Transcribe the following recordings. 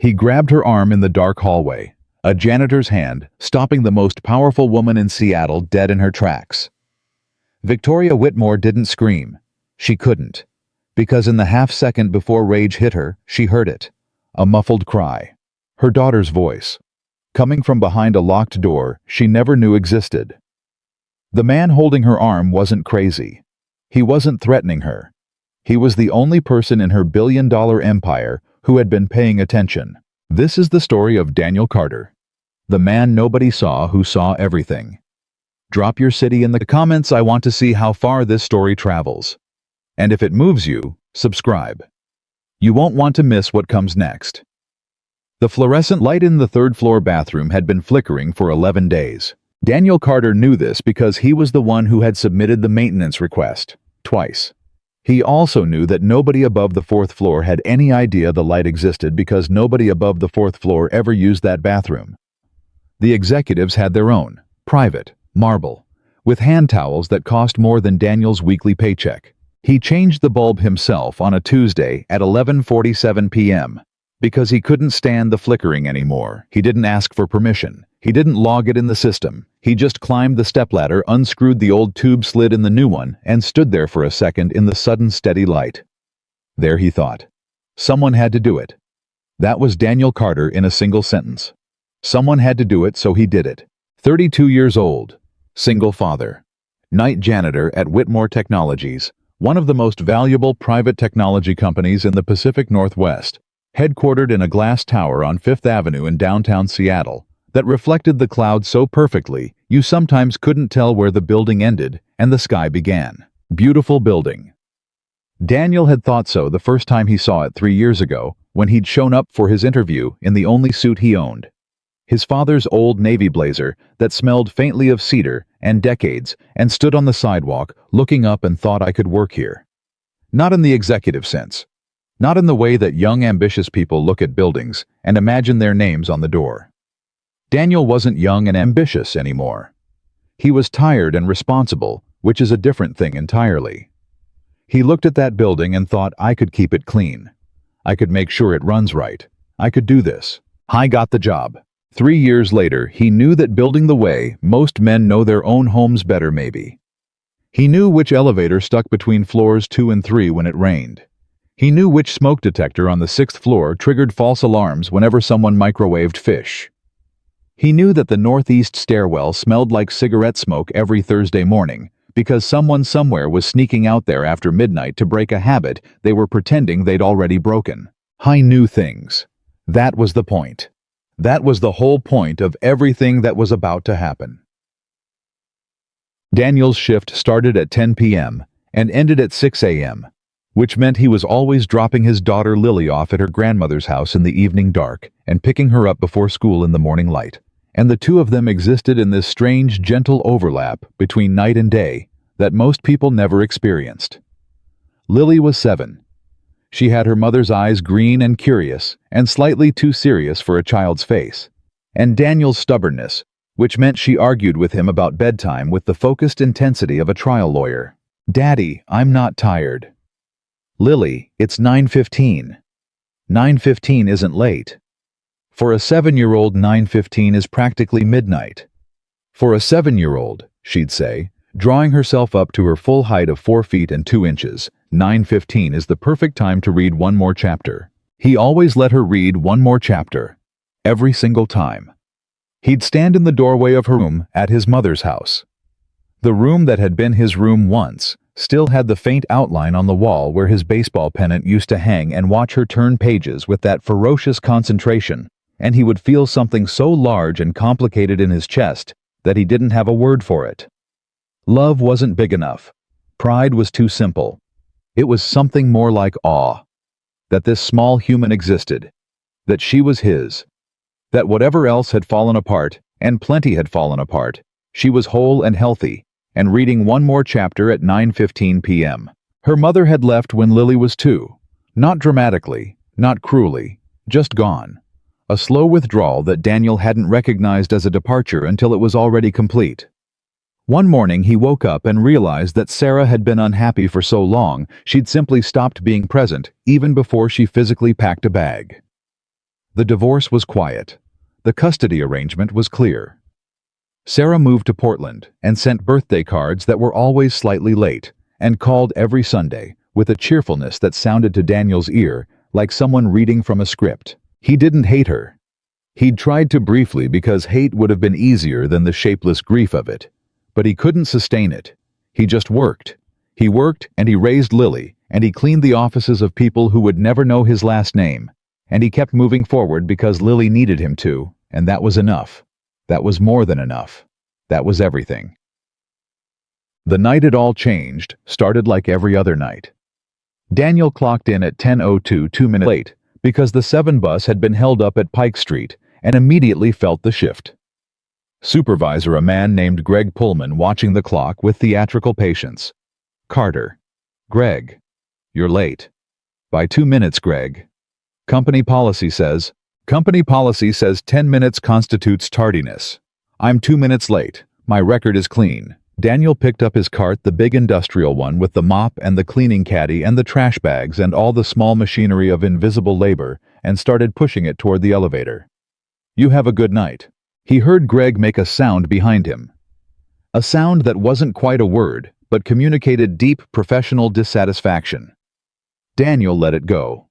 He grabbed her arm in the dark hallway, a janitor's hand, stopping the most powerful woman in Seattle dead in her tracks. Victoria Whitmore didn't scream. She couldn't. Because in the half-second before rage hit her, she heard it. A muffled cry. Her daughter's voice. Coming from behind a locked door she never knew existed. The man holding her arm wasn't crazy. He wasn't threatening her. He was the only person in her billion-dollar empire who had been paying attention. This is the story of Daniel Carter, the man nobody saw who saw everything. Drop your city in the comments. I want to see how far this story travels. And if it moves you, subscribe. You won't want to miss what comes next. The fluorescent light in the third-floor bathroom had been flickering for 11 days. Daniel Carter knew this because he was the one who had submitted the maintenance request, twice. He also knew that nobody above the fourth floor had any idea the light existed because nobody above the fourth floor ever used that bathroom. The executives had their own, private, marble, with hand towels that cost more than Daniel's weekly paycheck. He changed the bulb himself on a Tuesday at 11:47 p.m. because he couldn't stand the flickering anymore. He didn't ask for permission. He didn't log it in the system. He just climbed the stepladder, unscrewed the old tube slid in the new one, and stood there for a second in the sudden steady light. There he thought. Someone had to do it. That was Daniel Carter in a single sentence. Someone had to do it, so he did it. 32 years old. Single father. Night janitor at Whitmore Technologies, one of the most valuable private technology companies in the Pacific Northwest, headquartered in a glass tower on Fifth Avenue in downtown Seattle, that reflected the clouds so perfectly you sometimes couldn't tell where the building ended and the sky began. Beautiful building. Daniel had thought so the first time he saw it 3 years ago, when he'd shown up for his interview in the only suit he owned. His father's old Navy blazer that smelled faintly of cedar and decades, and stood on the sidewalk looking up and thought, I could work here. Not in the executive sense. Not in the way that young ambitious people look at buildings and imagine their names on the door. Daniel wasn't young and ambitious anymore. He was tired and responsible, which is a different thing entirely. He looked at that building and thought, I could keep it clean. I could make sure it runs right. I could do this. I got the job. 3 years later, he knew that building the way most men know their own homes better maybe. He knew which elevator stuck between floors 2 and 3 when it rained. He knew which smoke detector on the 6th floor triggered false alarms whenever someone microwaved fish. He knew that the northeast stairwell smelled like cigarette smoke every Thursday morning because someone somewhere was sneaking out there after midnight to break a habit they were pretending they'd already broken. I knew things. That was the point. That was the whole point of everything that was about to happen. Daniel's shift started at 10 p.m. and ended at 6 a.m., which meant he was always dropping his daughter Lily off at her grandmother's house in the evening dark and picking her up before school in the morning light. And the two of them existed in this strange, gentle overlap between night and day that most people never experienced. Lily was 7. She had her mother's eyes green and curious and slightly too serious for a child's face, and Daniel's stubbornness, which meant she argued with him about bedtime with the focused intensity of a trial lawyer. Daddy, I'm not tired. Lily, it's 9:15. 9:15 isn't late. For a 7-year-old, 9:15 is practically midnight. For a 7-year-old, she'd say, drawing herself up to her full height of 4 feet and 2 inches, 9:15 is the perfect time to read one more chapter. He always let her read one more chapter. Every single time. He'd stand in the doorway of her room at his mother's house. The room that had been his room once still had the faint outline on the wall where his baseball pennant used to hang, and watch her turn pages with that ferocious concentration, and he would feel something so large and complicated in his chest that he didn't have a word for it. Love wasn't big enough. Pride was too simple. It was something more like awe. That this small human existed. That she was his. That whatever else had fallen apart, and plenty had fallen apart, she was whole and healthy, and reading one more chapter at 9:15 p.m. Her mother had left when Lily was 2. Not dramatically, not cruelly, just gone. A slow withdrawal that Daniel hadn't recognized as a departure until it was already complete. One morning he woke up and realized that Sarah had been unhappy for so long she'd simply stopped being present even before she physically packed a bag. The divorce was quiet. The custody arrangement was clear. Sarah moved to Portland and sent birthday cards that were always slightly late, and called every Sunday with a cheerfulness that sounded to Daniel's ear like someone reading from a script. He didn't hate her. He'd tried to briefly because hate would have been easier than the shapeless grief of it. But he couldn't sustain it. He just worked. He worked and he raised Lily, and he cleaned the offices of people who would never know his last name. And he kept moving forward because Lily needed him to, and that was enough. That was more than enough. That was everything. The night it all changed started like every other night. Daniel clocked in at 10:02, 2 minutes late, because the 7 bus had been held up at Pike Street, and immediately felt the shift. Supervisor, a man named Greg Pullman, watching the clock with theatrical patience. Carter. Greg. You're late. By 2 minutes, Greg. Company policy says 10 minutes constitutes tardiness. I'm 2 minutes late. My record is clean. Daniel picked up his cart, the big industrial one with the mop and the cleaning caddy and the trash bags and all the small machinery of invisible labor, and started pushing it toward the elevator. You have a good night. He heard Greg make a sound behind him. A sound that wasn't quite a word, but communicated deep professional dissatisfaction. Daniel let it go.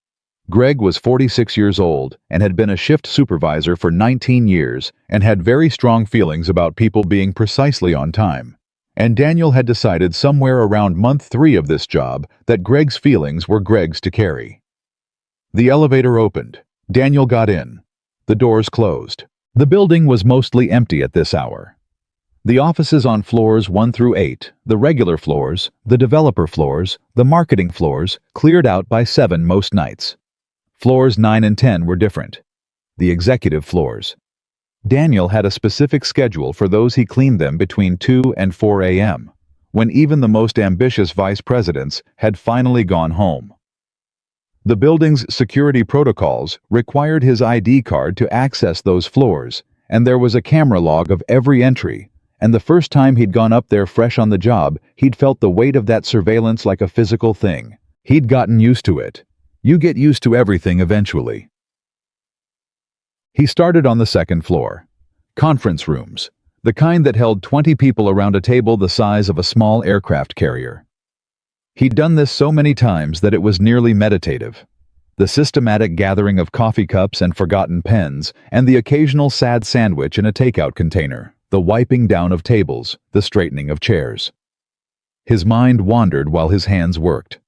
Greg was 46 years old and had been a shift supervisor for 19 years and had very strong feelings about people being precisely on time. And Daniel had decided somewhere around month 3 of this job that Greg's feelings were Greg's to carry. The elevator opened. Daniel got in. The doors closed. The building was mostly empty at this hour. The offices on floors 1 through 8, the regular floors, the developer floors, the marketing floors, cleared out by 7 most nights. Floors 9 and 10 were different. The executive floors. Daniel had a specific schedule for those he cleaned them between 2 and 4 a.m., when even the most ambitious vice presidents had finally gone home. The building's security protocols required his ID card to access those floors, and there was a camera log of every entry, and the first time he'd gone up there fresh on the job, he'd felt the weight of that surveillance like a physical thing. He'd gotten used to it. You get used to everything eventually. He started on the 2nd floor. Conference rooms, the kind that held 20 people around a table the size of a small aircraft carrier. He'd done this so many times that it was nearly meditative. The systematic gathering of coffee cups and forgotten pens, and the occasional sad sandwich in a takeout container, the wiping down of tables, the straightening of chairs. His mind wandered while his hands worked.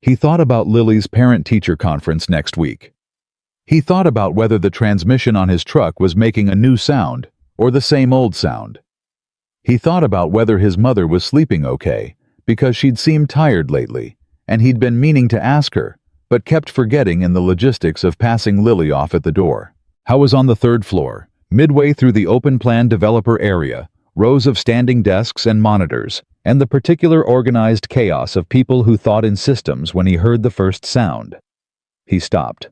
He thought about Lily's parent-teacher conference next week. He thought about whether the transmission on his truck was making a new sound, or the same old sound. He thought about whether his mother was sleeping okay, because she'd seemed tired lately, and he'd been meaning to ask her, but kept forgetting in the logistics of passing Lily off at the door. How was on the 3rd floor, midway through the open-plan developer area, rows of standing desks and monitors, and the particular organized chaos of people who thought in systems when he heard the first sound. He stopped,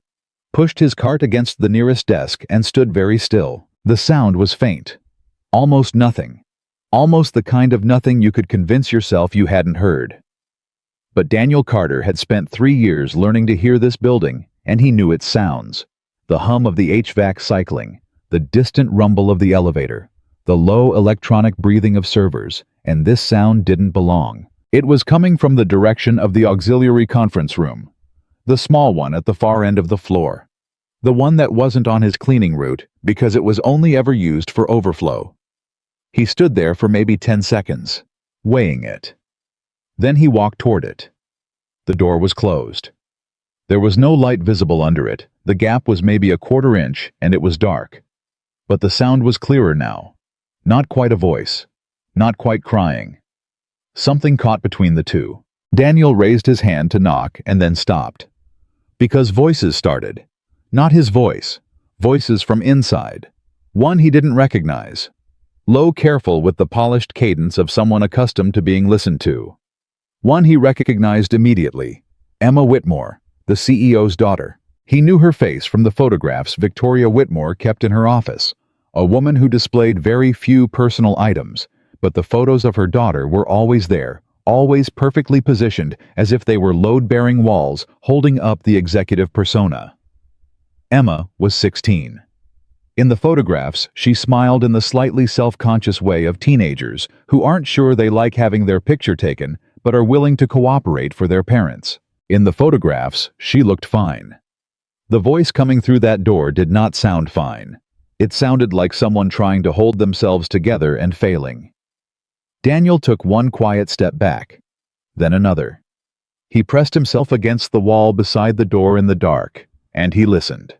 pushed his cart against the nearest desk, and stood very still. The sound was faint. Almost nothing. Almost the kind of nothing you could convince yourself you hadn't heard. But Daniel Carter had spent 3 years learning to hear this building, and he knew its sounds. The hum of the HVAC cycling, the distant rumble of the elevator, the low electronic breathing of servers, and this sound didn't belong. It was coming from the direction of the auxiliary conference room, the small one at the far end of the floor, the one that wasn't on his cleaning route because it was only ever used for overflow. He stood there for maybe 10 seconds, weighing it. Then he walked toward it. The door was closed. There was no light visible under it. The gap was maybe a 1/4 inch, and it was dark. But the sound was clearer now. Not quite a voice. Not quite crying. Something caught between the two. Daniel raised his hand to knock and then stopped. Because voices started. Not his voice. Voices from inside. One he didn't recognize. Low, careful with the polished cadence of someone accustomed to being listened to. One he recognized immediately. Emma Whitmore, the CEO's daughter. He knew her face from the photographs Victoria Whitmore kept in her office. A woman who displayed very few personal items, but the photos of her daughter were always there, always perfectly positioned as if they were load-bearing walls holding up the executive persona. Emma was 16. In the photographs, she smiled in the slightly self-conscious way of teenagers who aren't sure they like having their picture taken but are willing to cooperate for their parents. In the photographs, she looked fine. The voice coming through that door did not sound fine. It sounded like someone trying to hold themselves together and failing. Daniel took one quiet step back, then another. He pressed himself against the wall beside the door in the dark, and he listened.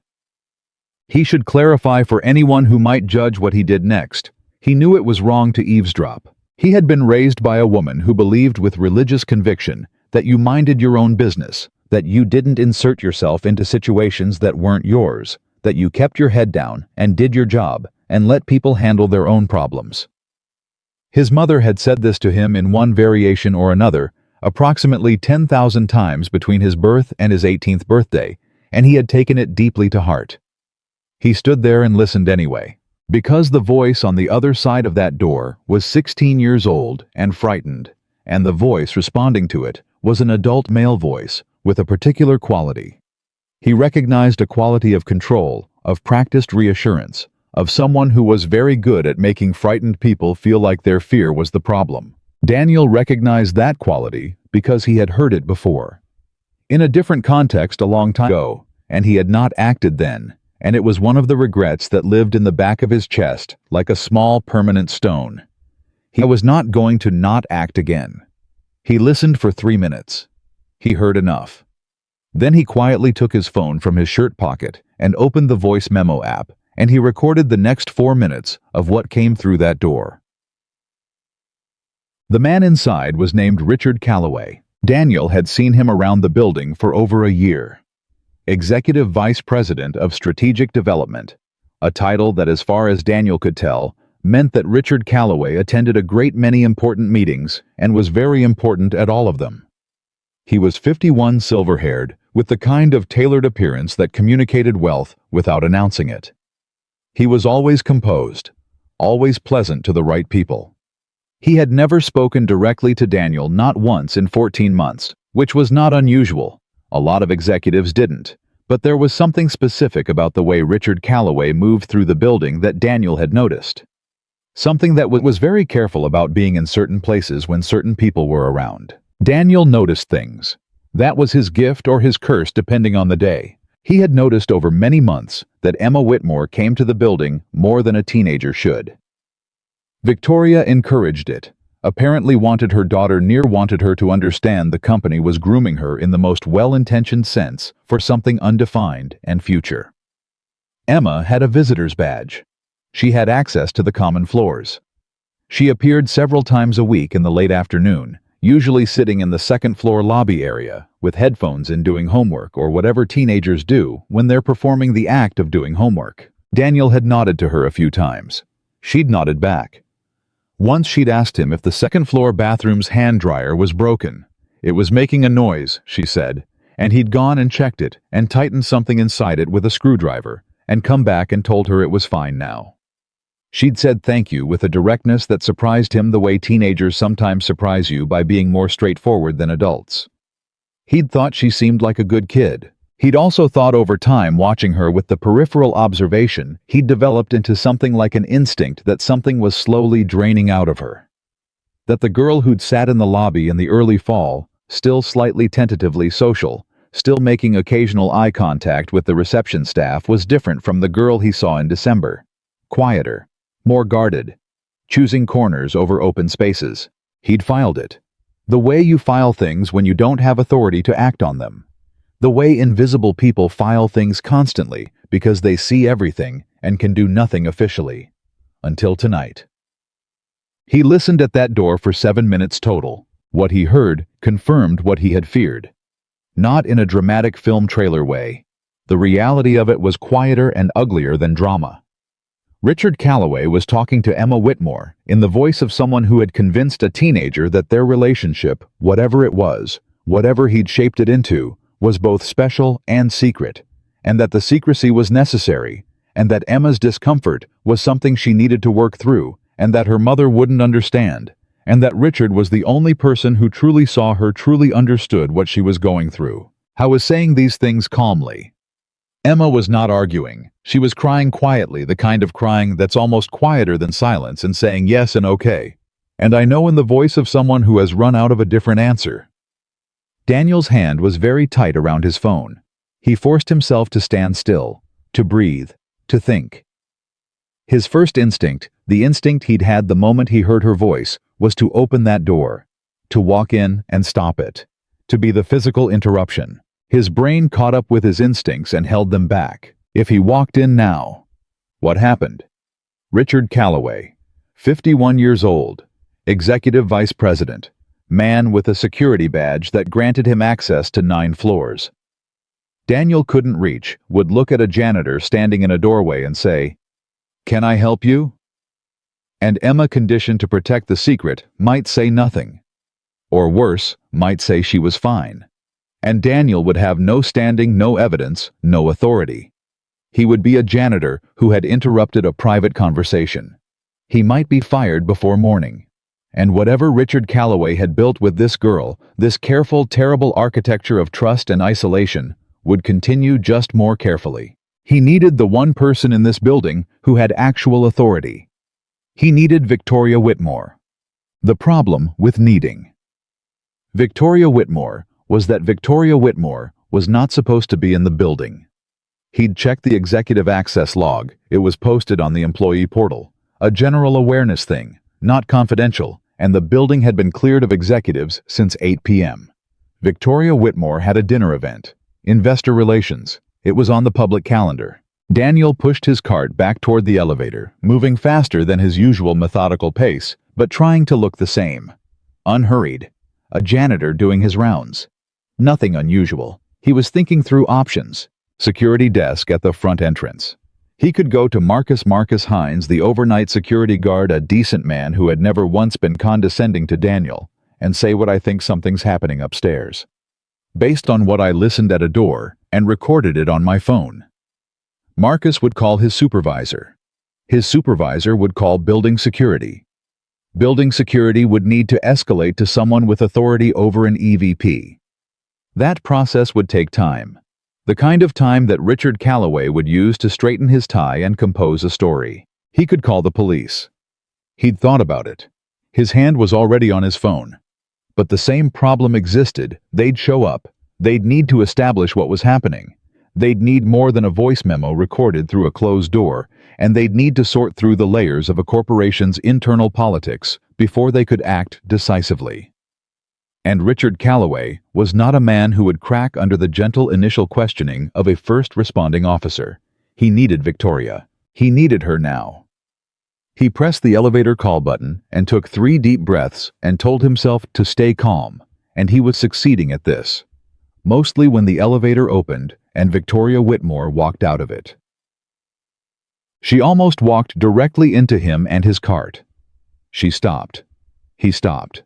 He should clarify for anyone who might judge what he did next. He knew it was wrong to eavesdrop. He had been raised by a woman who believed with religious conviction that you minded your own business, that you didn't insert yourself into situations that weren't yours, that you kept your head down and did your job and let people handle their own problems. His mother had said this to him in one variation or another, approximately 10,000 times between his birth and his 18th birthday, and he had taken it deeply to heart. He stood there and listened anyway, because the voice on the other side of that door was 16 years old and frightened, and the voice responding to it was an adult male voice with a particular quality. He recognized a quality of control, of practiced reassurance, of someone who was very good at making frightened people feel like their fear was the problem. Daniel recognized that quality because he had heard it before. In a different context a long time ago, and he had not acted then, and it was one of the regrets that lived in the back of his chest like a small permanent stone. He was not going to not act again. He listened for 3 minutes. He heard enough. Then he quietly took his phone from his shirt pocket and opened the voice memo app, and he recorded the next 4 minutes of what came through that door. The man inside was named Richard Calloway. Daniel had seen him around the building for over a year. Executive Vice President of Strategic Development, a title that, as far as Daniel could tell, meant that Richard Calloway attended a great many important meetings and was very important at all of them. He was 51, silver-haired, with the kind of tailored appearance that communicated wealth without announcing it. He was always composed, always pleasant to the right people. He had never spoken directly to Daniel, not once in 14 months, which was not unusual. A lot of executives didn't, but there was something specific about the way Richard Calloway moved through the building that Daniel had noticed. Something that was very careful about being in certain places when certain people were around. Daniel noticed things. That was his gift or his curse depending on the day. He had noticed over many months that Emma Whitmore came to the building more than a teenager should. Victoria encouraged it, apparently wanted her to understand the company was grooming her in the most well-intentioned sense for something undefined and future. Emma had a visitor's badge. She had access to the common floors. She appeared several times a week in the late afternoon, usually sitting in the second-floor lobby area, with headphones in doing homework or whatever teenagers do when they're performing the act of doing homework. Daniel had nodded to her a few times. She'd nodded back. Once she'd asked him if the second-floor bathroom's hand dryer was broken. It was making a noise, she said, and he'd gone and checked it and tightened something inside it with a screwdriver and come back and told her it was fine now. She'd said thank you with a directness that surprised him, the way teenagers sometimes surprise you by being more straightforward than adults. He'd thought she seemed like a good kid. He'd also thought over time, watching her with the peripheral observation, he'd developed into something like an instinct that something was slowly draining out of her. That the girl who'd sat in the lobby in the early fall, still slightly tentatively social, still making occasional eye contact with the reception staff, was different from the girl he saw in December. Quieter. More guarded, choosing corners over open spaces. He'd filed it. The way you file things when you don't have authority to act on them. The way invisible people file things constantly because they see everything and can do nothing officially. Until tonight. He listened at that door for 7 minutes total. What he heard confirmed what he had feared. Not in a dramatic film trailer way. The reality of it was quieter and uglier than drama. Richard Calloway was talking to Emma Whitmore in the voice of someone who had convinced a teenager that their relationship, whatever it was, whatever he'd shaped it into, was both special and secret, and that the secrecy was necessary, and that Emma's discomfort was something she needed to work through, and that her mother wouldn't understand, and that Richard was the only person who truly saw her, truly understood what she was going through. I was saying these things calmly. Emma was not arguing. She was crying quietly, the kind of crying that's almost quieter than silence, and saying yes and okay. And I know in the voice of someone who has run out of a different answer. Daniel's hand was very tight around his phone. He forced himself to stand still, to breathe, to think. His first instinct, the instinct he'd had the moment he heard her voice, was to open that door, to walk in and stop it, to be the physical interruption. His brain caught up with his instincts and held them back. If he walked in now, what happened? Richard Calloway, 51 years old, executive vice president, man with a security badge that granted him access to 9 floors. Daniel couldn't reach, would look at a janitor standing in a doorway and say, "Can I help you?" And Emma, conditioned to protect the secret, might say nothing. Or worse, might say she was fine. And Daniel would have no standing, no evidence, no authority. He would be a janitor who had interrupted a private conversation. He might be fired before morning. And whatever Richard Calloway had built with this girl, this careful, terrible architecture of trust and isolation, would continue just more carefully. He needed the one person in this building who had actual authority. He needed Victoria Whitmore. The problem with needing Victoria Whitmore was that Victoria Whitmore was not supposed to be in the building. He'd checked the executive access log. It was posted on the employee portal. A general awareness thing, not confidential, and the building had been cleared of executives since 8 p.m. Victoria Whitmore had a dinner event. Investor relations. It was on the public calendar. Daniel pushed his cart back toward the elevator, moving faster than his usual methodical pace, but trying to look the same. Unhurried. A janitor doing his rounds. Nothing unusual. He was thinking through options. Security desk at the front entrance. He could go to Marcus Hines, the overnight security guard, a decent man who had never once been condescending to Daniel, and say what I think something's happening upstairs. Based on what I listened at a door and recorded it on my phone. Marcus would call his supervisor. His supervisor would call building security. Building security would need to escalate to someone with authority over an EVP. That process would take time. The kind of time that Richard Calloway would use to straighten his tie and compose a story. He could call the police. He'd thought about it. His hand was already on his phone. But the same problem existed. They'd show up. They'd need to establish what was happening. They'd need more than a voice memo recorded through a closed door, and they'd need to sort through the layers of a corporation's internal politics before they could act decisively. And Richard Calloway was not a man who would crack under the gentle initial questioning of a first responding officer. He needed Victoria. He needed her now. He pressed the elevator call button and took 3 deep breaths and told himself to stay calm, and he was succeeding at this. Mostly when the elevator opened and Victoria Whitmore walked out of it. She almost walked directly into him and his cart. She stopped. He stopped.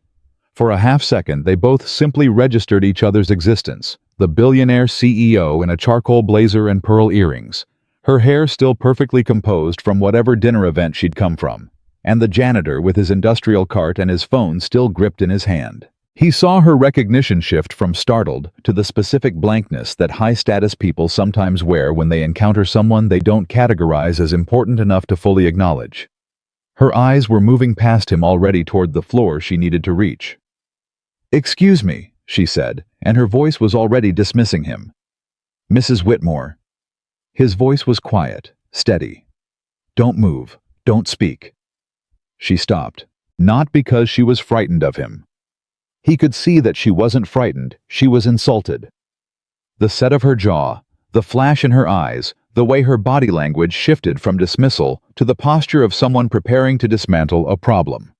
For a half-second, they both simply registered each other's existence, the billionaire CEO in a charcoal blazer and pearl earrings, her hair still perfectly composed from whatever dinner event she'd come from, and the janitor with his industrial cart and his phone still gripped in his hand. He saw her recognition shift from startled to the specific blankness that high-status people sometimes wear when they encounter someone they don't categorize as important enough to fully acknowledge. Her eyes were moving past him already toward the floor she needed to reach. "Excuse me," she said, and her voice was already dismissing him. "Mrs. Whitmore." His voice was quiet, steady. "Don't move. Don't speak." She stopped, not because she was frightened of him. He could see that she wasn't frightened, she was insulted. The set of her jaw, the flash in her eyes, the way her body language shifted from dismissal to the posture of someone preparing to dismantle a problem.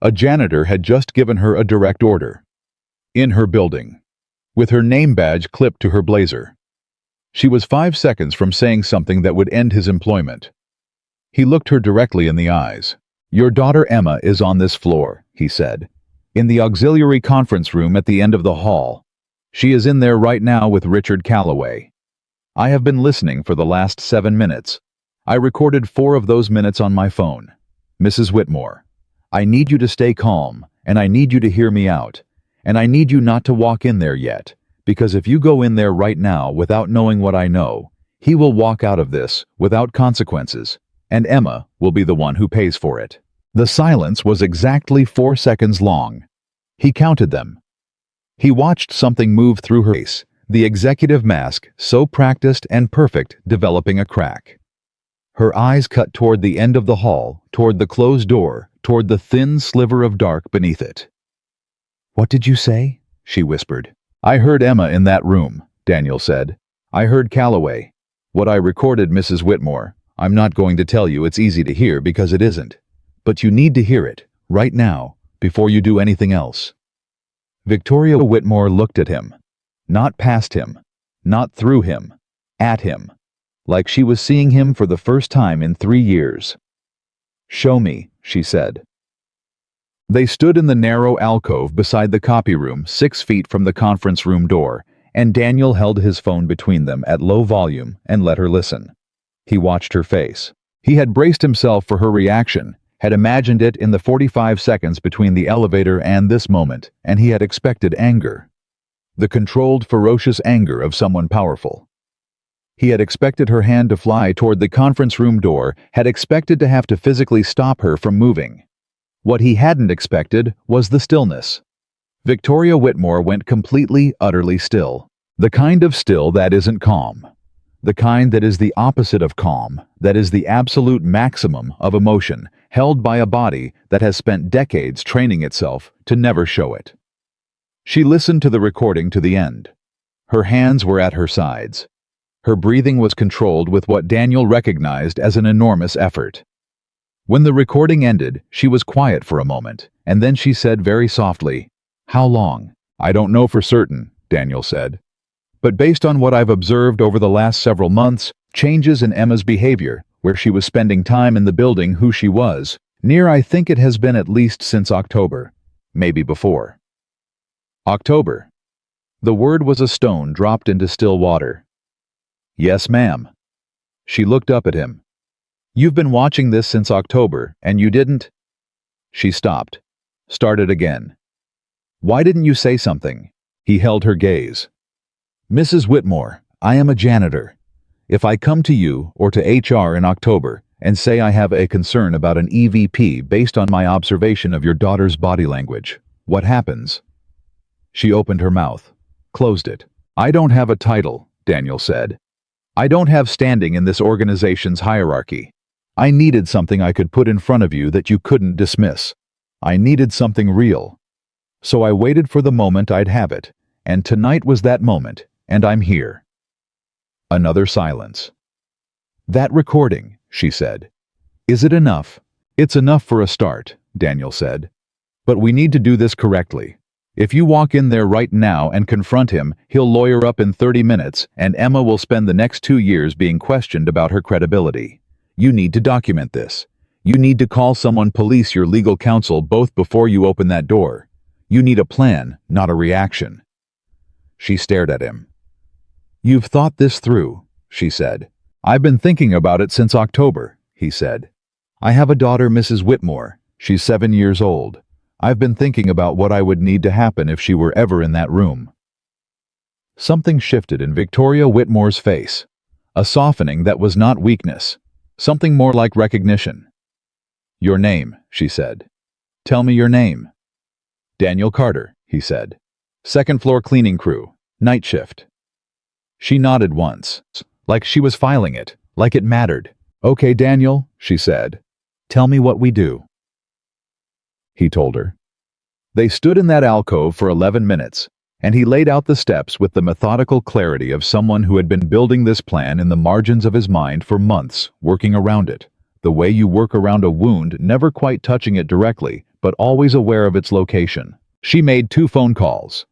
A janitor had just given her a direct order. In her building. With her name badge clipped to her blazer. She was 5 seconds from saying something that would end his employment. He looked her directly in the eyes. "Your daughter Emma is on this floor," he said. "In the auxiliary conference room at the end of the hall. She is in there right now with Richard Calloway. I have been listening for the last 7 minutes. I recorded 4 of those minutes on my phone. Mrs. Whitmore, I need you to stay calm, and I need you to hear me out, and I need you not to walk in there yet, because if you go in there right now without knowing what I know, He will walk out of this without consequences, and Emma will be the one who pays for it. The silence was exactly 4 seconds long. He counted them. He watched something move through her face, the executive mask, so practiced and perfect, developing a crack. Her eyes cut toward the end of the hall, toward the closed door, toward the thin sliver of dark beneath it. "What did you say?" she whispered. "I heard Emma in that room," Daniel said. "I heard Calloway. What I recorded, Mrs. Whitmore. I'm not going to tell you it's easy to hear because it isn't. But you need to hear it, right now, before you do anything else." Victoria Whitmore looked at him. Not past him. Not through him. At him. Like she was seeing him for the first time in 3 years. "Show me," she said. They stood in the narrow alcove beside the copy room, 6 feet from the conference room door, and Daniel held his phone between them at low volume and let her listen. He watched her face. He had braced himself for her reaction, had imagined it in the 45 seconds between the elevator and this moment, and he had expected anger. The controlled, ferocious anger of someone powerful. He had expected her hand to fly toward the conference room door, had expected to have to physically stop her from moving. What he hadn't expected was the stillness. Victoria Whitmore went completely, utterly still. The kind of still that isn't calm. The kind that is the opposite of calm, that is the absolute maximum of emotion, held by a body that has spent decades training itself to never show it. She listened to the recording to the end. Her hands were at her sides. Her breathing was controlled with what Daniel recognized as an enormous effort. When the recording ended, she was quiet for a moment, and then she said very softly, "How long?" "I don't know for certain," Daniel said. "But based on what I've observed over the last several months, changes in Emma's behavior, where she was spending time in the building, who she was, I think it has been at least since October, maybe before." October. The word was a stone dropped into still water. "Yes, ma'am." She looked up at him. "You've been watching this since October, and you didn't—" She stopped. Started again. "Why didn't you say something?" He held her gaze. "Mrs. Whitmore, I am a janitor. If I come to you or to HR in October and say I have a concern about an EVP based on my observation of your daughter's body language, what happens?" She opened her mouth, closed it. "I don't have a title," Daniel said. "I don't have standing in this organization's hierarchy. I needed something I could put in front of you that you couldn't dismiss. I needed something real. So I waited for the moment I'd have it, and tonight was that moment, and I'm here." Another silence. "That recording," she said. "Is it enough?" "It's enough for a start," Daniel said. "But we need to do this correctly. If you walk in there right now and confront him, he'll lawyer up in 30 minutes, and Emma will spend the next 2 years being questioned about her credibility. You need to document this. You need to call someone, police, your legal counsel, both before you open that door. You need a plan, not a reaction." She stared at him. "You've thought this through," she said. "I've been thinking about it since October," he said. "I have a daughter, Mrs. Whitmore. She's 7 years old. I've been thinking about what I would need to happen if she were ever in that room." Something shifted in Victoria Whitmore's face. A softening that was not weakness. Something more like recognition. "Your name," she said. "Tell me your name." "Daniel Carter," he said. "Second floor cleaning crew, night shift." She nodded once, like she was filing it, like it mattered. "Okay, Daniel," she said. "Tell me what we do." He told her. They stood in that alcove for 11 minutes, and he laid out the steps with the methodical clarity of someone who had been building this plan in the margins of his mind for months, working around it, the way you work around a wound, never quite touching it directly, but always aware of its location. She made 2 phone calls.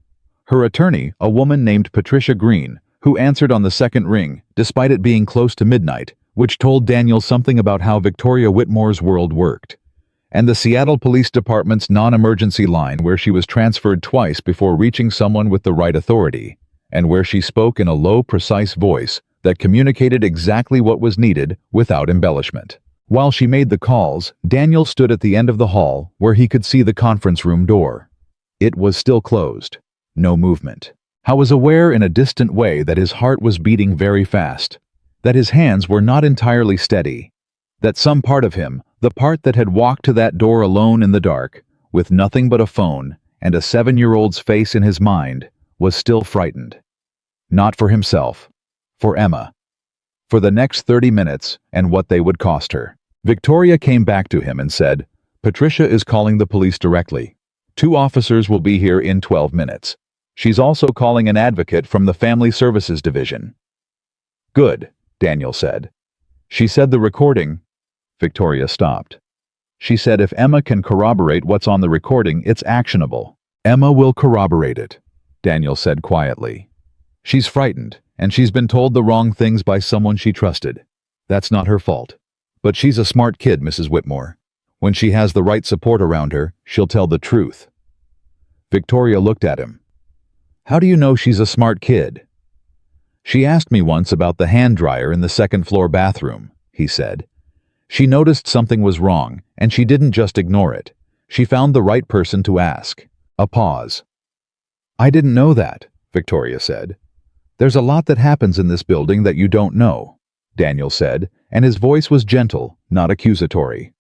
Her attorney, a woman named Patricia Green, who answered on the second ring, despite it being close to midnight, which told Daniel something about how Victoria Whitmore's world worked. And the Seattle Police Department's non-emergency line, where she was transferred twice before reaching someone with the right authority, and where she spoke in a low, precise voice that communicated exactly what was needed without embellishment. While she made the calls, Daniel stood at the end of the hall where he could see the conference room door. It was still closed. No movement. He was aware in a distant way that his heart was beating very fast. that his hands were not entirely steady, that some part of him, the part that had walked to that door alone in the dark, with nothing but a phone and a 7-year-old's face in his mind, was still frightened. Not for himself, for Emma. For the next 30 minutes and what they would cost her. Victoria came back to him and said, "Patricia is calling the police directly. 2 officers will be here in 12 minutes. She's also calling an advocate from the Family Services Division." "Good," Daniel said. "She said the recording—" Victoria stopped. "She said if Emma can corroborate what's on the recording, it's actionable." "Emma will corroborate it," Daniel said quietly. "She's frightened, and she's been told the wrong things by someone she trusted. That's not her fault. But she's a smart kid, Mrs. Whitmore. When she has the right support around her, she'll tell the truth." Victoria looked at him. "How do you know she's a smart kid?" "She asked me once about the hand dryer in the second-floor bathroom," he said. "She noticed something was wrong, and she didn't just ignore it. She found the right person to ask." A pause. "I didn't know that," Victoria said. "There's a lot that happens in this building that you don't know," Daniel said, and his voice was gentle, not accusatory.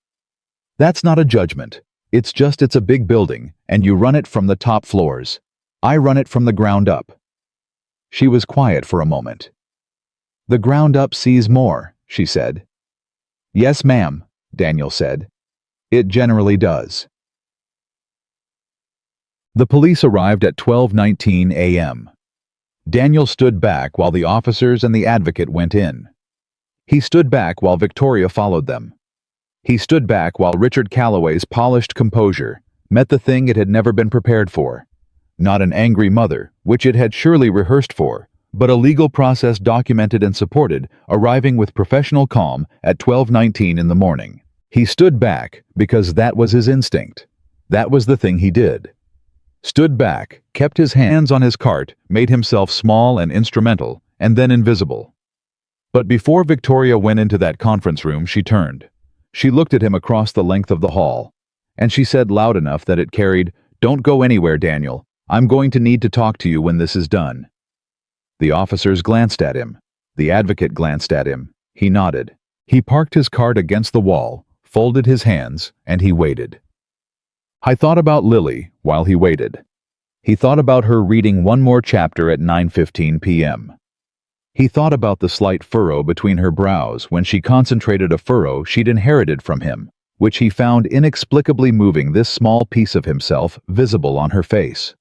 "That's not a judgment. It's a big building, and you run it from the top floors. I run it from the ground up." She was quiet for a moment. "The ground up sees more," she said. "Yes, ma'am," Daniel said. "It generally does." The police arrived at 12:19 a.m. Daniel stood back while the officers and the advocate went in. He stood back while Victoria followed them. He stood back while Richard Calloway's polished composure met the thing it had never been prepared for. Not an angry mother, which it had surely rehearsed for, but a legal process documented and supported, arriving with professional calm at 12:19 in the morning. He stood back because that was his instinct. That was the thing he did. Stood back, kept his hands on his cart, made himself small and instrumental, and then invisible. But before Victoria went into that conference room, she turned. She looked at him across the length of the hall, and she said loud enough that it carried, "Don't go anywhere, Daniel. I'm going to need to talk to you when this is done." The officers glanced at him. The advocate glanced at him. He nodded. He parked his cart against the wall, folded his hands, and he waited. I thought about Lily while he waited. He thought about her reading one more chapter at 9:15 p.m. He thought about the slight furrow between her brows when she concentrated, a furrow she'd inherited from him, which he found inexplicably moving this small piece of himself visible on her face.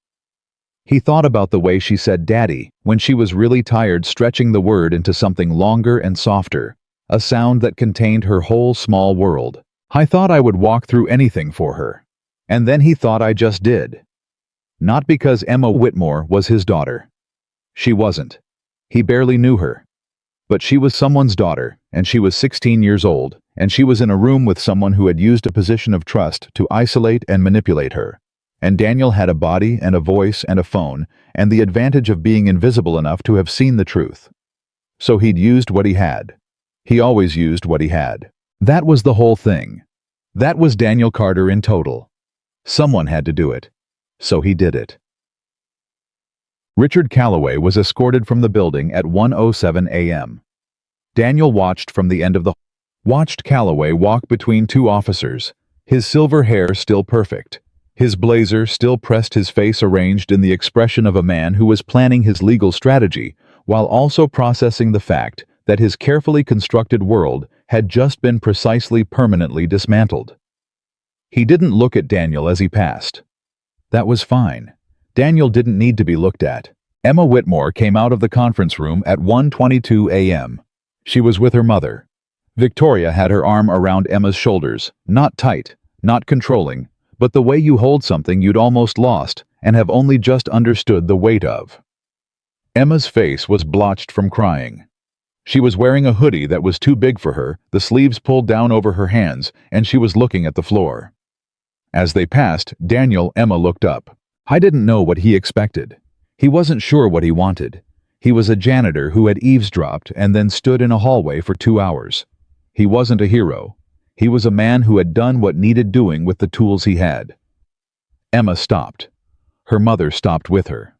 He thought about the way she said "Daddy" when she was really tired, stretching the word into something longer and softer, a sound that contained her whole small world. I thought I would walk through anything for her. And then he thought I just did. Not because Emma Whitmore was his daughter. She wasn't. He barely knew her. But she was someone's daughter, and she was 16 years old, and she was in a room with someone who had used a position of trust to isolate and manipulate her. And Daniel had a body and a voice and a phone, and the advantage of being invisible enough to have seen the truth. So he'd used what he had. He always used what he had. That was the whole thing. That was Daniel Carter in total. Someone had to do it. So he did it. Richard Calloway was escorted from the building at 1:07 a.m. Daniel watched from the end of the watched Calloway walk between 2 officers, his silver hair still perfect. His blazer still pressed, his face arranged in the expression of a man who was planning his legal strategy while also processing the fact that his carefully constructed world had just been precisely permanently dismantled. He didn't look at Daniel as he passed. That was fine. Daniel didn't need to be looked at. Emma Whitmore came out of the conference room at 1:22 a.m. She was with her mother. Victoria had her arm around Emma's shoulders, not tight, not controlling, but the way you hold something you'd almost lost and have only just understood the weight of. Emma's face was blotched from crying. She was wearing a hoodie that was too big for her, the sleeves pulled down over her hands, and she was looking at the floor. As they passed, Emma looked up. I didn't know what he expected. He wasn't sure what he wanted. He was a janitor who had eavesdropped and then stood in a hallway for 2 hours. He wasn't a hero. He was a man who had done what needed doing with the tools he had. Emma stopped. Her mother stopped with her.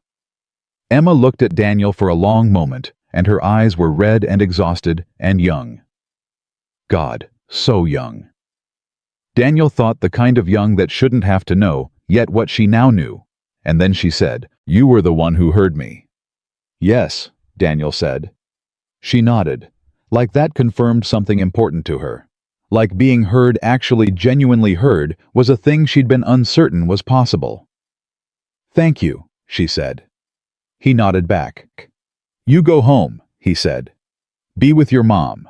Emma looked at Daniel for a long moment, and her eyes were red and exhausted and young. God, so young. Daniel thought the kind of young that shouldn't have to know, yet what she now knew. And then she said, "You were the one who heard me." "Yes," Daniel said. She nodded, like that confirmed something important to her. Like being heard, actually genuinely heard, was a thing she'd been uncertain was possible. "Thank you," she said. He nodded back. "You go home," he said. "Be with your mom."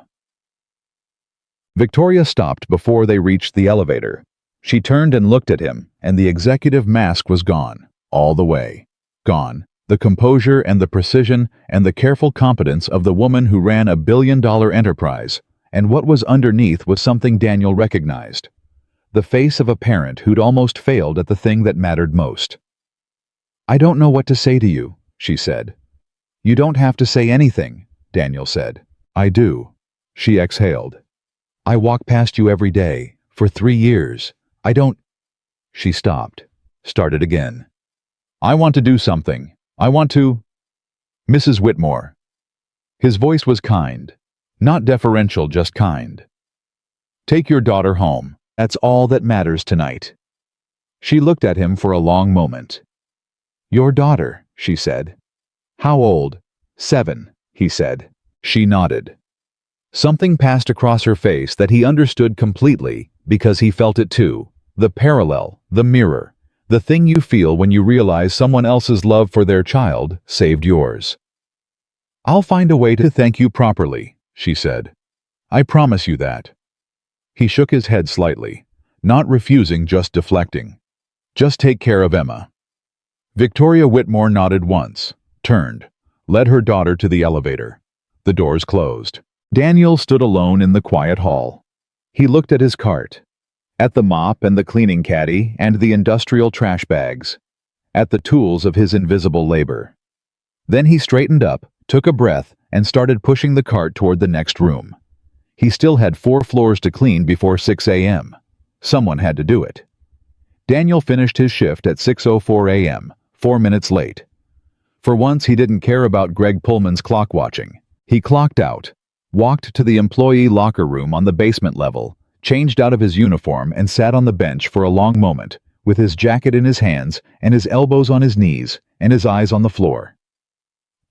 Victoria stopped before they reached the elevator. She turned and looked at him, and the executive mask was gone, all the way. Gone. The composure and the precision and the careful competence of the woman who ran a billion-dollar enterprise, and what was underneath was something Daniel recognized. The face of a parent who'd almost failed at the thing that mattered most. "I don't know what to say to you," she said. "You don't have to say anything," Daniel said. "I do." She exhaled. "I walk past you every day, for 3 years. I don't—" She stopped, started again. "I want to do something. I want to—" "Mrs. Whitmore." His voice was kind. Not deferential, just kind. "Take your daughter home. That's all that matters tonight." She looked at him for a long moment. "Your daughter," she said. "How old?" "7, he said. She nodded. Something passed across her face that he understood completely, because he felt it too. The parallel, the mirror, the thing you feel when you realize someone else's love for their child saved yours. "I'll find a way to thank you properly," she said. "I promise you that." He shook his head slightly, not refusing, just deflecting. "Just take care of Emma." Victoria Whitmore nodded once, turned, led her daughter to the elevator. The doors closed. Daniel stood alone in the quiet hall. He looked at his cart, at the mop and the cleaning caddy and the industrial trash bags, at the tools of his invisible labor. Then he straightened up, took a breath, and started pushing the cart toward the next room. He still had 4 floors to clean before 6 a.m. Someone had to do it. Daniel finished his shift at 6:04 a.m., 4 minutes late. For once, he didn't care about Greg Pullman's clock watching. He clocked out, walked to the employee locker room on the basement level, changed out of his uniform and sat on the bench for a long moment, with his jacket in his hands and his elbows on his knees and his eyes on the floor.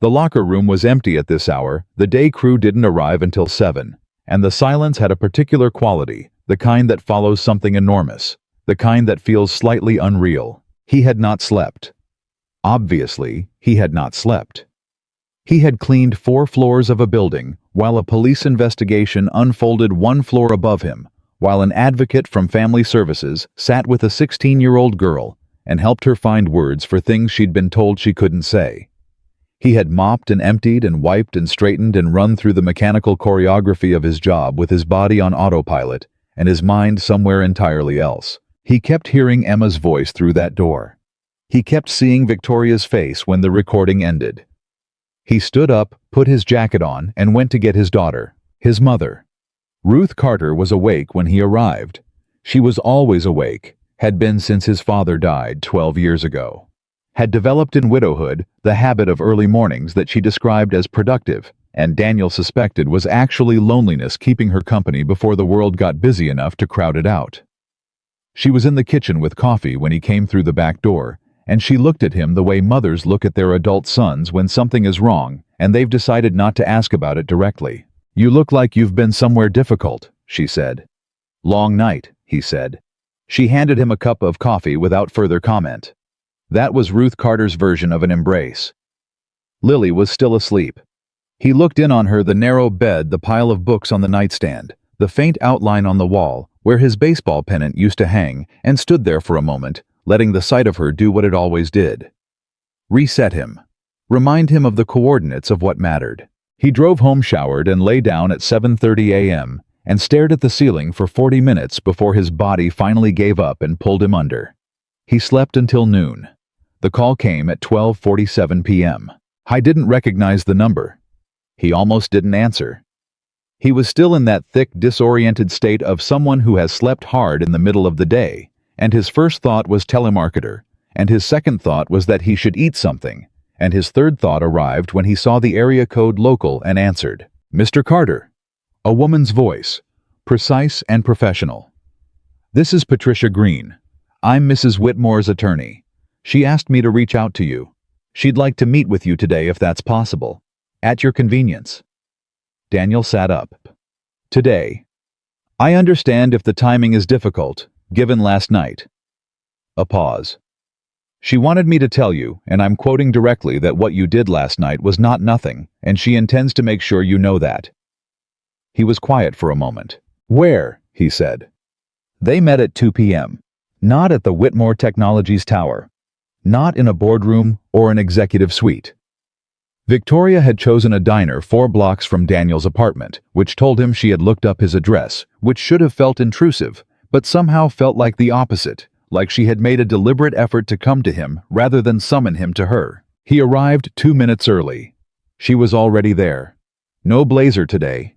The locker room was empty at this hour. The day crew didn't arrive until 7, and the silence had a particular quality, the kind that follows something enormous, the kind that feels slightly unreal. He had not slept. Obviously, he had not slept. He had cleaned 4 floors of a building, while a police investigation unfolded 1 floor above him, while an advocate from Family Services sat with a 16-year-old girl and helped her find words for things she'd been told she couldn't say. He had mopped and emptied and wiped and straightened and run through the mechanical choreography of his job with his body on autopilot and his mind somewhere entirely else. He kept hearing Emma's voice through that door. He kept seeing Victoria's face when the recording ended. He stood up, put his jacket on, and went to get his daughter, his mother. Ruth Carter was awake when he arrived. She was always awake, had been since his father died 12 years ago. Had developed in widowhood the habit of early mornings that she described as productive, and Daniel suspected was actually loneliness keeping her company before the world got busy enough to crowd it out. She was in the kitchen with coffee when he came through the back door, and she looked at him the way mothers look at their adult sons when something is wrong and they've decided not to ask about it directly. "You look like you've been somewhere difficult," she said. "Long night," he said. She handed him a cup of coffee without further comment. That was Ruth Carter's version of an embrace. Lily was still asleep. He looked in on her, the narrow bed, the pile of books on the nightstand, the faint outline on the wall where his baseball pennant used to hang, and stood there for a moment, letting the sight of her do what it always did. Reset him. Remind him of the coordinates of what mattered. He drove home, showered, and lay down at 7:30 a.m., and stared at the ceiling for 40 minutes before his body finally gave up and pulled him under. He slept until noon. The call came at 12:47 p.m. I didn't recognize the number. He almost didn't answer. He was still in that thick, disoriented state of someone who has slept hard in the middle of the day, and his first thought was telemarketer, and his second thought was that he should eat something, and his third thought arrived when he saw the area code local and answered. "Mr. Carter." A woman's voice, precise and professional. "This is Patricia Green. I'm Mrs. Whitmore's attorney. She asked me to reach out to you. She'd like to meet with you today if that's possible. At your convenience." Daniel sat up. "Today. I understand if the timing is difficult, given last night." A pause. "She wanted me to tell you, and I'm quoting directly, that what you did last night was not nothing, and she intends to make sure you know that." He was quiet for a moment. "Where?" he said. They met at 2 p.m. Not at the Whitmore Technologies Tower. Not in a boardroom or an executive suite. Victoria had chosen a diner 4 blocks from Daniel's apartment, which told him she had looked up his address, which should have felt intrusive, but somehow felt like the opposite, like she had made a deliberate effort to come to him rather than summon him to her. He arrived 2 minutes early. She was already there. No blazer today.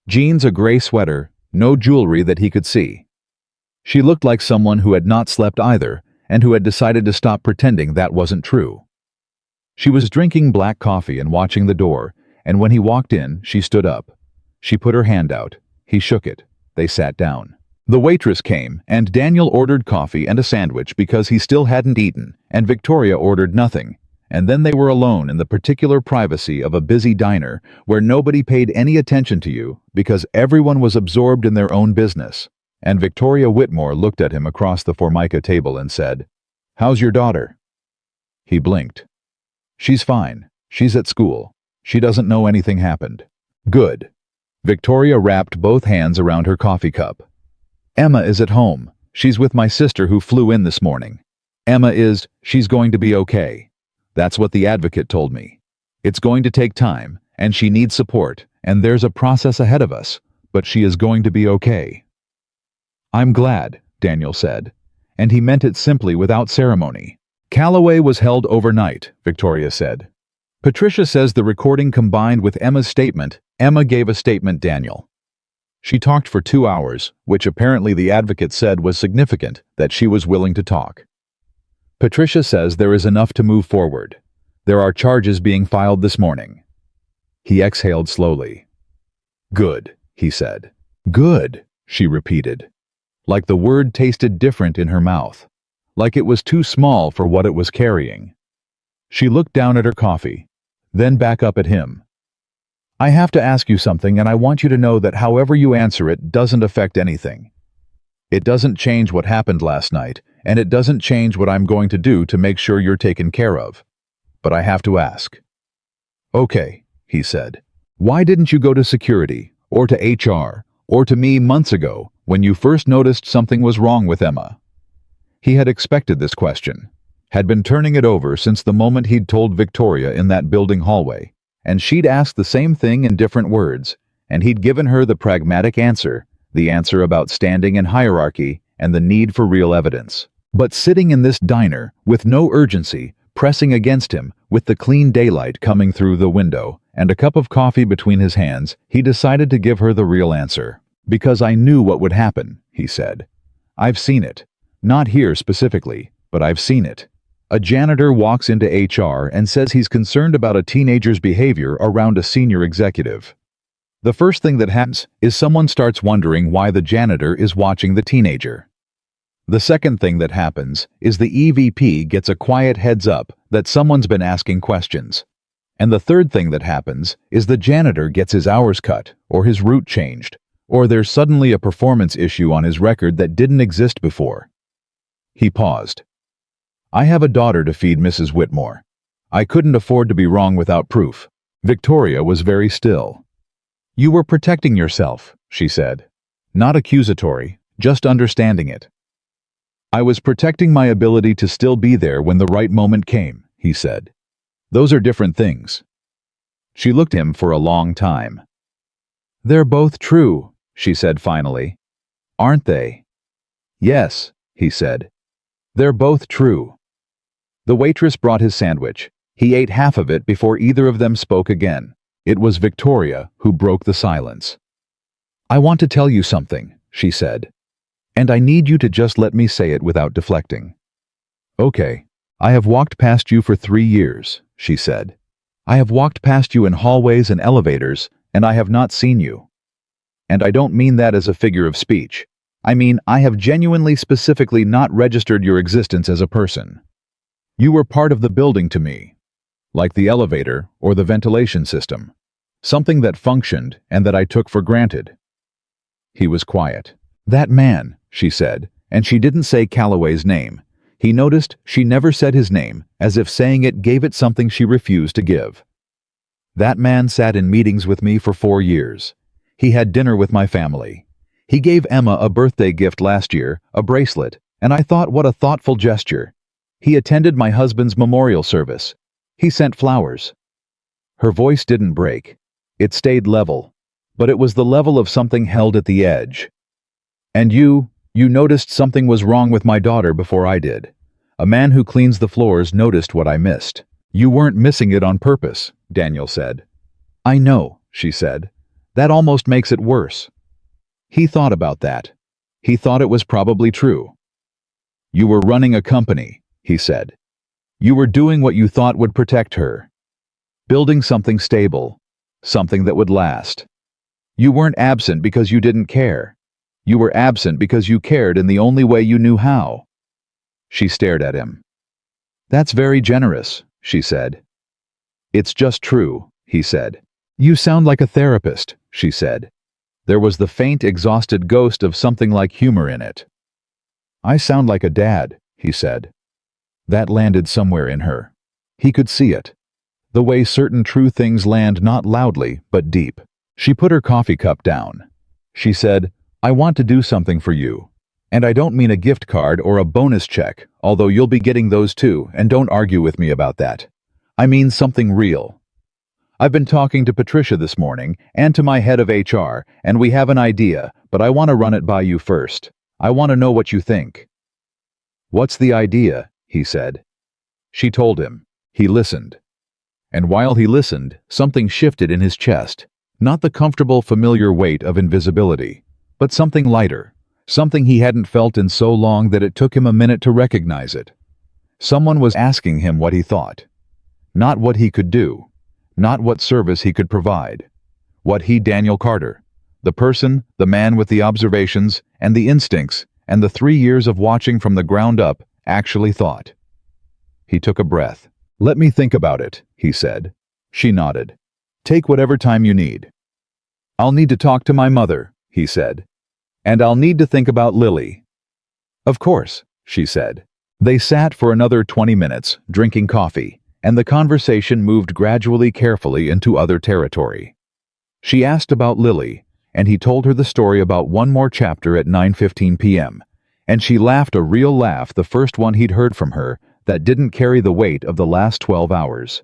Jeans, a gray sweater, no jewelry that he could see. She looked like someone who had not slept either, and who had decided to stop pretending that wasn't true. She was drinking black coffee and watching the door, and when he walked in, she stood up. She put her hand out. He shook it. They sat down. The waitress came, and Daniel ordered coffee and a sandwich because he still hadn't eaten, and Victoria ordered nothing. And then they were alone in the particular privacy of a busy diner where nobody paid any attention to you because everyone was absorbed in their own business. And Victoria Whitmore looked at him across the Formica table and said, "How's your daughter?" He blinked. "She's fine. She's at school. She doesn't know anything happened." "Good." Victoria wrapped both hands around her coffee cup. "Emma is at home. She's with my sister who flew in this morning. She's going to be okay. That's what the advocate told me. It's going to take time, and she needs support, and there's a process ahead of us, but she is going to be okay." "I'm glad," Daniel said, and he meant it simply without ceremony. "Callaway was held overnight," Victoria said. "Patricia says the recording combined with Emma's statement." Emma gave a statement, Daniel. "She talked for 2 hours, which apparently the advocate said was significant, that she was willing to talk. Patricia says there is enough to move forward. There are charges being filed this morning." He exhaled slowly. "Good," he said. "Good," she repeated. Like the word tasted different in her mouth. Like it was too small for what it was carrying. She looked down at her coffee, then back up at him. "I have to ask you something, and I want you to know that however you answer it doesn't affect anything. It doesn't change what happened last night, and it doesn't change what I'm going to do to make sure you're taken care of. But I have to ask." "Okay," he said. "Why didn't you go to security, or to HR, or to me months ago, when you first noticed something was wrong with Emma?" He had expected this question, had been turning it over since the moment he'd told Victoria in that building hallway, and she'd asked the same thing in different words, and he'd given her the pragmatic answer, the answer about standing in hierarchy and the need for real evidence. But sitting in this diner, with no urgency, pressing against him, with the clean daylight coming through the window, and a cup of coffee between his hands, he decided to give her the real answer. "Because I knew what would happen," he said. "I've seen it. Not here specifically, but I've seen it. A janitor walks into HR and says he's concerned about a teenager's behavior around a senior executive. The first thing that happens is someone starts wondering why the janitor is watching the teenager. The second thing that happens is the EVP gets a quiet heads up that someone's been asking questions. And the third thing that happens is the janitor gets his hours cut, or his route changed, or there's suddenly a performance issue on his record that didn't exist before." He paused. "I have a daughter to feed, Mrs. Whitmore. I couldn't afford to be wrong without proof." Victoria was very still. "You were protecting yourself," she said. "Not accusatory, just understanding it." "I was protecting my ability to still be there when the right moment came," he said. "Those are different things." She looked at him for a long time. "They're both true," she said finally. "Aren't they?" "Yes," he said. "They're both true." The waitress brought his sandwich. He ate half of it before either of them spoke again. It was Victoria who broke the silence. "I want to tell you something," she said. "And I need you to just let me say it without deflecting." "Okay, I have walked past you for 3 years, she said. I have walked past you in hallways and elevators, and I have not seen you. And I don't mean that as a figure of speech. I mean, I have genuinely specifically not registered your existence as a person. You were part of the building to me, like the elevator or the ventilation system, something that functioned and that I took for granted. He was quiet. That man, she said, and she didn't say Calloway's name. He noticed she never said his name, as if saying it gave it something she refused to give. That man sat in meetings with me for 4 years. He had dinner with my family. He gave Emma a birthday gift last year, a bracelet, and I thought what a thoughtful gesture. He attended my husband's memorial service. He sent flowers. Her voice didn't break. It stayed level, but it was the level of something held at the edge. And you noticed something was wrong with my daughter before I did. A man who cleans the floors noticed what I missed. You weren't missing it on purpose, Daniel said. I know, she said. That almost makes it worse. He thought about that. He thought it was probably true. You were running a company, he said. You were doing what you thought would protect her. Building something stable, something that would last. You weren't absent because you didn't care. You were absent because you cared in the only way you knew how. She stared at him. That's very generous, she said. It's just true, he said. You sound like a therapist, she said. There was the faint, exhausted ghost of something like humor in it. I sound like a dad, he said. That landed somewhere in her. He could see it. The way certain true things land not loudly, but deep. She put her coffee cup down. She said, I want to do something for you. And I don't mean a gift card or a bonus check, although you'll be getting those too, and don't argue with me about that. I mean something real. I've been talking to Patricia this morning, and to my head of HR, and we have an idea, but I want to run it by you first. I want to know what you think. What's the idea? He said. She told him. He listened. And while he listened, something shifted in his chest. Not the comfortable, familiar weight of invisibility, but something lighter, something he hadn't felt in so long that it took him a minute to recognize it. Someone was asking him what he thought. Not what he could do, not what service he could provide. What he, Daniel Carter, the person, the man with the observations and the instincts and the 3 years of watching from the ground up, actually thought. He took a breath. Let me think about it, he said. She nodded. Take whatever time you need. I'll need to talk to my mother, he said. And I'll need to think about Lily. Of course, she said. They sat for another 20 minutes, drinking coffee, and the conversation moved gradually, carefully into other territory. She asked about Lily, and he told her the story about one more chapter at 9:15 p.m., and she laughed a real laugh, the first one he'd heard from her, that didn't carry the weight of the last 12 hours.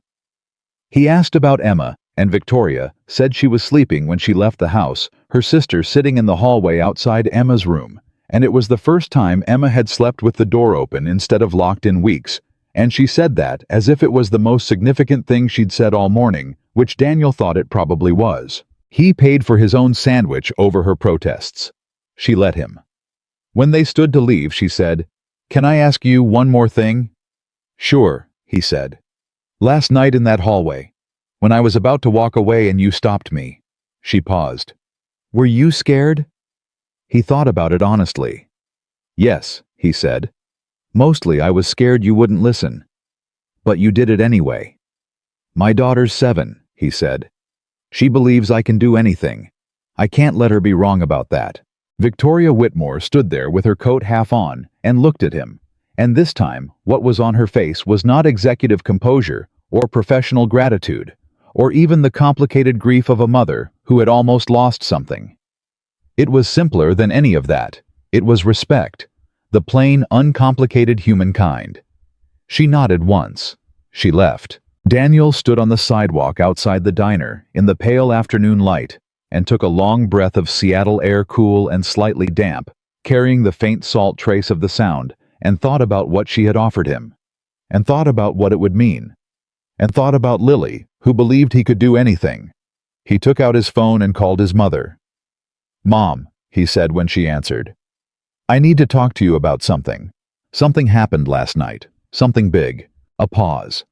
He asked about Emma, and Victoria said she was sleeping when she left the house, her sister sitting in the hallway outside Emma's room, and it was the first time Emma had slept with the door open instead of locked in weeks, and she said that as if it was the most significant thing she'd said all morning, which Daniel thought it probably was. He paid for his own sandwich over her protests. She let him. When they stood to leave, she said, "Can I ask you one more thing?" "Sure," he said. "Last night in that hallway, when I was about to walk away and you stopped me." She paused. "Were you scared?" He thought about it honestly. "Yes," he said. "Mostly I was scared you wouldn't listen. But you did it anyway." "My daughter's 7, he said. "She believes I can do anything. I can't let her be wrong about that." Victoria Whitmore stood there with her coat half on and looked at him, and this time what was on her face was not executive composure or professional gratitude, or even the complicated grief of a mother who had almost lost something. It was simpler than any of that. It was respect, the plain, uncomplicated human kind. She nodded once. She left. Daniel stood on the sidewalk outside the diner in the pale afternoon light and took a long breath of Seattle air, cool and slightly damp, carrying the faint salt trace of the sound, and thought about what she had offered him, and thought about what it would mean, and thought about Lily, who believed he could do anything. He took out his phone and called his mother. "Mom," he said when she answered. "I need to talk to you about something. Something happened last night. Something big. A pause.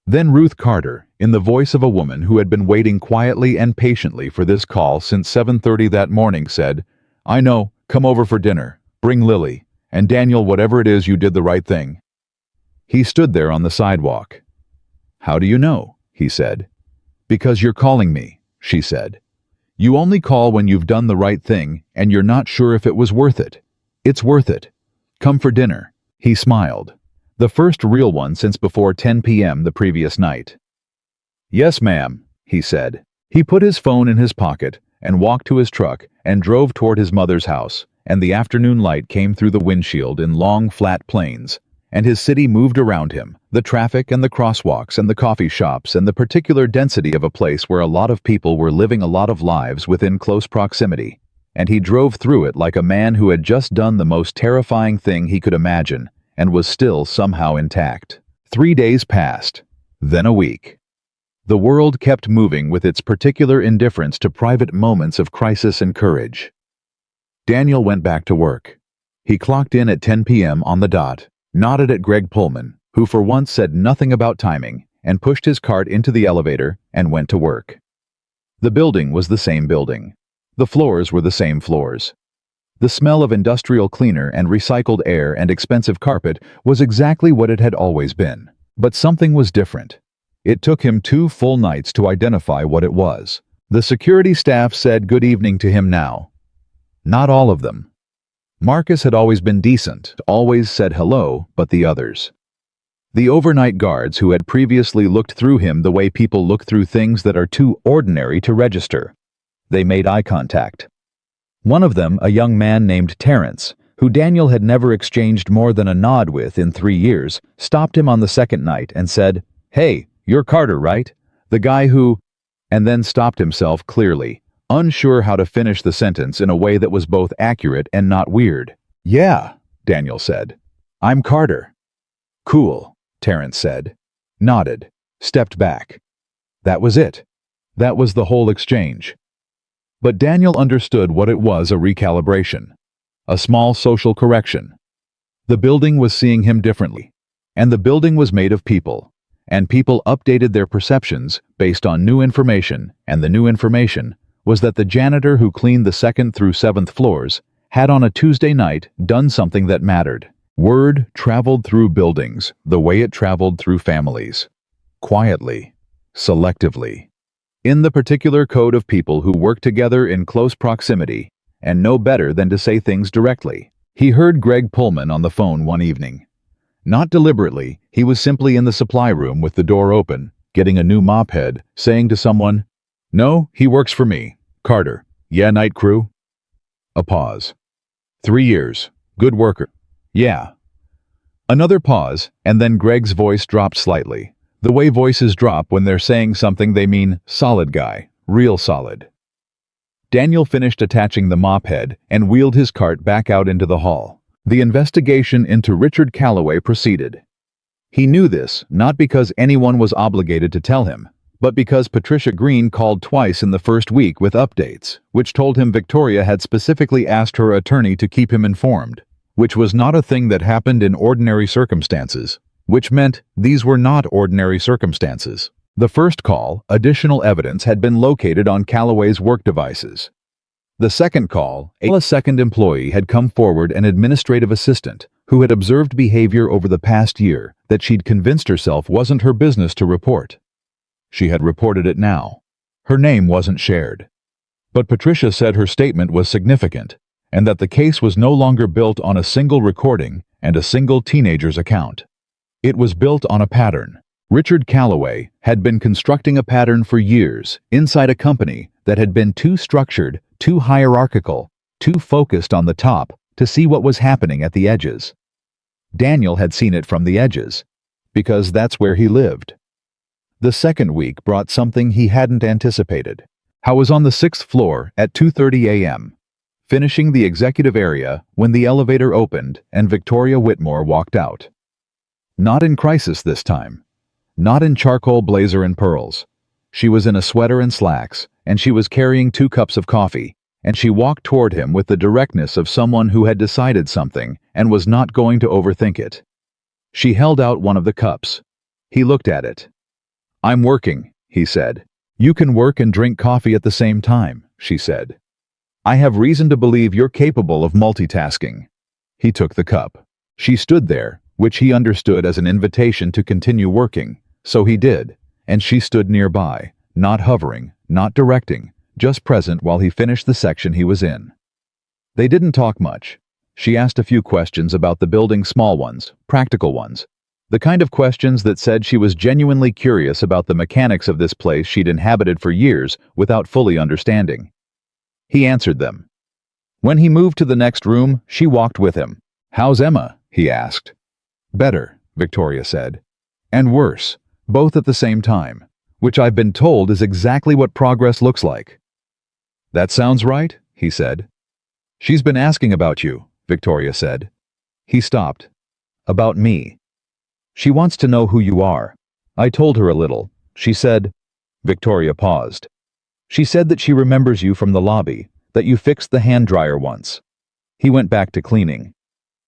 Then Ruth Carter, in the voice of a woman who had been waiting quietly and patiently for this call since 7:30 that morning, said, "I know, come over for dinner. Bring Lily. And Daniel, whatever it is, you did the right thing." He stood there on the sidewalk. "How do you know?" he said. "Because you're calling me," she said. "You only call when you've done the right thing and you're not sure if it was worth it. It's worth it. Come for dinner." He smiled. The first real one since before 10 p.m. the previous night. "Yes, ma'am," he said. He put his phone in his pocket and walked to his truck and drove toward his mother's house, and the afternoon light came through the windshield in long, flat planes, and his city moved around him, the traffic and the crosswalks and the coffee shops and the particular density of a place where a lot of people were living a lot of lives within close proximity, and he drove through it like a man who had just done the most terrifying thing he could imagine and was still somehow intact. 3 days passed, then a week. The world kept moving with its particular indifference to private moments of crisis and courage. Daniel went back to work. He clocked in at 10 p.m. on the dot, nodded at Greg Pullman, who for once said nothing about timing, and pushed his cart into the elevator and went to work. The building was the same building. The floors were the same floors. The smell of industrial cleaner and recycled air and expensive carpet was exactly what it had always been. But something was different. It took him 2 full nights to identify what it was. The security staff said good evening to him now. Not all of them. Marcus had always been decent, always said hello, but the others. The overnight guards who had previously looked through him the way people look through things that are too ordinary to register. They made eye contact. One of them, a young man named Terrence, who Daniel had never exchanged more than a nod with in 3 years, stopped him on the second night and said, "Hey, you're Carter, right? The guy who—" and then stopped himself clearly, unsure how to finish the sentence in a way that was both accurate and not weird. "Yeah," Daniel said. "I'm Carter." "Cool," Terrence said, nodded, stepped back. That was it. That was the whole exchange. But Daniel understood what it was: a recalibration. A small social correction. The building was seeing him differently. And the building was made of people. And people updated their perceptions based on new information, and the new information was that the janitor who cleaned the 2nd through 7th floors had on a Tuesday night done something that mattered. Word traveled through buildings the way it traveled through families. Quietly. Selectively. In the particular code of people who work together in close proximity and know better than to say things directly. He heard Greg Pullman on the phone one evening. Not deliberately, he was simply in the supply room with the door open, getting a new mop head, saying to someone, "No, he works for me. Carter. Yeah, night crew?" A pause. 3 years. Good worker. Yeah. Another pause, and then Greg's voice dropped slightly. The way voices drop when they're saying something they mean: solid guy, real solid. Daniel finished attaching the mop head and wheeled his cart back out into the hall. The investigation into Richard Calloway proceeded. He knew this not because anyone was obligated to tell him, but because Patricia Green called twice in the first week with updates, which told him Victoria had specifically asked her attorney to keep him informed, which was not a thing that happened in ordinary circumstances. Which meant these were not ordinary circumstances. The first call, additional evidence had been located on Calloway's work devices. The second call, a second employee had come forward, an administrative assistant, who had observed behavior over the past year that she'd convinced herself wasn't her business to report. She had reported it now. Her name wasn't shared. But Patricia said her statement was significant, and that the case was no longer built on a single recording and a single teenager's account. It was built on a pattern. Richard Calloway had been constructing a pattern for years inside a company that had been too structured, too hierarchical, too focused on the top to see what was happening at the edges. Daniel had seen it from the edges, because that's where he lived. The second week brought something he hadn't anticipated. I was on the 6th floor at 2:30 a.m., finishing the executive area when the elevator opened and Victoria Whitmore walked out. Not in crisis this time. Not in charcoal blazer and pearls. She was in a sweater and slacks, and she was carrying 2 cups of coffee, and she walked toward him with the directness of someone who had decided something and was not going to overthink it. She held out one of the cups. He looked at it. "I'm working," he said. "You can work and drink coffee at the same time," she said. "I have reason to believe you're capable of multitasking." He took the cup. She stood there, which he understood as an invitation to continue working, so he did, and she stood nearby, not hovering, not directing, just present while he finished the section he was in. They didn't talk much. She asked a few questions about the building, small ones, practical ones. The kind of questions that said she was genuinely curious about the mechanics of this place she'd inhabited for years without fully understanding. He answered them. When he moved to the next room, she walked with him. "How's Emma?" he asked. "Better," Victoria said. "And worse, both at the same time, which I've been told is exactly what progress looks like." "That sounds right," he said. "She's been asking about you," Victoria said. He stopped. "About me. She wants to know who you are." I told her a little. She said... Victoria paused. "She said that she remembers you from the lobby, that you fixed the hand dryer once." He went back to cleaning.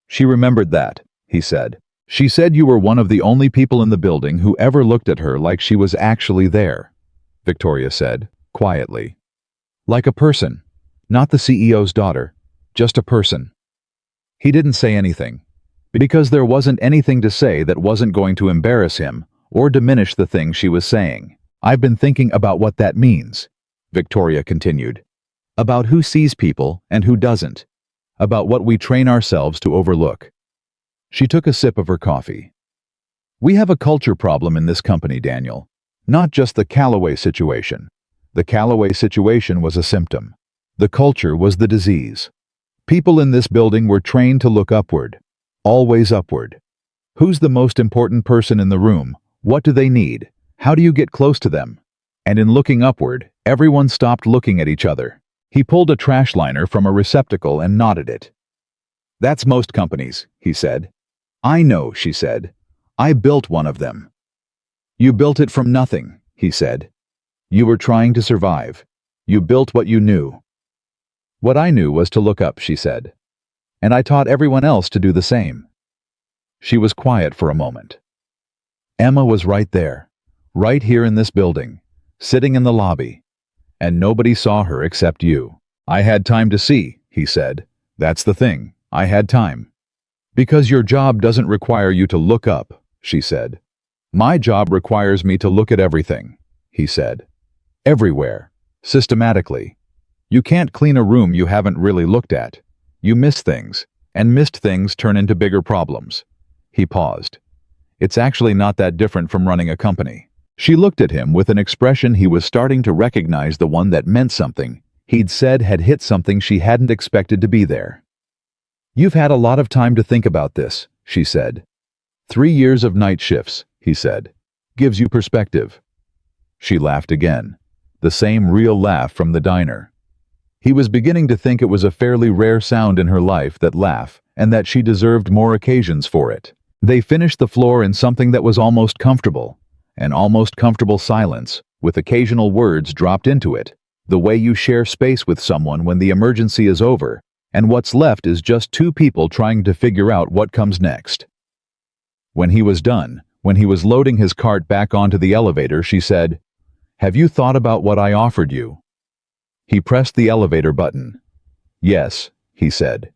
"She remembered that," he said. "She said you were one of the only people in the building who ever looked at her like she was actually there," Victoria said, quietly. "Like a person. Not the CEO's daughter. Just a person." He didn't say anything, because there wasn't anything to say that wasn't going to embarrass him or diminish the thing she was saying. "I've been thinking about what that means," Victoria continued. "About who sees people and who doesn't. About what we train ourselves to overlook." She took a sip of her coffee. "We have a culture problem in this company, Daniel. Not just the Callaway situation. The Callaway situation was a symptom. The culture was the disease. People in this building were trained to look upward. Always upward. Who's the most important person in the room? What do they need? How do you get close to them? And in looking upward, everyone stopped looking at each other." He pulled a trash liner from a receptacle and knotted it. "That's most companies," he said. "I know," she said. "I built one of them." "You built it from nothing," he said. "You were trying to survive. You built what you knew." "What I knew was to look up," she said. "And I taught everyone else to do the same." She was quiet for a moment. "Emma was right there, right here in this building, sitting in the lobby. And nobody saw her except you." "I had time to see," he said. "That's the thing. I had time." "Because your job doesn't require you to look up," she said. "My job requires me to look at everything," he said. "Everywhere. Systematically. You can't clean a room you haven't really looked at. You miss things, and missed things turn into bigger problems." He paused. "It's actually not that different from running a company." She looked at him with an expression he was starting to recognize, the one that meant something. He'd said had hit something she hadn't expected to be there. "You've had a lot of time to think about this," she said. 3 years of night shifts," he said. "Gives you perspective." She laughed again, the same real laugh from the diner. He was beginning to think it was a fairly rare sound in her life, that laugh, and that she deserved more occasions for it. They finished the floor in something that was almost comfortable. An almost comfortable silence, with occasional words dropped into it, the way you share space with someone when the emergency is over, and what's left is just two people trying to figure out what comes next. When he was done, when he was loading his cart back onto the elevator, she said, "Have you thought about what I offered you?" He pressed the elevator button. "Yes," he said.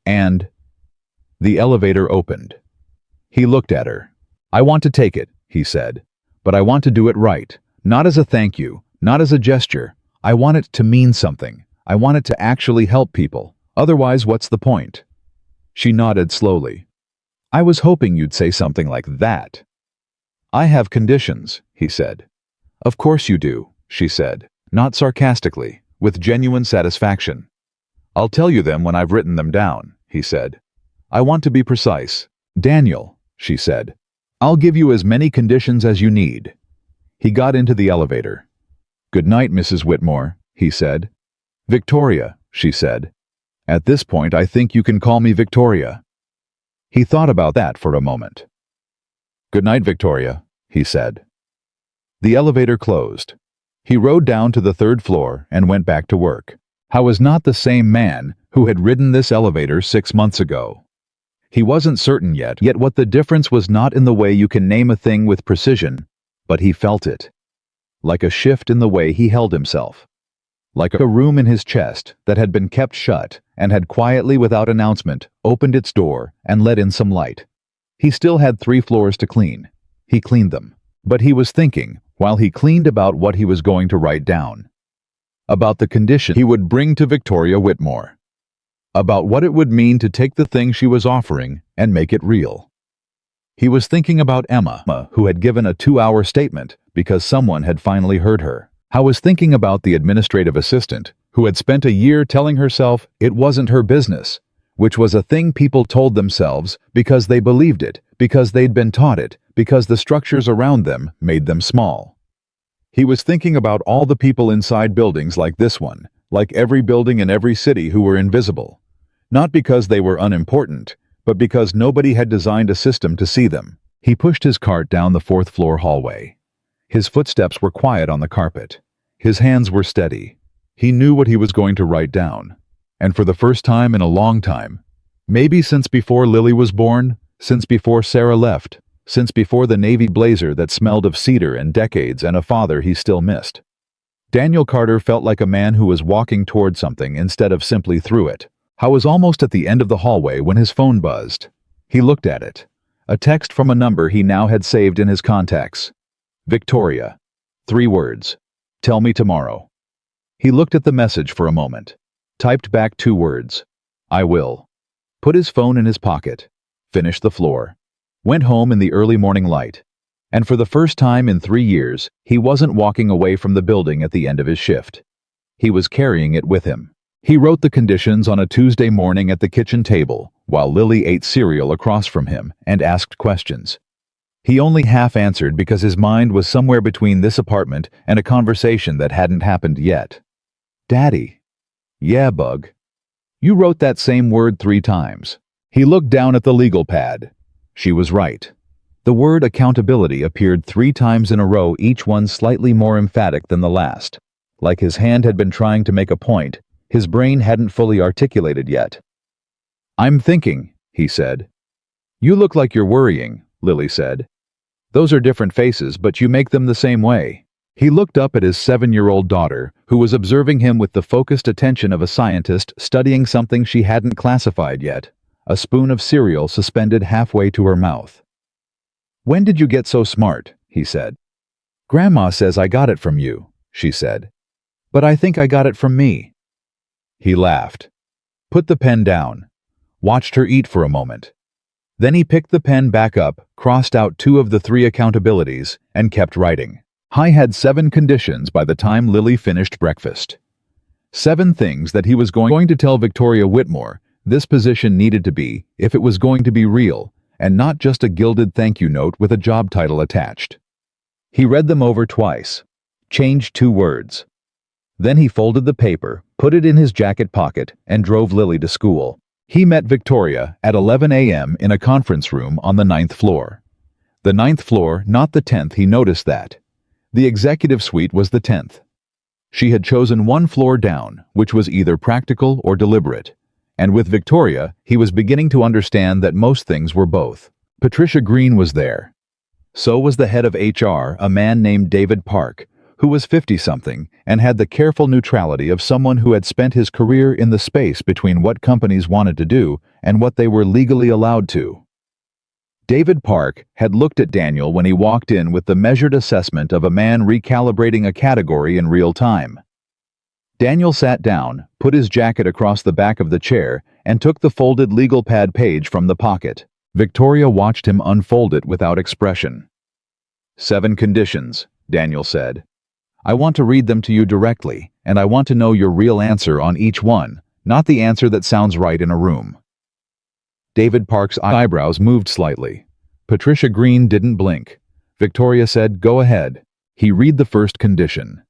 "And..." The elevator opened. He looked at her. "I want to take it," he said. "But I want to do it right. Not as a thank you, not as a gesture. I want it to mean something. I want it to actually help people. Otherwise, what's the point?" She nodded slowly. "I was hoping you'd say something like that." "I have conditions," he said. "Of course you do," she said, not sarcastically, with genuine satisfaction. "I'll tell you them when I've written them down," he said. "I want to be precise." "Daniel," she said. "I'll give you as many conditions as you need." He got into the elevator. "Good night, Mrs. Whitmore," he said. "Victoria," she said. "At this point, I think you can call me Victoria." He thought about that for a moment. "Good night, Victoria," he said. The elevator closed. He rode down to the 3rd floor and went back to work. I was not the same man who had ridden this elevator 6 months ago. He wasn't certain yet what the difference was not in the way you can name a thing with precision, but he felt it. Like a shift in the way he held himself. Like a room in his chest that had been kept shut and had quietly, without announcement, opened its door and let in some light. He still had 3 floors to clean. He cleaned them. But he was thinking, while he cleaned, about what he was going to write down. About the condition he would bring to Victoria Whitmore. About what it would mean to take the thing she was offering and make it real. He was thinking about Emma, who had given a 2-hour statement because someone had finally heard her. I was thinking about the administrative assistant, who had spent a year telling herself it wasn't her business, which was a thing people told themselves because they believed it, because they'd been taught it, because the structures around them made them small. He was thinking about all the people inside buildings like this one, like every building in every city, who were invisible. Not because they were unimportant, but because nobody had designed a system to see them. He pushed his cart down the 4th floor hallway. His footsteps were quiet on the carpet. His hands were steady. He knew what he was going to write down. And for the first time in a long time, maybe since before Lily was born, since before Sarah left, since before the navy blazer that smelled of cedar and decades and a father he still missed, Daniel Carter felt like a man who was walking toward something instead of simply through it. I was almost at the end of the hallway when his phone buzzed. He looked at it. A text from a number he now had saved in his contacts. Victoria. 3 words. Tell me tomorrow. He looked at the message for a moment. Typed back 2 words. I will. Put his phone in his pocket. Finished the floor. Went home in the early morning light. And for the first time in 3 years, he wasn't walking away from the building at the end of his shift. He was carrying it with him. He wrote the conditions on a Tuesday morning at the kitchen table, while Lily ate cereal across from him and asked questions. He only half answered because his mind was somewhere between this apartment and a conversation that hadn't happened yet. Daddy. Yeah, Bug. You wrote that same word 3 times. He looked down at the legal pad. She was right. The word accountability appeared 3 times in a row, each one slightly more emphatic than the last. Like his hand had been trying to make a point, his brain hadn't fully articulated yet. I'm thinking, he said. You look like you're worrying, Lily said. Those are different faces, but you make them the same way. He looked up at his 7-year-old daughter, who was observing him with the focused attention of a scientist studying something she hadn't classified yet, a spoon of cereal suspended halfway to her mouth. When did you get so smart? He said. Grandma says I got it from you, she said. But I think I got it from me. He laughed. Put the pen down. Watched her eat for a moment. Then he picked the pen back up, crossed out 2 of the 3 accountabilities, and kept writing. I had 7 conditions by the time Lily finished breakfast. 7 things that he was going to tell Victoria Whitmore this position needed to be if it was going to be real, and not just a gilded thank you note with a job title attached. He read them over twice. Changed 2 words. Then he folded the paper, put it in his jacket pocket, and drove Lily to school. He met Victoria at 11 a.m. in a conference room on the 9th floor. The 9th floor, not the 10th, he noticed that. The executive suite was the 10th. She had chosen 1 floor down, which was either practical or deliberate. And with Victoria, he was beginning to understand that most things were both. Patricia Green was there. So was the head of HR, a man named David Park, who was 50-something and had the careful neutrality of someone who had spent his career in the space between what companies wanted to do and what they were legally allowed to. David Park had looked at Daniel when he walked in with the measured assessment of a man recalibrating a category in real time. Daniel sat down, put his jacket across the back of the chair, and took the folded legal pad page from the pocket. Victoria watched him unfold it without expression. 7 conditions, Daniel said. I want to read them to you directly, and I want to know your real answer on each one, not the answer that sounds right in a room. David Park's eyebrows moved slightly. Patricia Green didn't blink. Victoria said, go ahead. He read the first condition.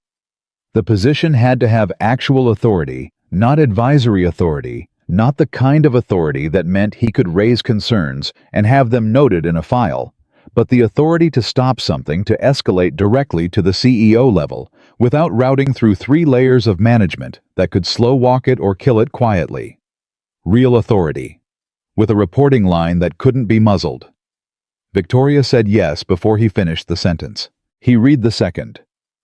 The position had to have actual authority, not advisory authority, not the kind of authority that meant he could raise concerns and have them noted in a file, but the authority to stop something to escalate directly to the CEO level without routing through 3 layers of management that could slow walk it or kill it quietly. Real authority. with a reporting line that couldn't be muzzled. Victoria said yes before he finished the sentence. He read the second.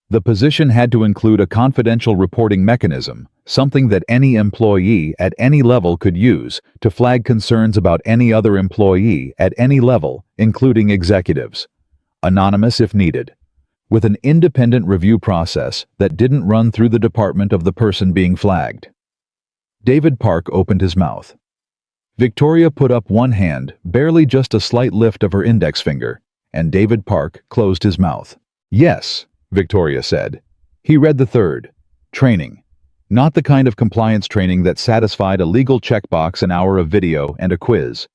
The position had to include a confidential reporting mechanism, something that any employee at any level could use to flag concerns about any other employee at any level, including executives. Anonymous if needed. With an independent review process that didn't run through the department of the person being flagged. David Park opened his mouth. Victoria put up one hand, barely just a slight lift of her index finger, and David Park closed his mouth. Yes, Victoria said. He read the third. Training. Not the kind of compliance training that satisfied a legal checkbox, an hour of video, and a quiz,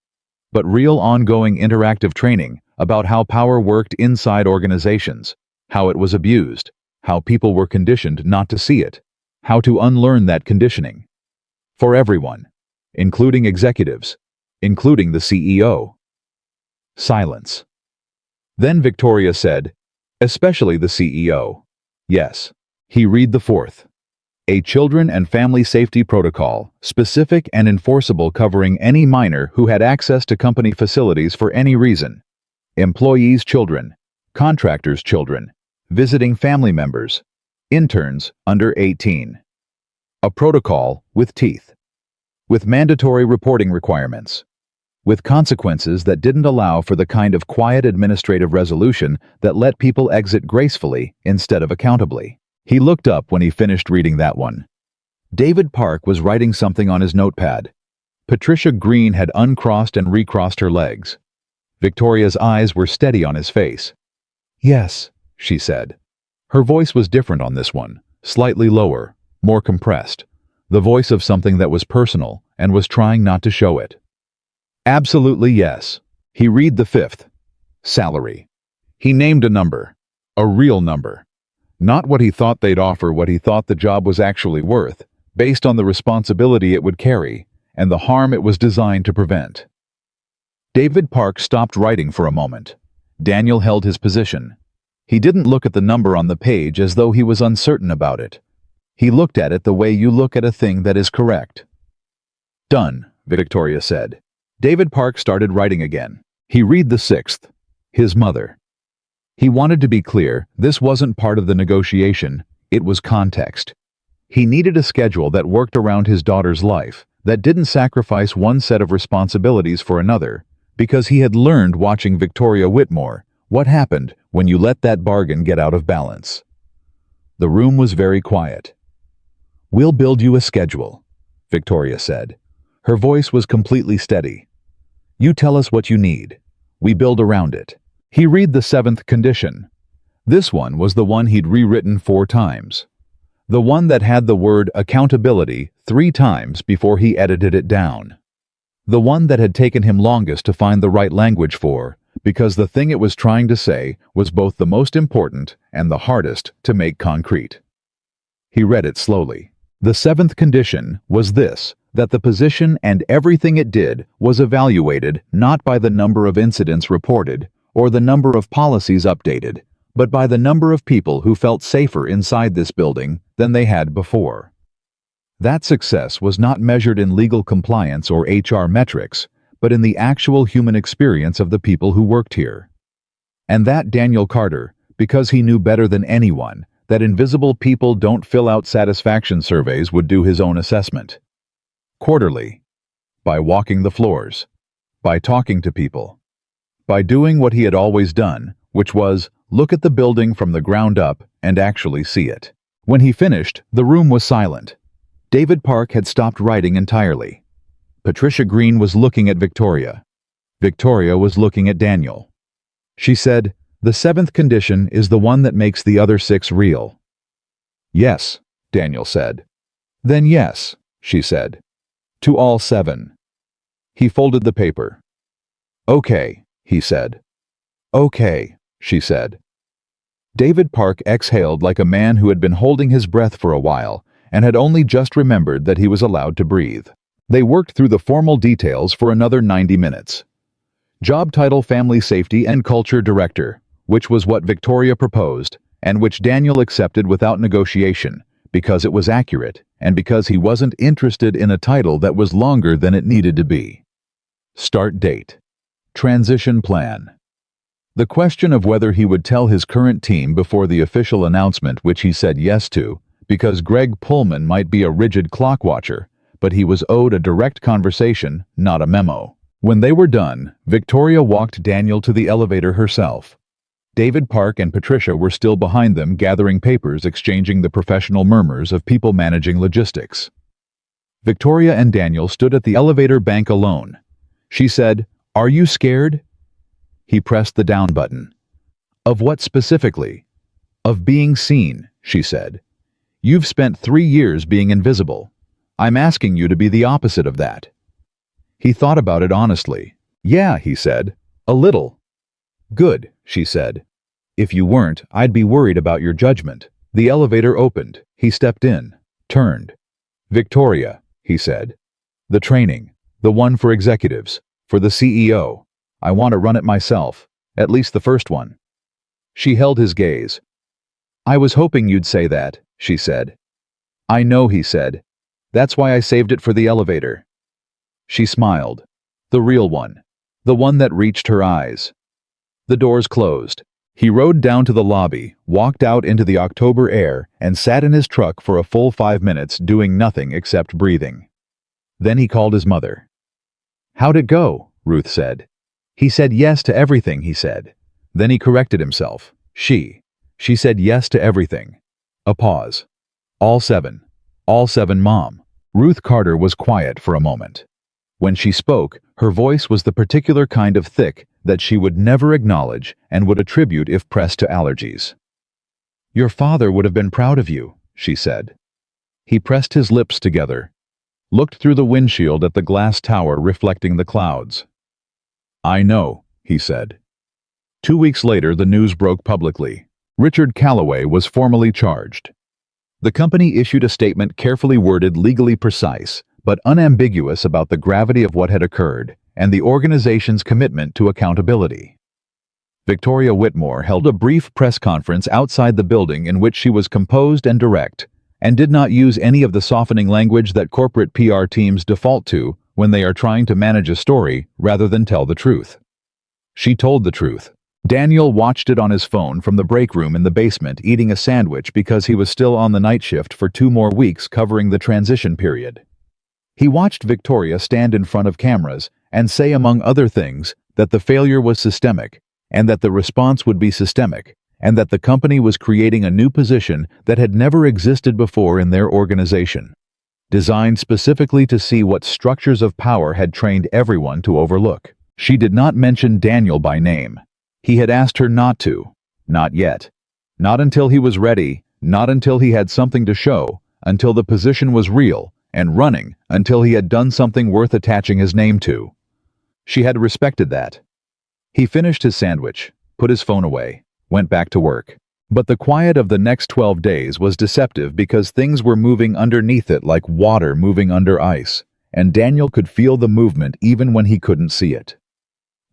but real ongoing interactive training about how power worked inside organizations, how it was abused, how people were conditioned not to see it, how to unlearn that conditioning. For everyone, including executives, including the CEO. Silence. Then Victoria said, especially the CEO. Yes. He read the fourth. A children and family safety protocol, specific and enforceable, covering any minor who had access to company facilities for any reason. Employees' children, contractors' children, visiting family members, interns under 18. A protocol with teeth. With mandatory reporting requirements. With consequences that didn't allow for the kind of quiet administrative resolution that let people exit gracefully instead of accountably. He looked up when he finished reading that one. David Park was writing something on his notepad. Patricia Green had uncrossed and recrossed her legs. Victoria's eyes were steady on his face. Yes, she said. Her voice was different on this one, slightly lower, more compressed. The voice of something that was personal and was trying not to show it. Absolutely yes. He read the fifth. Salary. He named a number. A real number. Not what he thought they'd offer, what he thought the job was actually worth, based on the responsibility it would carry and the harm it was designed to prevent. David Park stopped writing for a moment. Daniel held his position. He didn't look at the number on the page as though he was uncertain about it. He looked at it the way you look at a thing that is correct. Done, Victoria said. David Park started writing again. He read the sixth. His mother. He wanted to be clear, this wasn't part of the negotiation, it was context. He needed a schedule that worked around his daughter's life, that didn't sacrifice one set of responsibilities for another, because he had learned watching Victoria Whitmore what happened when you let that bargain get out of balance. The room was very quiet. We'll build you a schedule, Victoria said. Her voice was completely steady. You tell us what you need. We build around it. He read the seventh condition. This one was the one he'd rewritten 4 times. The one that had the word accountability 3 times before he edited it down. The one that had taken him longest to find the right language for, because the thing it was trying to say was both the most important and the hardest to make concrete. He read it slowly. The 7th condition was this, that the position and everything it did was evaluated not by the number of incidents reported or the number of policies updated, but by the number of people who felt safer inside this building than they had before. That success was not measured in legal compliance or HR metrics, but in the actual human experience of the people who worked here. And that Daniel Carter, because he knew better than anyone that invisible people don't fill out satisfaction surveys, would do his own assessment. Quarterly. By walking the floors. By talking to people. By doing what he had always done, which was look at the building from the ground up and actually see it. When he finished, the room was silent. David Park had stopped writing entirely. Patricia Green was looking at Victoria. Victoria was looking at Daniel. She said, "The 7th condition is the one that makes the other 6 real." "Yes," Daniel said. "Then yes," she said. "To all 7. He folded the paper. "Okay," he said. "Okay," she said. David Park exhaled like a man who had been holding his breath for a while and had only just remembered that he was allowed to breathe. They worked through the formal details for another 90 minutes. Job title Family Safety and Culture Director, which was what Victoria proposed, and which Daniel accepted without negotiation, because it was accurate, and because he wasn't interested in a title that was longer than it needed to be. Start date. Transition plan. The question of whether he would tell his current team before the official announcement, which he said yes to, because Greg Pullman might be a rigid clock watcher, but he was owed a direct conversation, not a memo. When they were done, Victoria walked Daniel to the elevator herself. David Park and Patricia were still behind them, gathering papers, exchanging the professional murmurs of people managing logistics. Victoria and Daniel stood at the elevator bank alone. She said, "Are you scared?" He pressed the down button. "Of what specifically?" "Of being seen," she said. "You've spent 3 years being invisible. I'm asking you to be the opposite of that." He thought about it honestly. "Yeah," he said. "A little." "Good," she said. "If you weren't, I'd be worried about your judgment." The elevator opened. He stepped in, turned. "Victoria," he said. "The training. The one for executives. For the CEO. I want to run it myself. At least the first one." She held his gaze. "I was hoping you'd say that," she said. "I know," he said. "That's why I saved it for the elevator." She smiled. The real one. The one that reached her eyes. The doors closed. He rode down to the lobby, walked out into the October air, and sat in his truck for a full 5 minutes doing nothing except breathing. Then he called his mother. "How'd it go?" Ruth said. "He said yes to everything," he said. Then he corrected himself. She said yes to everything. A pause. All seven, Mom." Ruth Carter was quiet for a moment. When she spoke, her voice was the particular kind of thick that she would never acknowledge and would attribute if pressed to allergies. "Your father would have been proud of you," she said. He pressed his lips together, looked through the windshield at the glass tower reflecting the clouds. "I know," he said. 2 weeks later, the news broke publicly. Richard Calloway was formally charged. The company issued a statement carefully worded, legally precise, but unambiguous about the gravity of what had occurred and the organization's commitment to accountability. Victoria Whitmore held a brief press conference outside the building in which she was composed and direct, and did not use any of the softening language that corporate PR teams default to when they are trying to manage a story rather than tell the truth. She told the truth. Daniel watched it on his phone from the break room in the basement, eating a sandwich because he was still on the night shift for 2 more weeks covering the transition period. He watched Victoria stand in front of cameras and say, among other things, that the failure was systemic, and that the response would be systemic, and that the company was creating a new position that had never existed before in their organization, designed specifically to see what structures of power had trained everyone to overlook. She did not mention Daniel by name. He had asked her not to. Not yet. Not until he was ready, not until he had something to show, until the position was real and running, until he had done something worth attaching his name to. She had respected that. He finished his sandwich, put his phone away, went back to work. But the quiet of the next 12 days was deceptive because things were moving underneath it like water moving under ice, and Daniel could feel the movement even when he couldn't see it.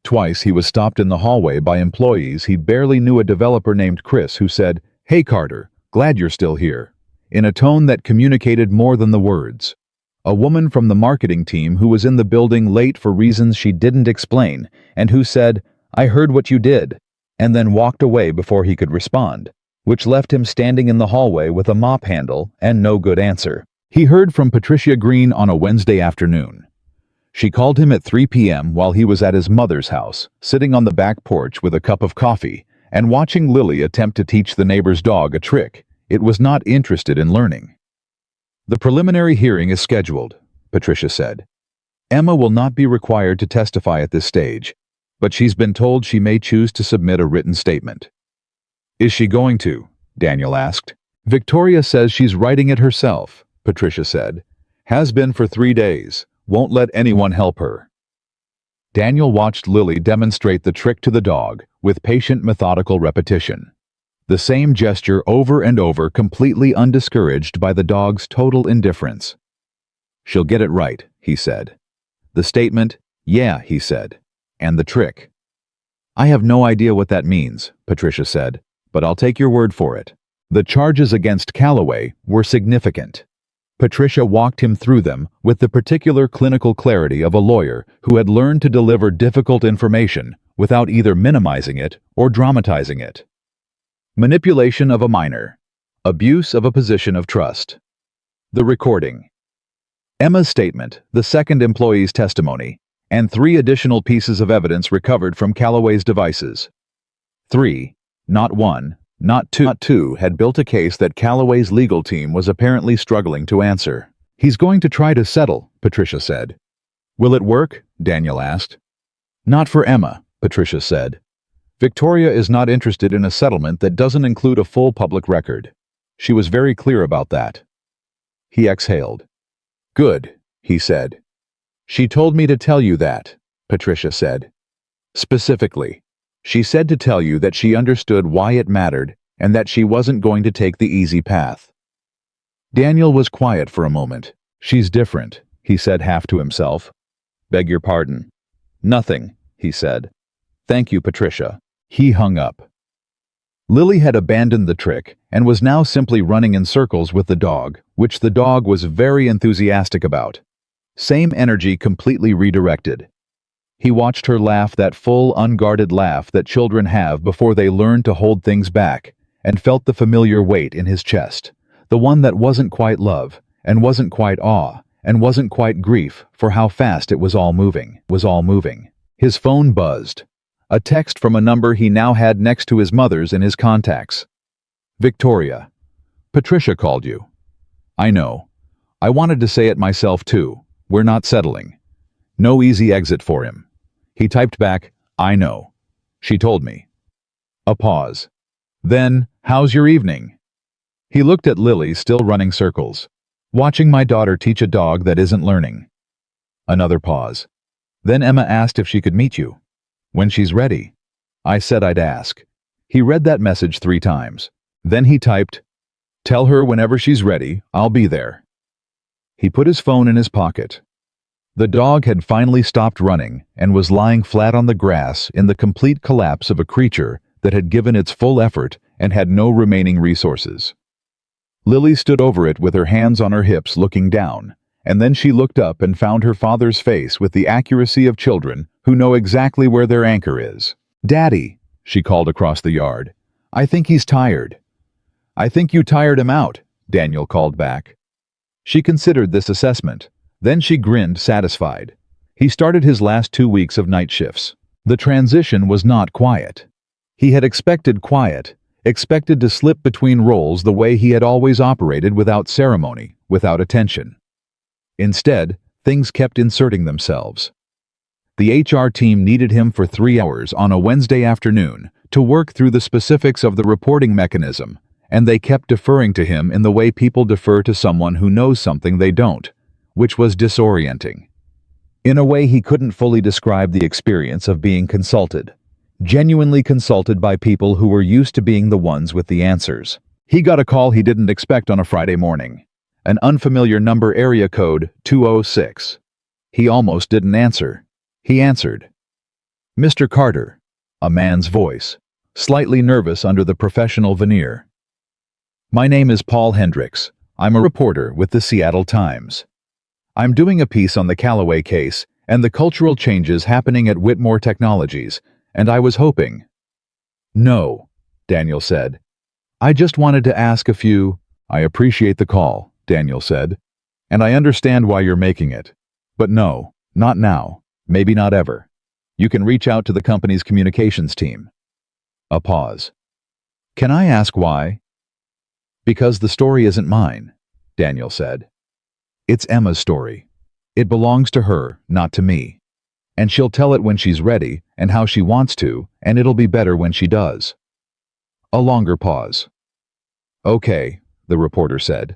Twice he was stopped in the hallway by employees he barely knew, a developer named Chris who said, "Hey Carter, glad you're still here," in a tone that communicated more than the words. A woman from the marketing team who was in the building late for reasons she didn't explain, and who said, "I heard what you did," and then walked away before he could respond, which left him standing in the hallway with a mop handle and no good answer. He heard from Patricia Green on a Wednesday afternoon. She called him at 3 p.m. while he was at his mother's house, sitting on the back porch with a cup of coffee, and watching Lily attempt to teach the neighbor's dog a trick it was not interested in learning. "The preliminary hearing is scheduled," Patricia said. "Emma will not be required to testify at this stage, but she's been told she may choose to submit a written statement." "Is she going to?" Daniel asked. "Victoria says she's writing it herself," Patricia said. "Has been for 3 days. Won't let anyone help her." Daniel watched Lily demonstrate the trick to the dog with patient, methodical repetition. The same gesture over and over, completely undiscouraged by the dog's total indifference. "She'll get it right," he said. The statement, "Yeah," he said. And the trick. "I have no idea what that means," Patricia said, "but I'll take your word for it." The charges against Calloway were significant. Patricia walked him through them with the particular clinical clarity of a lawyer who had learned to deliver difficult information without either minimizing it or dramatizing it. Manipulation of a minor. Abuse of a position of trust. The recording. Emma's statement, the second employee's testimony, and 3 additional pieces of evidence recovered from Calloway's devices. 3, not 1, not 2, had built a case that Calloway's legal team was apparently struggling to answer. He's going to try to settle, Patricia said. Will it work? Daniel asked. Not for Emma, Patricia said. Victoria is not interested in a settlement that doesn't include a full public record. She was very clear about that. He exhaled. Good, he said. She told me to tell you that, Patricia said. Specifically, she said to tell you that she understood why it mattered and that she wasn't going to take the easy path. Daniel was quiet for a moment. She's different, he said half to himself. Beg your pardon. Nothing, he said. Thank you, Patricia. He hung up. Lily had abandoned the trick and was now simply running in circles with the dog, which the dog was very enthusiastic about. Same energy completely redirected. He watched her laugh, that full, unguarded laugh that children have before they learn to hold things back, and felt the familiar weight in his chest, the one that wasn't quite love, and wasn't quite awe, and wasn't quite grief for how fast it was all moving. His phone buzzed. A text from a number he now had next to his mother's in his contacts. Victoria. Patricia called you. I know. I wanted to say it myself too. We're not settling. No easy exit for him. He typed back, I know. She told me. A pause. Then, how's your evening? He looked at Lily, still running circles. Watching my daughter teach a dog that isn't learning. Another pause. Then Emma asked if she could meet you. When she's ready. I said I'd ask. He read that message 3 times. Then he typed, tell her whenever she's ready, I'll be there. He put his phone in his pocket. The dog had finally stopped running and was lying flat on the grass in the complete collapse of a creature that had given its full effort and had no remaining resources. Lily stood over it with her hands on her hips looking down, and then she looked up and found her father's face with the accuracy of children who know exactly where their anchor is. Daddy, she called across the yard. I think he's tired. I think you tired him out, Daniel called back. She considered this assessment. Then she grinned, satisfied. He started his last 2 weeks of night shifts. The transition was not quiet. He had expected quiet, expected to slip between roles the way he had always operated, without ceremony, without attention. Instead, things kept inserting themselves. The HR team needed him for 3 hours on a Wednesday afternoon to work through the specifics of the reporting mechanism, and they kept deferring to him in the way people defer to someone who knows something they don't, which was disorienting. In a way he couldn't fully describe the experience of being consulted, genuinely consulted by people who were used to being the ones with the answers. He got a call he didn't expect on a Friday morning. An unfamiliar number, area code 206. He almost didn't answer. He answered. Mr. Carter, a man's voice, slightly nervous under the professional veneer. My name is Paul Hendricks. I'm a reporter with the Seattle Times. I'm doing a piece on the Calloway case and the cultural changes happening at Whitmore Technologies, and I was hoping. No, Daniel said. I just wanted to ask a few. I appreciate the call, Daniel said, and I understand why you're making it. But no, not now. Maybe not ever. You can reach out to the company's communications team. A pause. Can I ask why? Because the story isn't mine, Daniel said. It's Emma's story. It belongs to her, not to me. And she'll tell it when she's ready and how she wants to, and it'll be better when she does. A longer pause. Okay, the reporter said.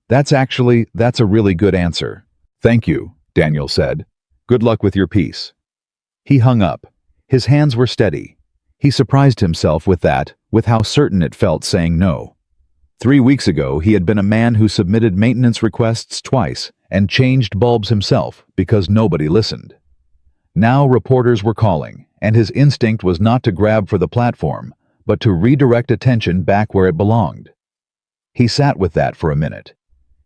That's a really good answer. Thank you, Daniel said. Good luck with your piece. He hung up. His hands were steady. He surprised himself with how certain it felt saying no. 3 weeks ago, he had been a man who submitted maintenance requests twice and changed bulbs himself because nobody listened. Now reporters were calling, and his instinct was not to grab for the platform, but to redirect attention back where it belonged. He sat with that for a minute.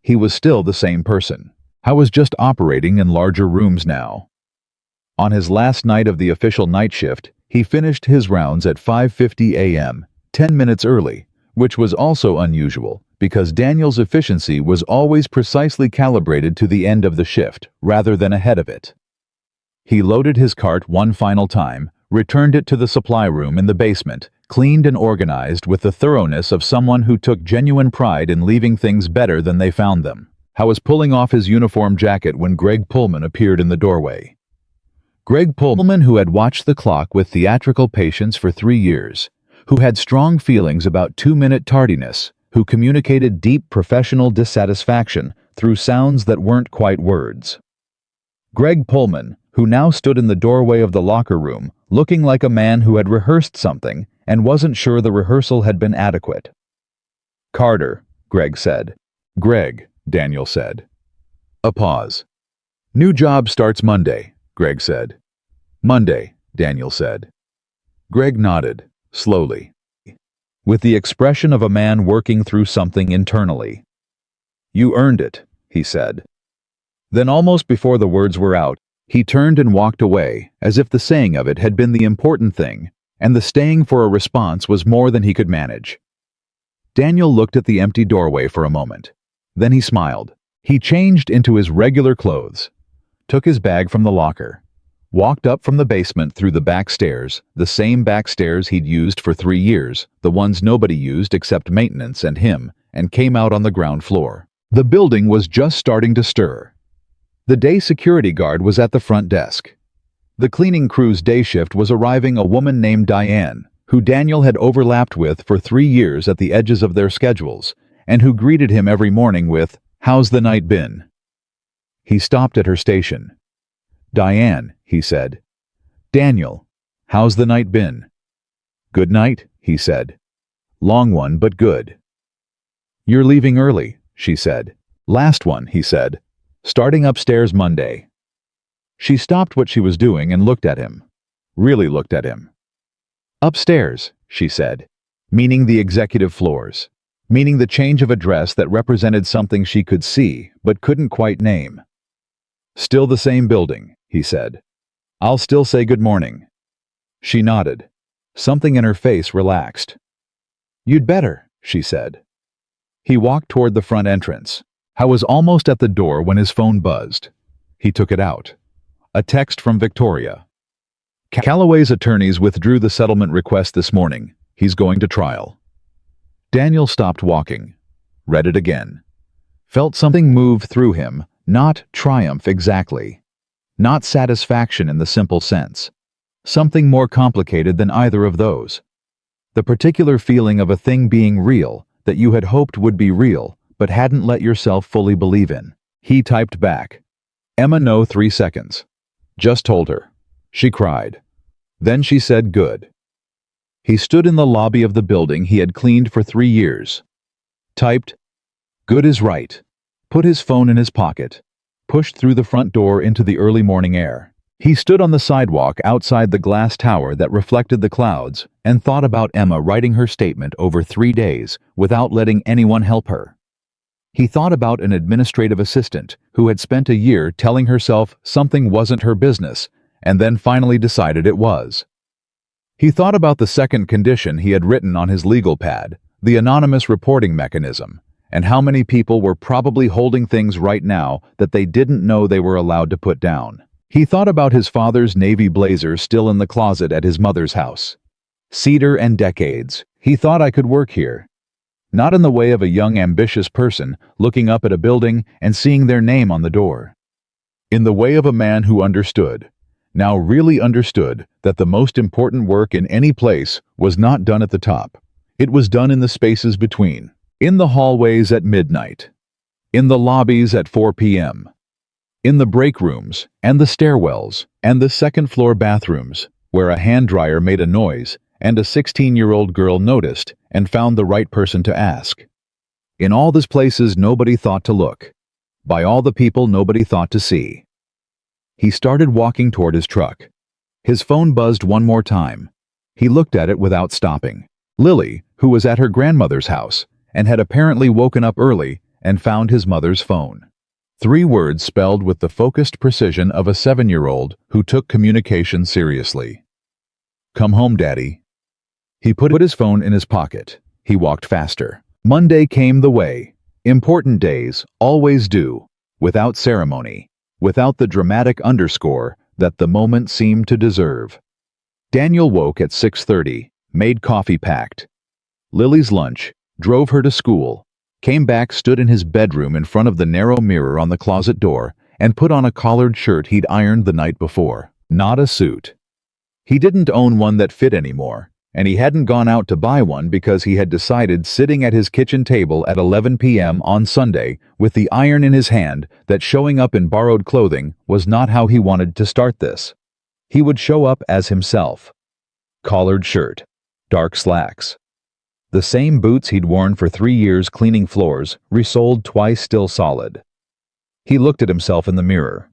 He was still the same person. I was just operating in larger rooms now. On his last night of the official night shift, he finished his rounds at 5:50 a.m., 10 minutes early, which was also unusual because Daniel's efficiency was always precisely calibrated to the end of the shift rather than ahead of it. He loaded his cart one final time, returned it to the supply room in the basement, cleaned and organized with the thoroughness of someone who took genuine pride in leaving things better than they found them. Howe was pulling off his uniform jacket when Greg Pullman appeared in the doorway. Greg Pullman, who had watched the clock with theatrical patience for 3 years, who had strong feelings about 2-minute tardiness, who communicated deep professional dissatisfaction through sounds that weren't quite words. Greg Pullman, who now stood in the doorway of the locker room, looking like a man who had rehearsed something and wasn't sure the rehearsal had been adequate. "Carter," Greg said. "Greg," Daniel said. A pause. "New job starts Monday," Greg said. "Monday," Daniel said. Greg nodded, slowly, with the expression of a man working through something internally. "You earned it," he said. Then almost before the words were out, he turned and walked away, as if the saying of it had been the important thing, and the staying for a response was more than he could manage. Daniel looked at the empty doorway for a moment. Then he smiled. He changed into his regular clothes, took his bag from the locker, walked up from the basement through the back stairs, the same back stairs he'd used for 3 years, the ones nobody used except maintenance and him, and came out on the ground floor. The building was just starting to stir. The day security guard was at the front desk. The cleaning crew's day shift was arriving a woman named Diane, who Daniel had overlapped with for 3 years at the edges of their schedules, and who greeted him every morning with, "How's the night been?" He stopped at her station. "Diane," he said. "Daniel, how's the night been?" "Good night," he said. "Long one, but good." "You're leaving early," she said. "Last one," he said. "Starting upstairs Monday." She stopped what she was doing and looked at him. Really looked at him. "Upstairs," she said, meaning the executive floors, meaning the change of address that represented something she could see but couldn't quite name. "Still the same building," he said. "I'll still say good morning." She nodded. Something in her face relaxed. "You'd better," she said. He walked toward the front entrance. I was almost at the door when his phone buzzed. He took it out. A text from Victoria. "Calloway's attorneys withdrew the settlement request this morning. He's going to trial." Daniel stopped walking. Read it again. Felt something move through him, not triumph exactly. Not satisfaction in the simple sense. Something more complicated than either of those. The particular feeling of a thing being real that you had hoped would be real, but hadn't let yourself fully believe in. He typed back. "Emma, no 3 seconds. Just told her." She cried. Then she said good. He stood in the lobby of the building he had cleaned for 3 years. Typed, "Good is right." Put his phone in his pocket. Pushed through the front door into the early morning air. He stood on the sidewalk outside the glass tower that reflected the clouds and thought about Emma writing her statement over 3 days without letting anyone help her. He thought about an administrative assistant who had spent a year telling herself something wasn't her business and then finally decided it was. He thought about the second condition he had written on his legal pad, the anonymous reporting mechanism, and how many people were probably holding things right now that they didn't know they were allowed to put down. He thought about his father's navy blazer still in the closet at his mother's house. Cedar and decades. He thought I could work here. Not in the way of a young ambitious person looking up at a building and seeing their name on the door. In the way of a man who understood, now really understood, that the most important work in any place was not done at the top. It was done in the spaces between. In the hallways at midnight. In the lobbies at 4 p.m. In the break rooms, and the stairwells, and the second-floor bathrooms, where a hand dryer made a noise and a 16-year-old girl noticed and found the right person to ask. In all these places nobody thought to look. By all the people nobody thought to see. He started walking toward his truck. His phone buzzed one more time. He looked at it without stopping. Lily, who was at her grandmother's house, and had apparently woken up early and found his mother's phone. 3 words spelled with the focused precision of a 7-year-old who took communication seriously. "Come home, Daddy." He put his phone in his pocket. He walked faster. Monday came the way. Important days always do, without ceremony, without the dramatic underscore that the moment seemed to deserve. Daniel woke at 6:30, made coffee packed. Lily's lunch, drove her to school, came back, stood in his bedroom in front of the narrow mirror on the closet door, and put on a collared shirt he'd ironed the night before. Not a suit. He didn't own one that fit anymore, and he hadn't gone out to buy one because he had decided, sitting at his kitchen table at 11 p.m. on Sunday with the iron in his hand, that showing up in borrowed clothing was not how he wanted to start this. He would show up as himself. Collared shirt, dark slacks. The same boots he'd worn for 3 years cleaning floors, resoled twice, still solid. He looked at himself in the mirror.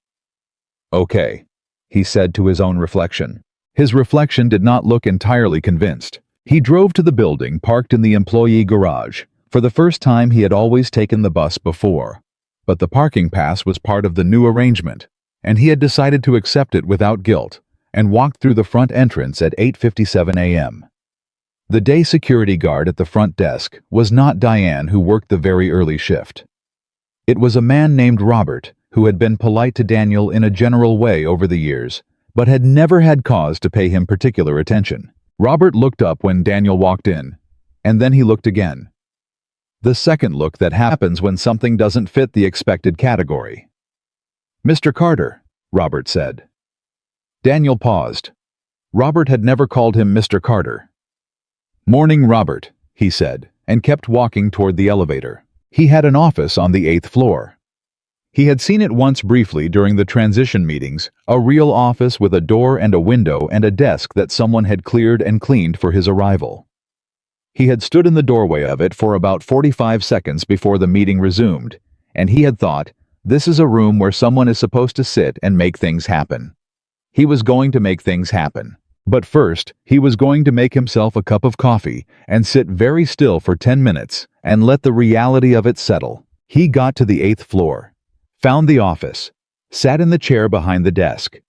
"Okay," he said to his own reflection. His reflection did not look entirely convinced. He drove to the building, parked in the employee garage. For the first time, he had always taken the bus before. But the parking pass was part of the new arrangement, and he had decided to accept it without guilt, and walked through the front entrance at 8:57 a.m. The day security guard at the front desk was not Diane, who worked the very early shift. It was a man named Robert, who had been polite to Daniel in a general way over the years, but had never had cause to pay him particular attention. Robert looked up when Daniel walked in, and then he looked again. The second look that happens when something doesn't fit the expected category. "Mr. Carter," Robert said. Daniel paused. Robert had never called him Mr. Carter. "Morning, Robert," he said, and kept walking toward the elevator. He had an office on the 8th floor. He had seen it once briefly during the transition meetings, a real office with a door and a window and a desk that someone had cleared and cleaned for his arrival. He had stood in the doorway of it for about 45 seconds before the meeting resumed, and he had thought, this is a room where someone is supposed to sit and make things happen. He was going to make things happen. But first, he was going to make himself a cup of coffee and sit very still for 10 minutes and let the reality of it settle. He got to the 8th floor, found the office, sat in the chair behind the desk,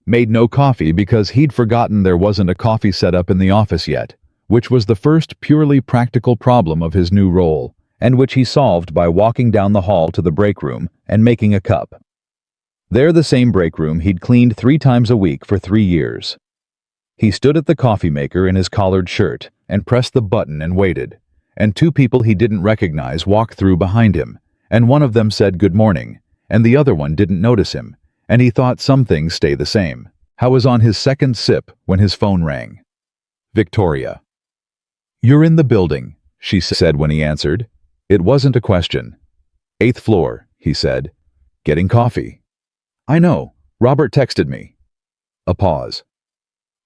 made no coffee because he'd forgotten there wasn't a coffee set up in the office yet, which was the first purely practical problem of his new role, and which he solved by walking down the hall to the break room and making a cup. There, the same break room he'd cleaned 3 times a week for 3 years. He stood at the coffee maker in his collared shirt and pressed the button and waited, and 2 people he didn't recognize walked through behind him, and one of them said good morning, and the other one didn't notice him, and he thought some things stay the same. How was on his second sip when his phone rang. Victoria. "You're in the building," she said when he answered. It wasn't a question. "8th floor," he said. "Getting coffee." "I know. Robert texted me." A pause.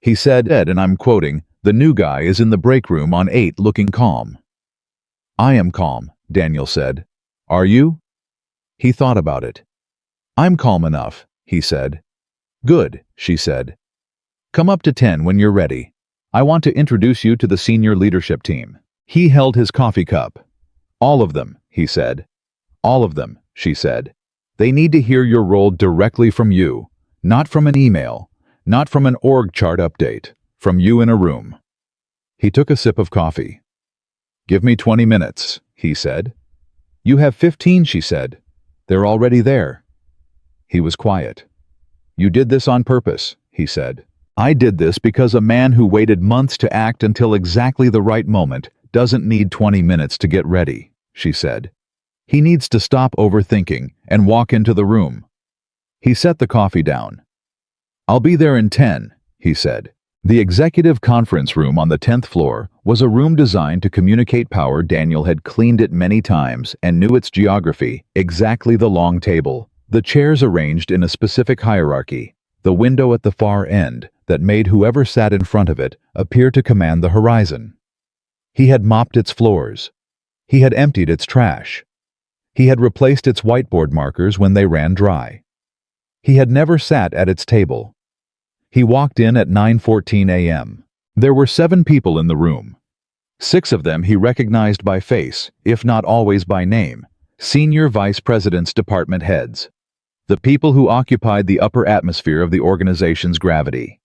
He said, and I'm quoting, "The new guy is in the break room on 8 looking calm." "I am calm," Daniel said. "Are you?" He thought about it. "I'm calm enough," he said. "Good," she said. "Come up to 10 when you're ready. I want to introduce you to the senior leadership team." He held his coffee cup. "All of them," he said. "All of them," she said. "They need to hear your role directly from you, not from an email. Not from an org chart update, from you in a room." He took a sip of coffee. "Give me 20 minutes, he said. "You have 15, she said. "They're already there." He was quiet. "You did this on purpose," he said. "I did this because a man who waited months to act until exactly the right moment doesn't need 20 minutes to get ready," she said. "He needs to stop overthinking and walk into the room." He set the coffee down. "I'll be there in 10, he said. The executive conference room on the 10th floor was a room designed to communicate power. Daniel had cleaned it many times and knew its geography, exactly the long table, the chairs arranged in a specific hierarchy, the window at the far end that made whoever sat in front of it appear to command the horizon. He had mopped its floors. He had emptied its trash. He had replaced its whiteboard markers when they ran dry. He had never sat at its table. He walked in at 9:14 a.m. There were 7 people in the room. 6 of them he recognized by face, if not always by name. Senior vice presidents, department heads. The people who occupied the upper atmosphere of the organization's gravity.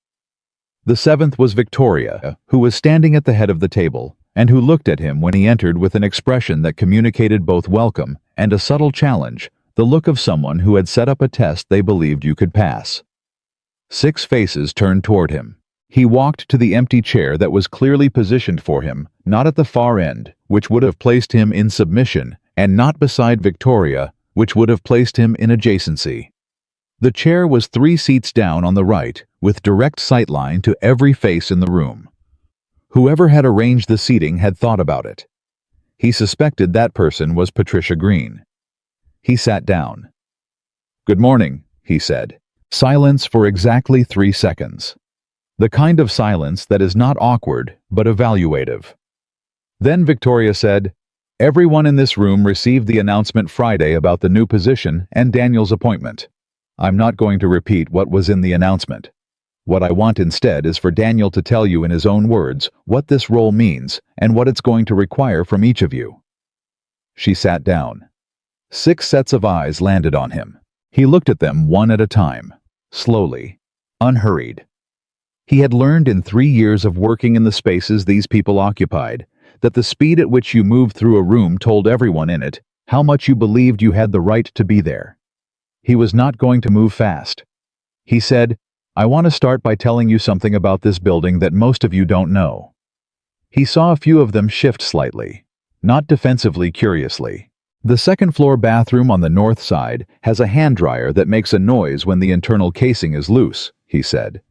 The seventh was Victoria, who was standing at the head of the table, and who looked at him when he entered with an expression that communicated both welcome and a subtle challenge, the look of someone who had set up a test they believed you could pass. 6 faces turned toward him. He walked to the empty chair that was clearly positioned for him, not at the far end, which would have placed him in submission, and not beside Victoria, which would have placed him in adjacency. The chair was 3 seats down on the right, with direct sightline to every face in the room. Whoever had arranged the seating had thought about it. He suspected that person was Patricia Green. He sat down. "Good morning," he said. Silence for exactly 3 seconds. The kind of silence that is not awkward, but evaluative. Then Victoria said, "Everyone in this room received the announcement Friday about the new position and Daniel's appointment. I'm not going to repeat what was in the announcement. What I want instead is for Daniel to tell you in his own words what this role means and what it's going to require from each of you." She sat down. 6 sets of eyes landed on him. He looked at them one at a time, slowly, unhurried. He had learned in 3 years of working in the spaces these people occupied that the speed at which you moved through a room told everyone in it how much you believed you had the right to be there. He was not going to move fast. He said, "I want to start by telling you something about this building that most of you don't know." He saw a few of them shift slightly, not defensively, curiously. The second-floor bathroom on the north side has a hand dryer that makes a noise when the internal casing is loose, he said.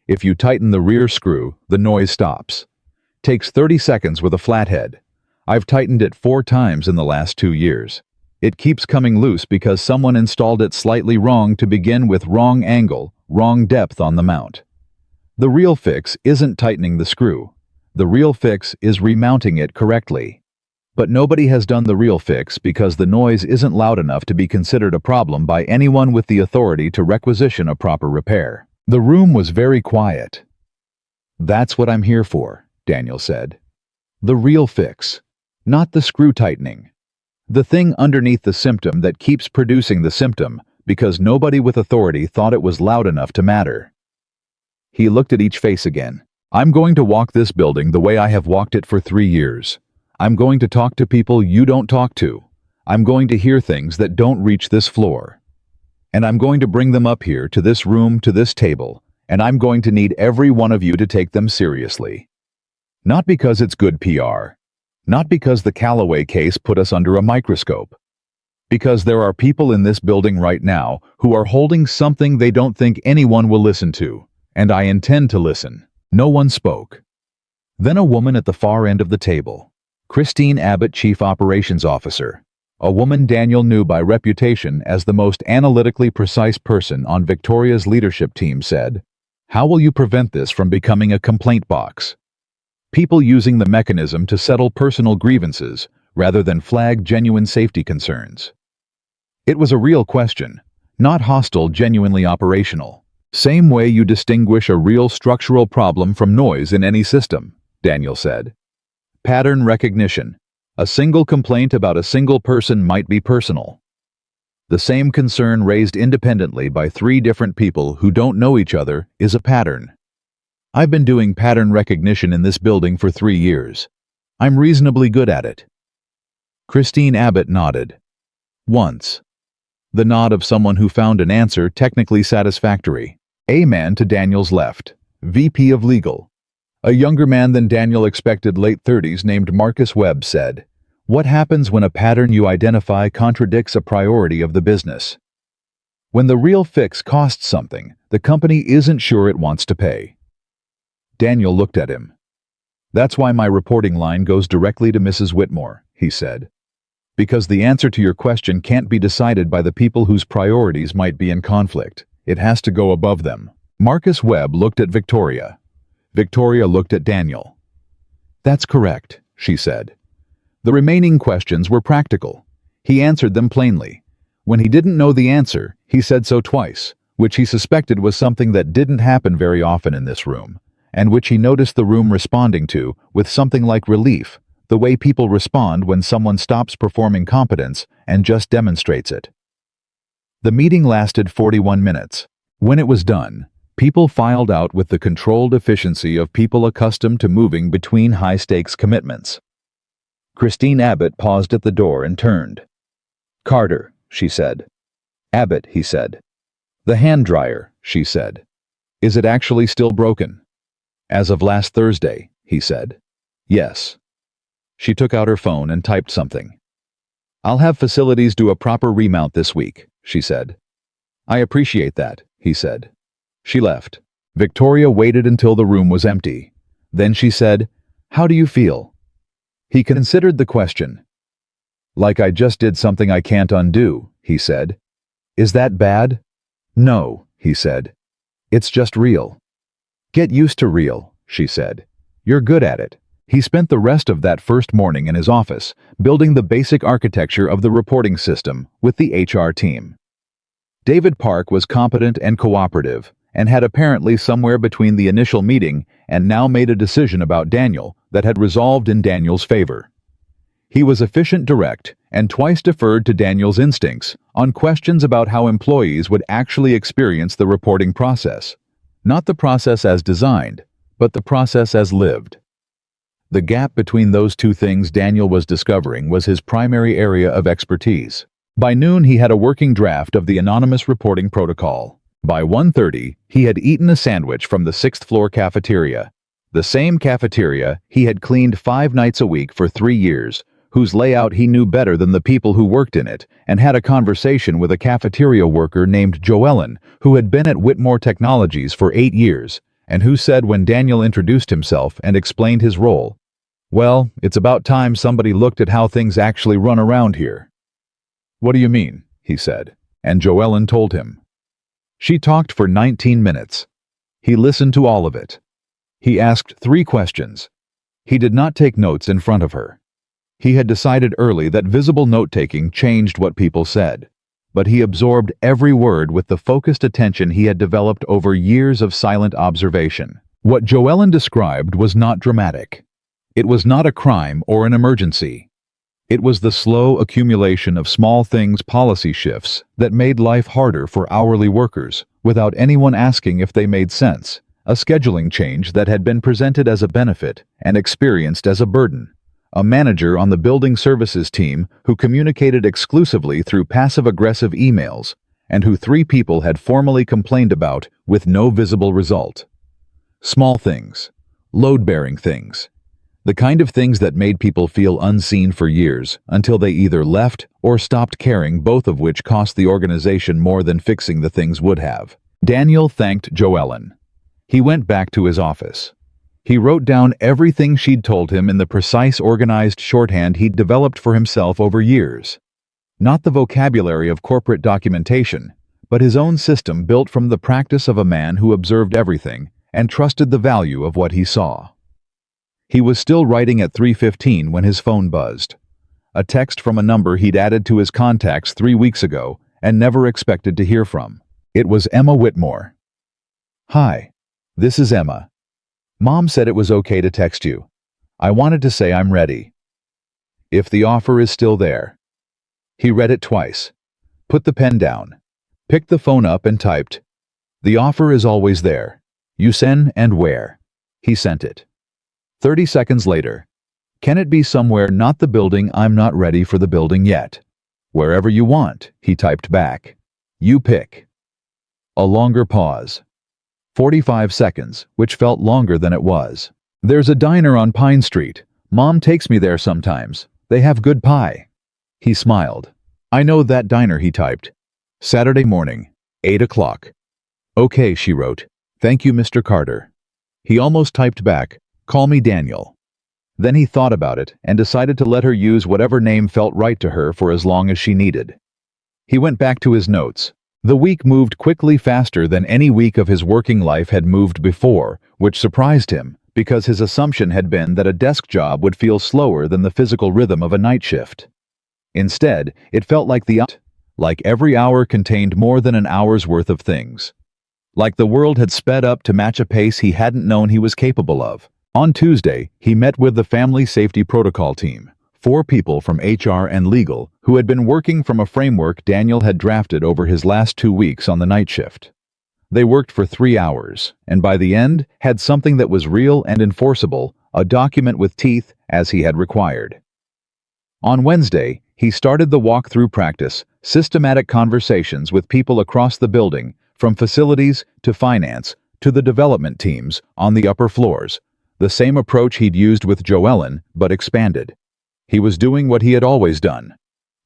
If you tighten the rear screw, the noise stops. Takes 30 seconds with a flathead. I've tightened it 4 times in the last 2 years. It keeps coming loose because someone installed it slightly wrong to begin with, wrong angle, wrong depth on the mount. The real fix isn't tightening the screw. The real fix is remounting it correctly. But nobody has done the real fix because the noise isn't loud enough to be considered a problem by anyone with the authority to requisition a proper repair. The room was very quiet. "That's what I'm here for," Daniel said. "The real fix, not the screw tightening. The thing underneath the symptom that keeps producing the symptom because nobody with authority thought it was loud enough to matter." He looked at each face again. "I'm going to walk this building the way I have walked it for 3 years. I'm going to talk to people you don't talk to. I'm going to hear things that don't reach this floor. And I'm going to bring them up here to this room, to this table, and I'm going to need every one of you to take them seriously. Not because it's good PR. Not because the Callaway case put us under a microscope. Because there are people in this building right now who are holding something they don't think anyone will listen to, and I intend to listen." No one spoke. Then a woman at the far end of the table, Christine Abbott, Chief Operations Officer, a woman Daniel knew by reputation as the most analytically precise person on Victoria's leadership team, said, "How will you prevent this from becoming a complaint box? People using the mechanism to settle personal grievances rather than flag genuine safety concerns." It was a real question, not hostile, genuinely operational. "Same way you distinguish a real structural problem from noise in any system," Daniel said. "Pattern recognition. A single complaint about a single person might be personal. The same concern raised independently by 3 different people who don't know each other is a pattern. I've been doing pattern recognition in this building for 3 years. I'm reasonably good at it." Christine Abbott nodded. Once. The nod of someone who found an answer technically satisfactory. A man to Daniel's left, VP of Legal. A younger man than Daniel expected, late 30s, named Marcus Webb, said, "What happens when a pattern you identify contradicts a priority of the business? When the real fix costs something, the company isn't sure it wants to pay." Daniel looked at him. "That's why my reporting line goes directly to Mrs. Whitmore," he said. "Because the answer to your question can't be decided by the people whose priorities might be in conflict. It has to go above them." Marcus Webb looked at Victoria. Victoria looked at Daniel. "That's correct," she said. The remaining questions were practical. He answered them plainly. When he didn't know the answer, he said so twice, which he suspected was something that didn't happen very often in this room, and which he noticed the room responding to with something like relief, the way people respond when someone stops performing competence and just demonstrates it. The meeting lasted 41 minutes. When it was done, people filed out with the controlled efficiency of people accustomed to moving between high-stakes commitments. Christine Abbott paused at the door and turned. "Carter," she said. "Abbott," he said. "The hand dryer," she said. "Is it actually still broken?" "As of last Thursday," he said. "Yes." She took out her phone and typed something. "I'll have facilities do a proper remount this week," she said. "I appreciate that," he said. She left. Victoria waited until the room was empty. Then she said, "How do you feel?" He considered the question. "Like I just did something I can't undo," he said. "Is that bad?" "No," he said. "It's just real." "Get used to real," she said. "You're good at it." He spent the rest of that first morning in his office, building the basic architecture of the reporting system with the HR team. David Park was competent and cooperative, and had apparently somewhere between the initial meeting and now made a decision about Daniel that had resolved in Daniel's favor. He was efficient, direct, and twice deferred to Daniel's instincts on questions about how employees would actually experience the reporting process. Not the process as designed, but the process as lived. The gap between those two things Daniel was discovering was his primary area of expertise. By noon, he had a working draft of the anonymous reporting protocol. By 1:30, he had eaten a sandwich from the sixth-floor cafeteria. The same cafeteria he had cleaned 5 nights a week for 3 years, whose layout he knew better than the people who worked in it, and had a conversation with a cafeteria worker named Joellen, who had been at Whitmore Technologies for 8 years, and who said when Daniel introduced himself and explained his role, "Well, it's about time somebody looked at how things actually run around here." "What do you mean?" he said, and Joellen told him. She talked for 19 minutes. He listened to all of it. He asked 3 questions. He did not take notes in front of her. He had decided early that visible note-taking changed what people said, but he absorbed every word with the focused attention he had developed over years of silent observation. What Joellen described was not dramatic. It was not a crime or an emergency. It was the slow accumulation of small things, policy shifts that made life harder for hourly workers without anyone asking if they made sense, a scheduling change that had been presented as a benefit and experienced as a burden. A manager on the building services team who communicated exclusively through passive-aggressive emails, and who 3 people had formally complained about with no visible result. Small things, load-bearing things, the kind of things that made people feel unseen for years until they either left or stopped caring, both of which cost the organization more than fixing the things would have. Daniel thanked Joellen. He went back to his office. He wrote down everything she'd told him in the precise, organized shorthand he'd developed for himself over years. Not the vocabulary of corporate documentation, but his own system built from the practice of a man who observed everything and trusted the value of what he saw. He was still writing at 3:15 when his phone buzzed. A text from a number he'd added to his contacts 3 weeks ago and never expected to hear from. It was Emma Whitmore. "Hi. This is Emma. Mom said it was okay to text you. I wanted to say I'm ready. If the offer is still there." He read it twice, put the pen down, picked the phone up and typed, "The offer is always there. You send and where." He sent it. 30 seconds later, "Can it be somewhere not the building? I'm not ready for the building yet." "Wherever you want," he typed back. "You pick." A longer pause. 45 seconds, which felt longer than it was. "There's a diner on Pine Street. Mom takes me there sometimes. They have good pie." He smiled. "I know that diner," he typed. "Saturday morning, 8 o'clock. "Okay," she wrote. "Thank you, Mr. Carter." He almost typed back, "Call me Daniel." Then he thought about it and decided to let her use whatever name felt right to her for as long as she needed. He went back to his notes. The week moved quickly, faster than any week of his working life had moved before, which surprised him, because his assumption had been that a desk job would feel slower than the physical rhythm of a night shift. Instead, it felt like every hour contained more than an hour's worth of things. Like the world had sped up to match a pace he hadn't known he was capable of. On Tuesday, he met with the Family Safety Protocol team, 4 people from HR and legal who had been working from a framework Daniel had drafted over his last 2 weeks on the night shift. They worked for 3 hours, and by the end had something that was real and enforceable, a document with teeth as he had required. On Wednesday, he started the walkthrough practice, systematic conversations with people across the building, from facilities to finance to the development teams on the upper floors. The same approach he'd used with Joellen, but expanded. He was doing what he had always done.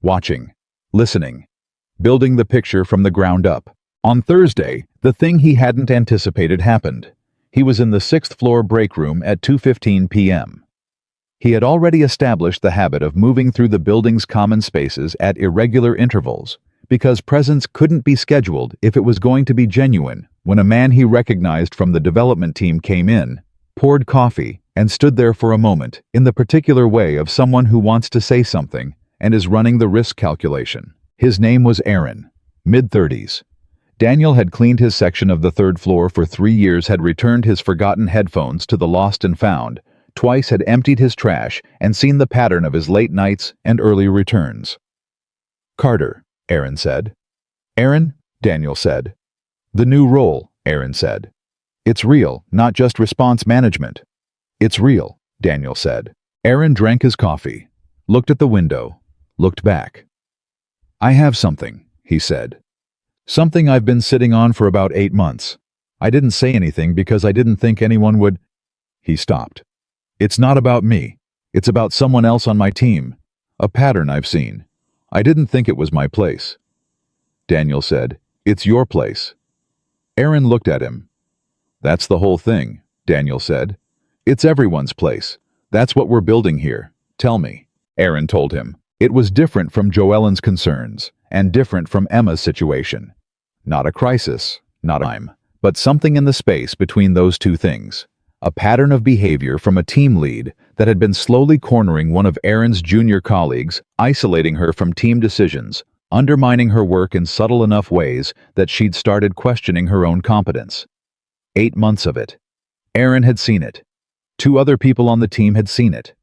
Watching. Listening. Building the picture from the ground up. On Thursday, the thing he hadn't anticipated happened. He was in the 6th floor break room at 2:15 p.m. He had already established the habit of moving through the building's common spaces at irregular intervals, because presence couldn't be scheduled if it was going to be genuine. When a man he recognized from the development team came in, poured coffee, and stood there for a moment, in the particular way of someone who wants to say something and is running the risk calculation. His name was Aaron, mid-30s. Daniel had cleaned his section of the 3rd floor for 3 years, had returned his forgotten headphones to the lost and found, twice had emptied his trash and seen the pattern of his late nights and early returns. "Carter," Aaron said. "Aaron," Daniel said. "The new role," Aaron said. "It's real, not just response management." "It's real," Daniel said. Aaron drank his coffee, looked at the window, looked back. "I have something," he said. "Something I've been sitting on for about 8 months. I didn't say anything because I didn't think anyone would—" He stopped. "It's not about me. It's about someone else on my team. A pattern I've seen. I didn't think it was my place." Daniel said, "It's your place." Aaron looked at him. "That's the whole thing," Daniel said. "It's everyone's place. That's what we're building here. Tell me." Aaron told him. It was different from Joellen's concerns, and different from Emma's situation. Not a crisis, not a time, but something in the space between those two things. A pattern of behavior from a team lead that had been slowly cornering one of Aaron's junior colleagues, isolating her from team decisions, undermining her work in subtle enough ways that she'd started questioning her own competence. 8 months of it. Aaron had seen it. 2 other people on the team had seen it.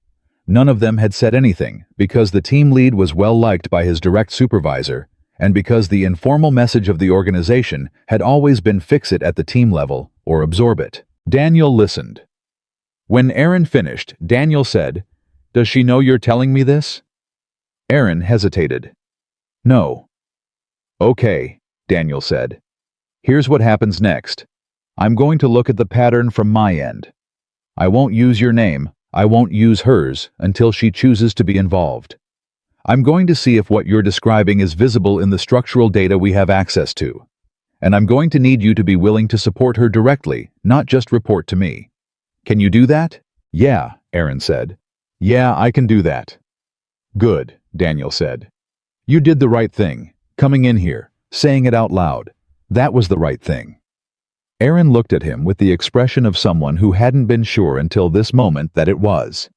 None of them had said anything because the team lead was well liked by his direct supervisor, and because the informal message of the organization had always been fix it at the team level or absorb it. Daniel listened. When Aaron finished, Daniel said, "Does she know you're telling me this?" Aaron hesitated. "No." "Okay," Daniel said. "Here's what happens next. I'm going to look at the pattern from my end. I won't use your name, I won't use hers until she chooses to be involved. I'm going to see if what you're describing is visible in the structural data we have access to. And I'm going to need you to be willing to support her directly, not just report to me. Can you do that?" "Yeah," Aaron said. "Yeah, I can do that." "Good," Daniel said. "You did the right thing, coming in here, saying it out loud. That was the right thing." Aaron looked at him with the expression of someone who hadn't been sure until this moment that it was.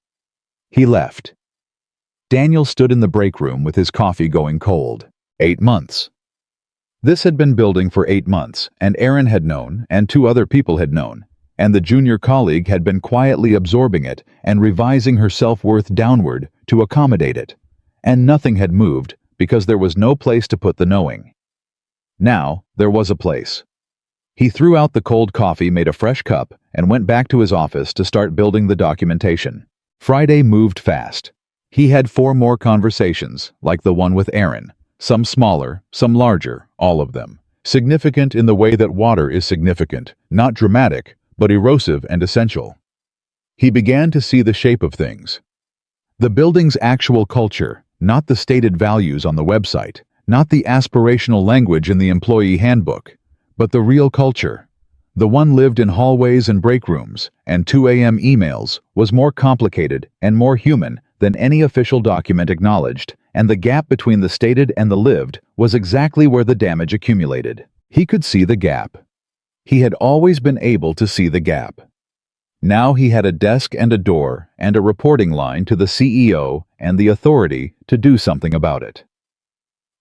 He left. Daniel stood in the break room with his coffee going cold. 8 months. This had been building for 8 months, and Aaron had known, and 2 other people had known, and the junior colleague had been quietly absorbing it and revising her self-worth downward to accommodate it, and nothing had moved because there was no place to put the knowing. Now, there was a place. He threw out the cold coffee, made a fresh cup, and went back to his office to start building the documentation. Friday moved fast. He had 4 more conversations, like the one with Aaron, some smaller, some larger, all of them. Significant in the way that water is significant, not dramatic, but erosive and essential. He began to see the shape of things. The building's actual culture, not the stated values on the website, not the aspirational language in the employee handbook, but the real culture. The one lived in hallways and break rooms and 2 a.m. emails was more complicated and more human than any official document acknowledged, and the gap between the stated and the lived was exactly where the damage accumulated. He could see the gap. He had always been able to see the gap. Now he had a desk and a door and a reporting line to the CEO and the authority to do something about it.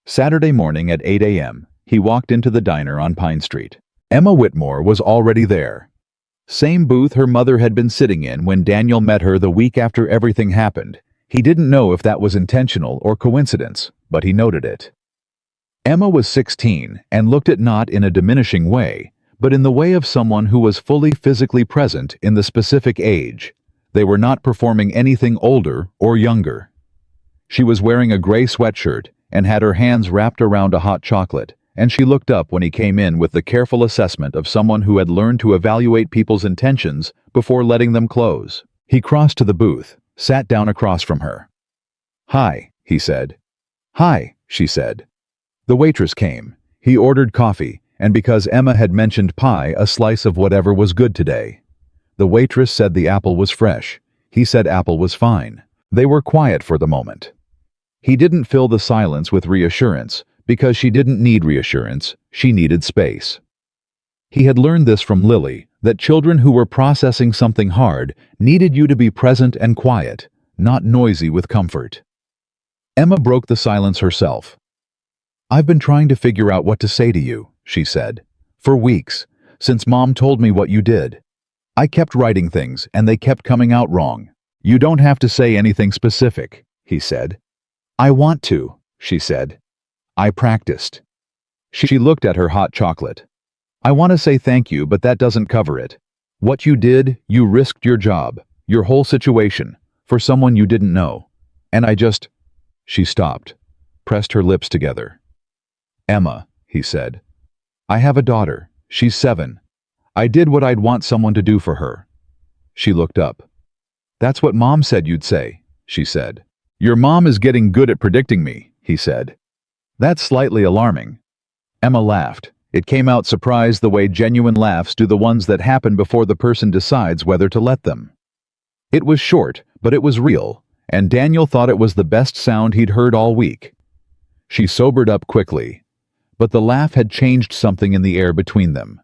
Saturday morning at 8 a.m., he walked into the diner on Pine Street. Emma Whitmore was already there. Same booth her mother had been sitting in when Daniel met her the week after everything happened. He didn't know if that was intentional or coincidence, but he noted it. Emma was 16 and looked at not in a diminishing way, but in the way of someone who was fully physically present in the specific age. They were not performing anything older or younger. She was wearing a gray sweatshirt and had her hands wrapped around a hot chocolate, and she looked up when he came in with the careful assessment of someone who had learned to evaluate people's intentions before letting them close. He crossed to the booth, sat down across from her. "Hi," he said. "Hi," she said. The waitress came. He ordered coffee, and because Emma had mentioned pie, a slice of whatever was good today. The waitress said the apple was fresh. He said apple was fine. They were quiet for the moment. He didn't fill the silence with reassurance, because she didn't need reassurance, she needed space. He had learned this from Lily, that children who were processing something hard needed you to be present and quiet, not noisy with comfort. Emma broke the silence herself. "I've been trying to figure out what to say to you," she said, "for weeks, since Mom told me what you did. I kept writing things, and they kept coming out wrong." "You don't have to say anything specific," he said. "I want to," she said. "I practiced." She looked at her hot chocolate. "I want to say thank you, but that doesn't cover it. What you did, you risked your job, your whole situation, for someone you didn't know. And I just—" She stopped, pressed her lips together. "Emma," he said, "I have a daughter. She's 7. I did what I'd want someone to do for her." She looked up. "That's what Mom said you'd say," she said. "Your mom is getting good at predicting me," he said. "That's slightly alarming." Emma laughed. It came out surprised the way genuine laughs do, the ones that happen before the person decides whether to let them. It was short, but it was real, and Daniel thought it was the best sound he'd heard all week. She sobered up quickly, but the laugh had changed something in the air between them.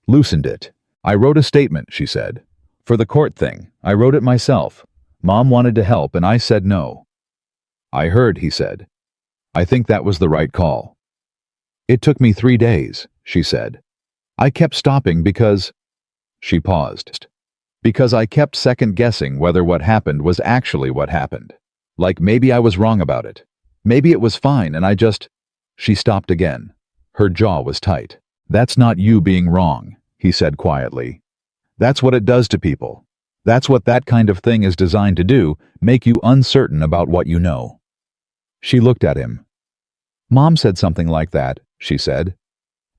Loosened it. "I wrote a statement," she said. "For the court thing. I wrote it myself. Mom wanted to help and I said no." "I heard," he said. "I think that was the right call." "It took me 3 days," she said. "I kept stopping because—" She paused. "Because I kept second-guessing whether what happened was actually what happened. Like maybe I was wrong about it. Maybe it was fine and I just—" She stopped again. Her jaw was tight. "That's not you being wrong," he said quietly. "That's what it does to people. That's what that kind of thing is designed to do, make you uncertain about what you know." She looked at him. "Mom said something like that," she said.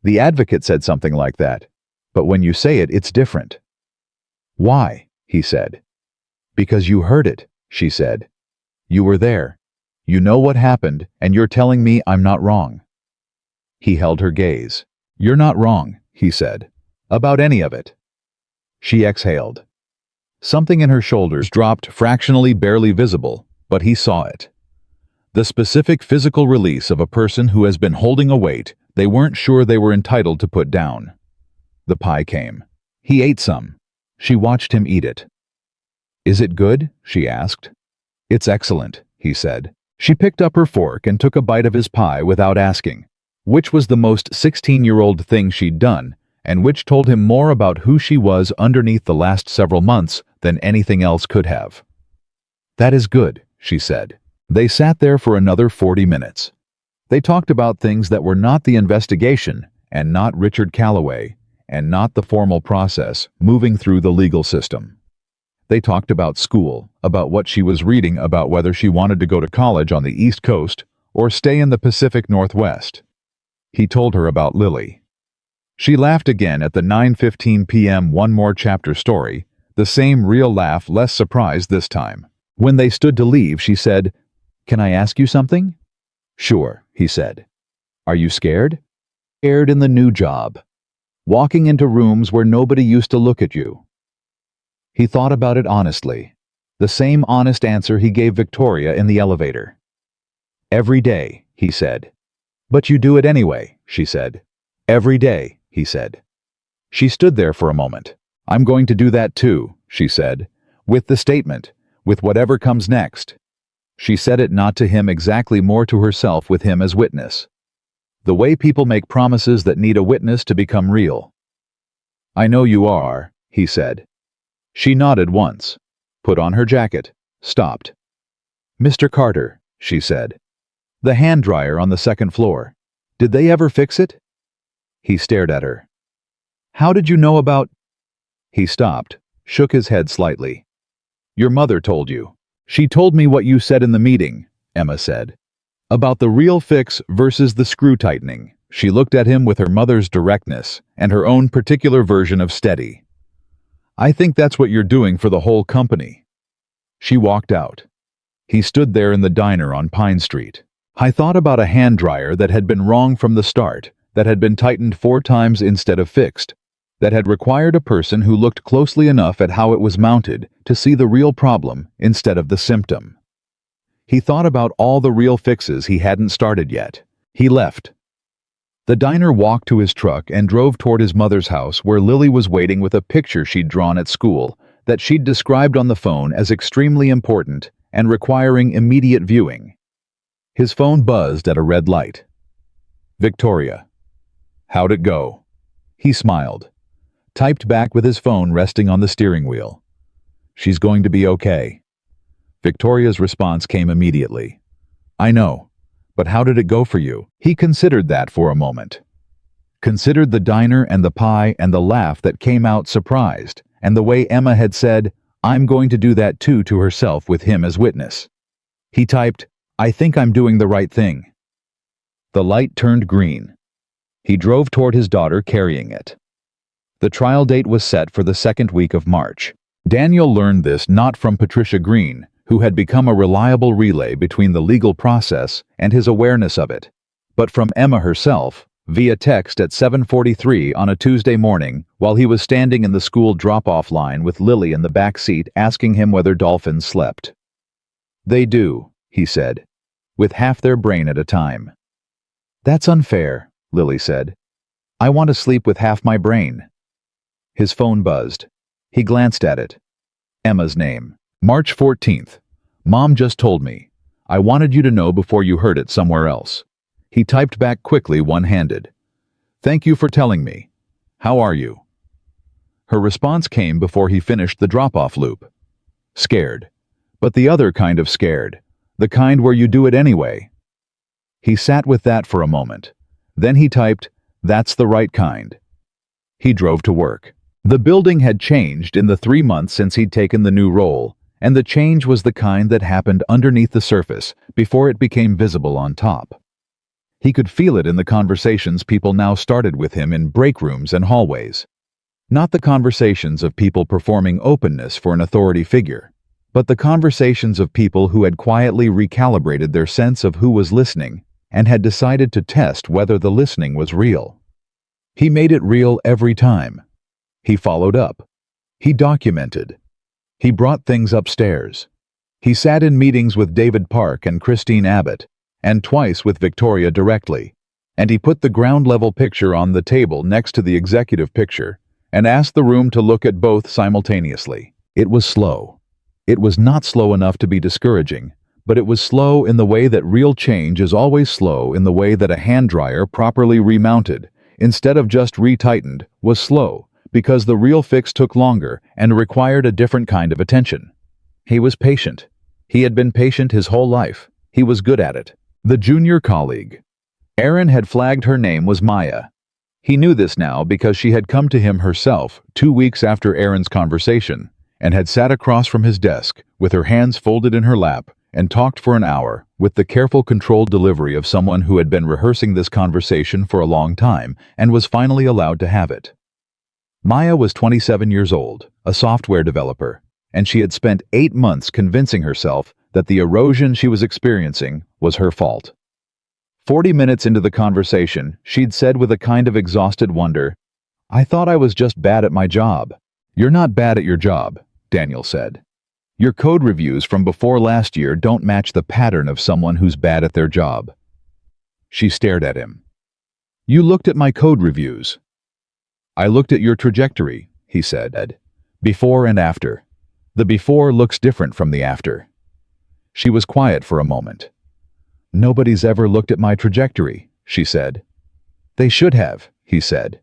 "The advocate said something like that. But when you say it, it's different." "Why?" he said. "Because you heard it," she said. "You were there. You know what happened, and you're telling me I'm not wrong." He held her gaze. "You're not wrong," he said. "About any of it." She exhaled. Something in her shoulders dropped, fractionally barely visible, but he saw it. The specific physical release of a person who has been holding a weight they weren't sure they were entitled to put down. The pie came. He ate some. She watched him eat it. "Is it good?" she asked. "It's excellent," he said. She picked up her fork and took a bite of his pie without asking, which was the most 16-year-old thing she'd done, and which told him more about who she was underneath the last several months than anything else could have. "That is good," she said. They sat there for another 40 minutes. They talked about things that were not the investigation, and not Richard Calloway, and not the formal process moving through the legal system. They talked about school, about what she was reading, about whether she wanted to go to college on the East Coast or stay in the Pacific Northwest. He told her about Lily. She laughed again at the 9:15 p.m. one more chapter story, the same real laugh, less surprised this time. When they stood to leave, she said, "Can I ask you something?" "Sure," he said. "Are you scared?" "Scared in the new job. Walking into rooms where nobody used to look at you." He thought about it honestly. The same honest answer he gave Victoria in the elevator. "Every day," he said. "But you do it anyway," she said. "Every day," he said. She stood there for a moment. "I'm going to do that too," she said, "with the statement, with whatever comes next." She said it not to him exactly, more to herself with him as witness. The way people make promises that need a witness to become real. "I know you are," he said. She nodded once, put on her jacket, stopped. Mr. Carter, she said. The hand dryer on the second floor. Did they ever fix it? He stared at her. How did you know about... He stopped, shook his head slightly. Your mother told you. She told me what you said in the meeting, Emma said. About the real fix versus the screw tightening. She looked at him with her mother's directness and her own particular version of steady. I think that's what you're doing for the whole company. She walked out. He stood there in the diner on Pine Street. I thought about a hand dryer that had been wrong from the start, that had been tightened 4 times instead of fixed, that had required a person who looked closely enough at how it was mounted to see the real problem instead of the symptom. He thought about all the real fixes he hadn't started yet. He left. The diner walked to his truck and drove toward his mother's house, where Lily was waiting with a picture she'd drawn at school that she'd described on the phone as extremely important and requiring immediate viewing. His phone buzzed at a red light. Victoria. How'd it go? He smiled, typed back with his phone resting on the steering wheel. She's going to be okay. Victoria's response came immediately. I know, but how did it go for you? He considered that for a moment. Considered the diner and the pie and the laugh that came out surprised, and the way Emma had said, I'm going to do that too, to herself with him as witness. He typed, I think I'm doing the right thing. The light turned green. He drove toward his daughter carrying it. The trial date was set for the 2nd week of March. Daniel learned this not from Patricia Green, who had become a reliable relay between the legal process and his awareness of it, but from Emma herself, via text at 7:43 on a Tuesday morning while he was standing in the school drop-off line with Lily in the back seat asking him whether dolphins slept. They do, he said, with half their brain at a time. That's unfair, Lily said. I want to sleep with half my brain. His phone buzzed. He glanced at it. Emma's name. March 14th. Mom just told me. I wanted you to know before you heard it somewhere else. He typed back quickly, one-handed. Thank you for telling me. How are you? Her response came before he finished the drop-off loop. Scared. But the other kind of scared. The kind where you do it anyway. He sat with that for a moment. Then he typed, that's the right kind. He drove to work. The building had changed in the 3 months since he'd taken the new role, and the change was the kind that happened underneath the surface before it became visible on top. He could feel it in the conversations people now started with him in break rooms and hallways. Not the conversations of people performing openness for an authority figure, but the conversations of people who had quietly recalibrated their sense of who was listening and had decided to test whether the listening was real. He made it real every time. He followed up. He documented. He brought things upstairs. He sat in meetings with David Park and Christine Abbott, and twice with Victoria directly, and he put the ground-level picture on the table next to the executive picture and asked the room to look at both simultaneously. It was slow. It was not slow enough to be discouraging, but it was slow in the way that real change is always slow, in the way that a hand dryer properly remounted, instead of just retightened, was slow, because the real fix took longer and required a different kind of attention. He was patient. He had been patient his whole life. He was good at it. The junior colleague. Erin had flagged her name was Maya. He knew this now because she had come to him herself 2 weeks after Erin's conversation and had sat across from his desk with her hands folded in her lap and talked for an hour with the careful, controlled delivery of someone who had been rehearsing this conversation for a long time and was finally allowed to have it. Maya was 27 years old, a software developer, and she had spent 8 months convincing herself that the erosion she was experiencing was her fault. 40 minutes into the conversation, she'd said with a kind of exhausted wonder, I thought I was just bad at my job. You're not bad at your job, Daniel said. Your code reviews from before last year don't match the pattern of someone who's bad at their job. She stared at him. You looked at my code reviews. I looked at your trajectory, he said. Before and after. The before looks different from the after. She was quiet for a moment. Nobody's ever looked at my trajectory, she said. They should have, he said.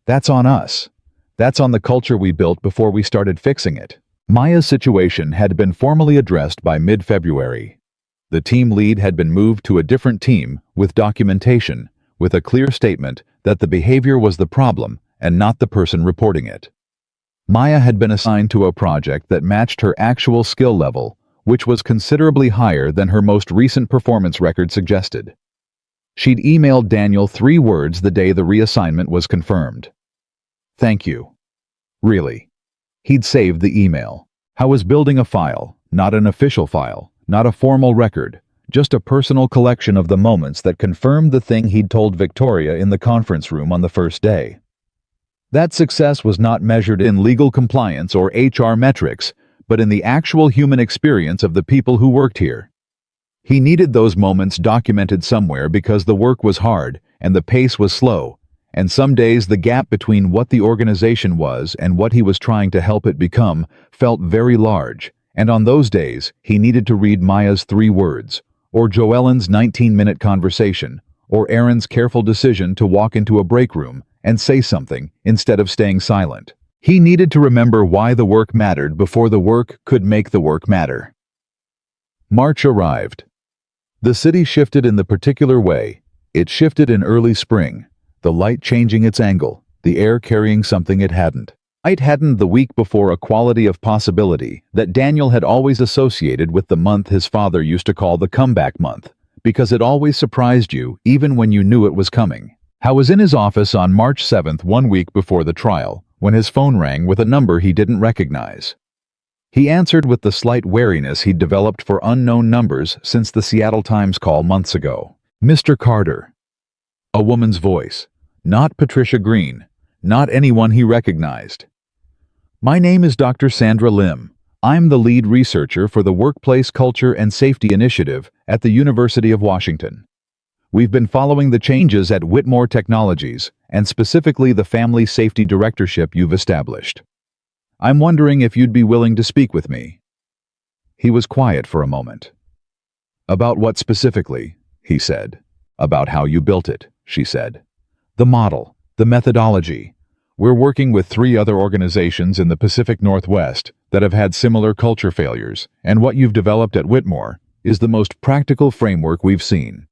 That's on us. That's on the culture we built before we started fixing it. Maya's situation had been formally addressed by mid-February. The team lead had been moved to a different team with documentation, with a clear statement that the behavior was the problem and not the person reporting it. Maya had been assigned to a project that matched her actual skill level, which was considerably higher than her most recent performance record suggested. She'd emailed Daniel 3 words the day the reassignment was confirmed. "Thank you." Really. He'd saved the email. How was building a file, not an official file, not a formal record, just a personal collection of the moments that confirmed the thing he'd told Victoria in the conference room on the first day. That success was not measured in legal compliance or HR metrics, but in the actual human experience of the people who worked here. He needed those moments documented somewhere because the work was hard and the pace was slow, and some days the gap between what the organization was and what he was trying to help it become felt very large, and on those days he needed to read Maya's 3 words, or Joellen's 19-minute conversation, or Aaron's careful decision to walk into a break room and say something instead of staying silent. He needed to remember why the work mattered before the work could make the work matter. March arrived. The city shifted in the particular way. It shifted in early spring, the light changing its angle, the air carrying something it hadn't. It hadn't the week before a quality of possibility that Daniel had always associated with the month his father used to call the comeback month, because it always surprised you even when you knew it was coming. Howe was in his office on March 7th, 1 week before the trial, when his phone rang with a number he didn't recognize. He answered with the slight wariness he'd developed for unknown numbers since the Seattle Times call months ago. "Mr. Carter." A woman's voice. Not Patricia Green. Not anyone he recognized. "My name is Dr. Sandra Lim. I'm the lead researcher for the Workplace Culture and Safety Initiative at the University of Washington. We've been following the changes at Whitmore Technologies, and specifically the Family Safety Directorship you've established. I'm wondering if you'd be willing to speak with me." He was quiet for a moment. "About what specifically?" he said. "About how you built it," she said. "The model, the methodology. We're working with 3 other organizations in the Pacific Northwest that have had similar culture failures, and what you've developed at Whitmore is the most practical framework we've seen.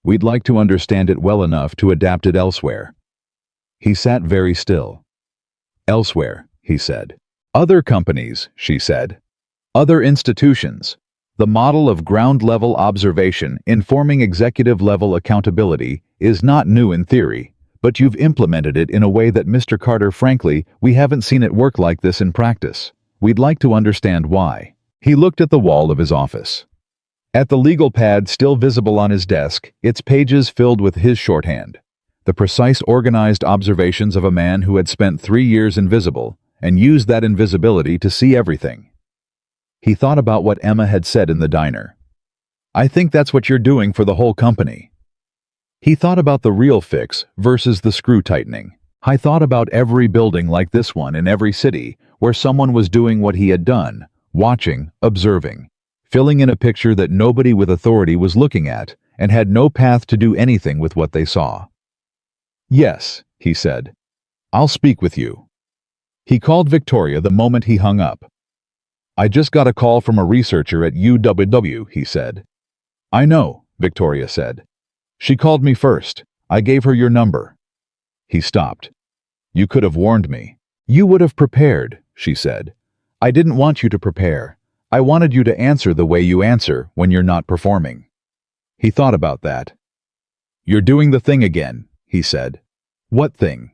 We'd like to understand it well enough to adapt it elsewhere." He sat very still. "Elsewhere," he said. "Other companies," she said. "Other institutions. The model of ground-level observation informing executive-level accountability is not new in theory, but you've implemented it in a way that, Mr. Carter, frankly, we haven't seen it work like this in practice. We'd like to understand why." He looked at the wall of his office. At the legal pad still visible on his desk, its pages filled with his shorthand. The precise, organized observations of a man who had spent 3 years invisible and used that invisibility to see everything. He thought about what Emma had said in the diner. "I think that's what you're doing for the whole company." He thought about the real fix versus the screw tightening. I thought about every building like this one in every city where someone was doing what he had done, watching, observing, filling in a picture that nobody with authority was looking at and had no path to do anything with what they saw. "Yes," he said. "I'll speak with you." He called Victoria the moment he hung up. "I just got a call from a researcher at UWW," he said. "I know," Victoria said. "She called me first. I gave her your number." He stopped. "You could have warned me. You would have prepared," she said. "I didn't want you to prepare. I wanted you to answer the way you answer when you're not performing." He thought about that. "You're doing the thing again," he said. "What thing?"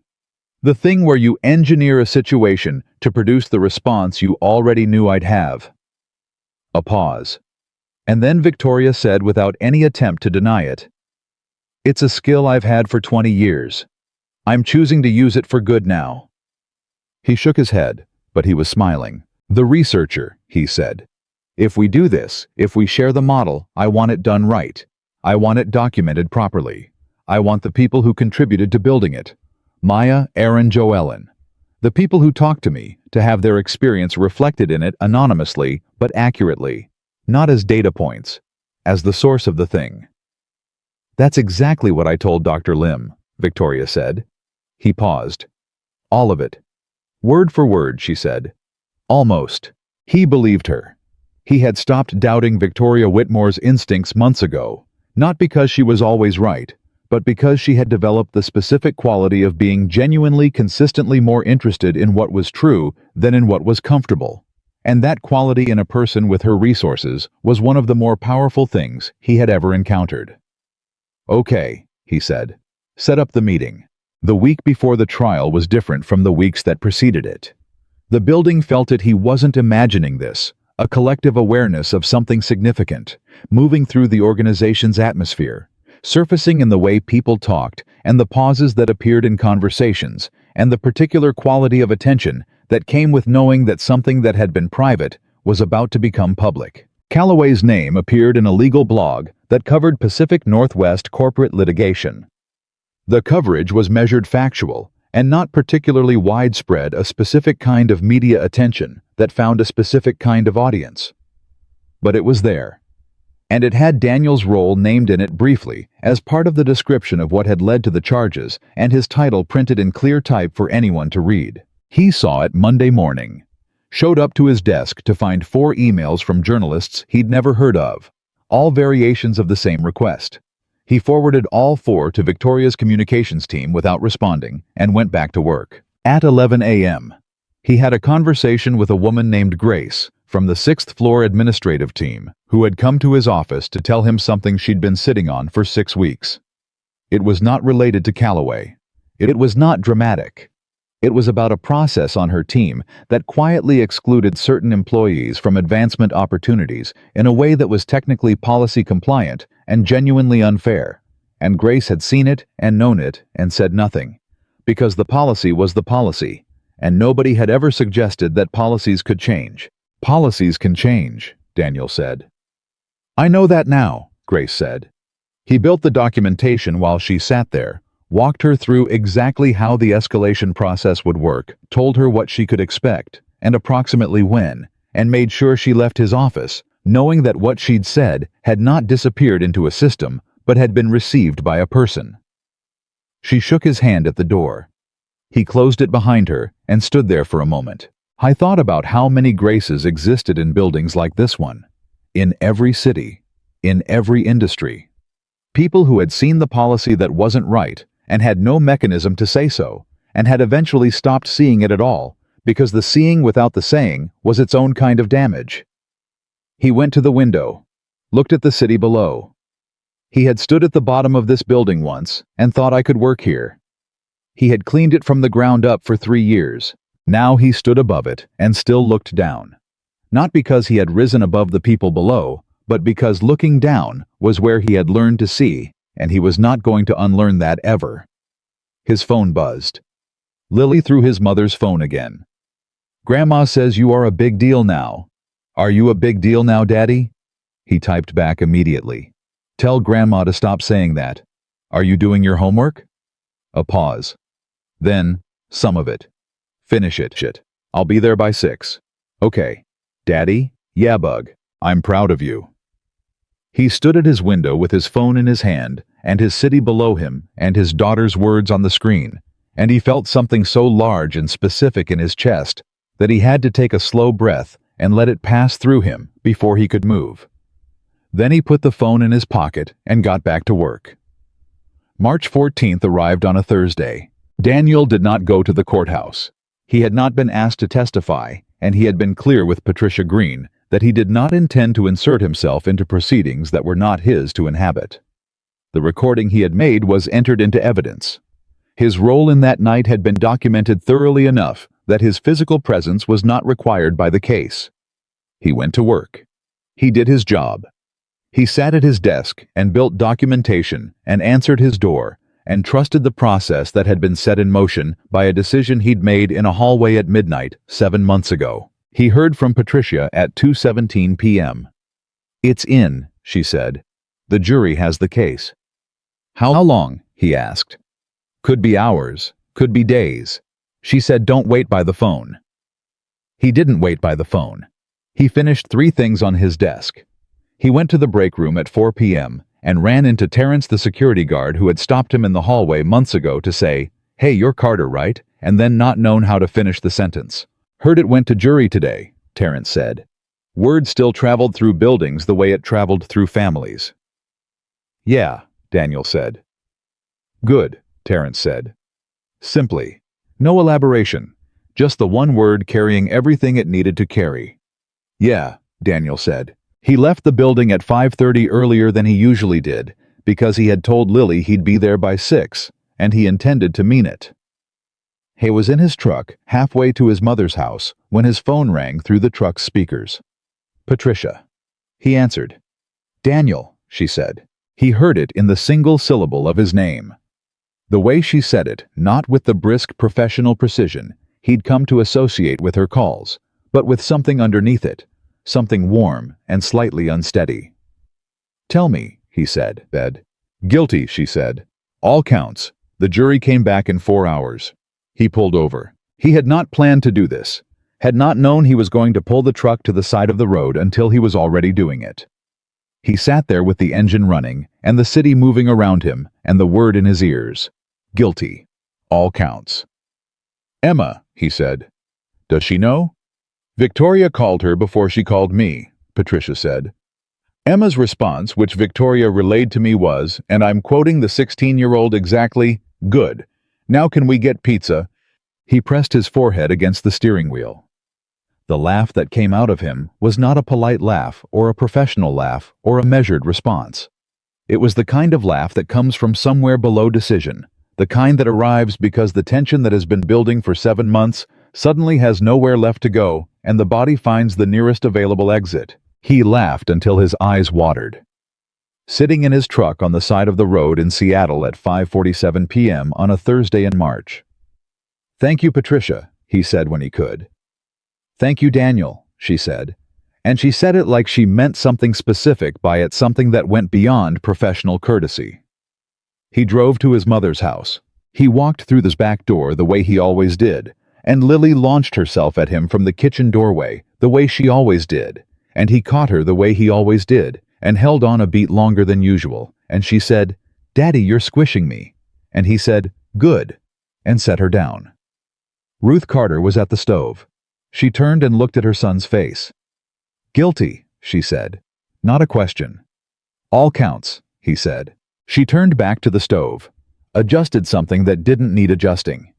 "The thing where you engineer a situation to produce the response you already knew I'd have." A pause. And then Victoria said without any attempt to deny it, "It's a skill I've had for 20 years. I'm choosing to use it for good now." He shook his head, but he was smiling. "The researcher," he said. "If we do this, if we share the model, I want it done right. I want it documented properly. I want the people who contributed to building it. Maya, Aaron, Joellen. The people who talked to me, to have their experience reflected in it anonymously but accurately, not as data points, as the source of the thing." "That's exactly what I told Dr. Lim," Victoria said. He paused. "All of it. Word for word, she said. Almost. He believed her. He had stopped doubting Victoria Whitmore's instincts months ago, not because she was always right, but because she had developed the specific quality of being genuinely, consistently more interested in what was true than in what was comfortable. And that quality in a person with her resources was one of the more powerful things he had ever encountered. "Okay," he said. "Set up the meeting." The week before the trial was different from the weeks that preceded it. The building felt it. He wasn't imagining this, a collective awareness of something significant, moving through the organization's atmosphere, surfacing in the way people talked and the pauses that appeared in conversations, and the particular quality of attention that came with knowing that something that had been private was about to become public. Calloway's name appeared in a legal blog that covered Pacific Northwest corporate litigation. The coverage was measured factual and not particularly widespread, a specific kind of media attention that found a specific kind of audience. But it was there. And it had Daniel's role named in it briefly as part of the description of what had led to the charges, and his title printed in clear type for anyone to read. He saw it Monday morning. Showed up to his desk to find 4 emails from journalists he'd never heard of, all variations of the same request. He forwarded all 4 to Victoria's communications team without responding and went back to work. At 11 a.m., he had a conversation with a woman named Grace from the 6th floor administrative team who had come to his office to tell him something she'd been sitting on for 6 weeks. It was not related to Calloway. It was not dramatic. It was about a process on her team that quietly excluded certain employees from advancement opportunities in a way that was technically policy compliant and genuinely unfair, and Grace had seen it and known it and said nothing, because the policy was the policy, and nobody had ever suggested that policies could change. "Policies can change," Daniel said. "I know that now," Grace said. He built the documentation while she sat there, walked her through exactly how the escalation process would work, told her what she could expect, and approximately when, and made sure she left his office, knowing that what she'd said had not disappeared into a system, but had been received by a person. She shook his hand at the door. He closed it behind her and stood there for a moment. I thought about how many Graces existed in buildings like this one, in every city, in every industry. People who had seen the policy that wasn't right and had no mechanism to say so, and had eventually stopped seeing it at all, because the seeing without the saying was its own kind of damage. He went to the window, looked at the city below. He had stood at the bottom of this building once and thought, I could work here. He had cleaned it from the ground up for 3 years. Now he stood above it and still looked down. Not because he had risen above the people below, but because looking down was where he had learned to see, and he was not going to unlearn that ever. His phone buzzed. Lily threw his mother's phone again. "Grandma says you are a big deal now." "Are you a big deal now, Daddy?" He typed back immediately. "Tell Grandma to stop saying that. Are you doing your homework?" A pause. Then, some of it. "Finish it, shit. I'll be there by 6. Okay. Daddy? Yeah, bug. I'm proud of you." He stood at his window with his phone in his hand, and his city below him, and his daughter's words on the screen, and he felt something so large and specific in his chest that he had to take a slow breath and let it pass through him before he could move. Then he put the phone in his pocket and got back to work. March 14th arrived on a Thursday. Daniel did not go to the courthouse. He had not been asked to testify, and he had been clear with Patricia Green that he did not intend to insert himself into proceedings that were not his to inhabit. The recording he had made was entered into evidence. His role in that night had been documented thoroughly enough that his physical presence was not required by the case. He went to work. He did his job. He sat at his desk and built documentation and answered his door and trusted the process that had been set in motion by a decision he'd made in a hallway at midnight 7 months ago. He heard from Patricia at 2:17 p.m. "It's in," she said. "The jury has the case." "How long?" he asked. "Could be hours, could be days." She said, "Don't wait by the phone." He didn't wait by the phone. He finished 3 things on his desk. He went to the break room at 4 p.m. and ran into Terrence, the security guard who had stopped him in the hallway months ago to say, "Hey, you're Carter, right? and then not known how to finish the sentence. Heard it went to jury today, Terrence said. Word still traveled through buildings the way it traveled through families. Yeah, Daniel said. Good, Terrence said. Simply. No elaboration. Just the one word carrying everything it needed to carry. Yeah, Daniel said. He left the building at 5:30 earlier than he usually did, because he had told Lily he'd be there by 6, and he intended to mean it. He was in his truck, halfway to his mother's house, when his phone rang through the truck's speakers. Patricia. He answered. Daniel, she said. He heard it in the single syllable of his name. The way she said it, not with the brisk professional precision he'd come to associate with her calls, but with something underneath it, something warm and slightly unsteady. Tell me, he said. Guilty, she said. All counts. The jury came back in 4 hours. He pulled over. He had not planned to do this, had not known he was going to pull the truck to the side of the road until he was already doing it. He sat there with the engine running and the city moving around him and the word in his ears. Guilty. All counts. Emma, he said. Does she know? Victoria called her before she called me, Patricia said. Emma's response, which Victoria relayed to me, was, and I'm quoting the 16-year-old exactly, good. Now can we get pizza? He pressed his forehead against the steering wheel. The laugh that came out of him was not a polite laugh or a professional laugh or a measured response. It was the kind of laugh that comes from somewhere below decision, the kind that arrives because the tension that has been building for 7 months suddenly has nowhere left to go and the body finds the nearest available exit. He laughed until his eyes watered. Sitting in his truck on the side of the road in Seattle at 5:47 p.m. on a Thursday in March. Thank you, Patricia, he said when he could. Thank you, Daniel, she said. And she said it like she meant something specific by it, something that went beyond professional courtesy. He drove to his mother's house. He walked through this back door the way he always did, and Lily launched herself at him from the kitchen doorway the way she always did, and he caught her the way he always did, and held on a beat longer than usual, and she said, Daddy, you're squishing me. And he said, good, and set her down. Ruth Carter was at the stove. She turned and looked at her son's face. Guilty, she said. Not a question. All counts, he said. She turned back to the stove, adjusted something that didn't need adjusting.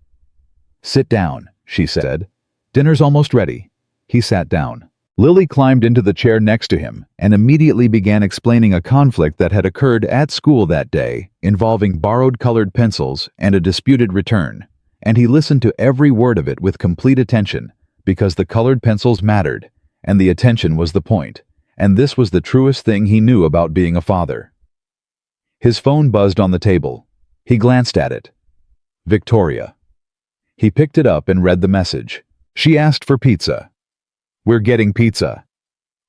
Sit down, she said. Dinner's almost ready. He sat down. Lily climbed into the chair next to him and immediately began explaining a conflict that had occurred at school that day involving borrowed colored pencils and a disputed return, and he listened to every word of it with complete attention because the colored pencils mattered, and the attention was the point, and this was the truest thing he knew about being a father. His phone buzzed on the table. He glanced at it. Victoria. He picked it up and read the message. She asked for pizza. We're getting pizza.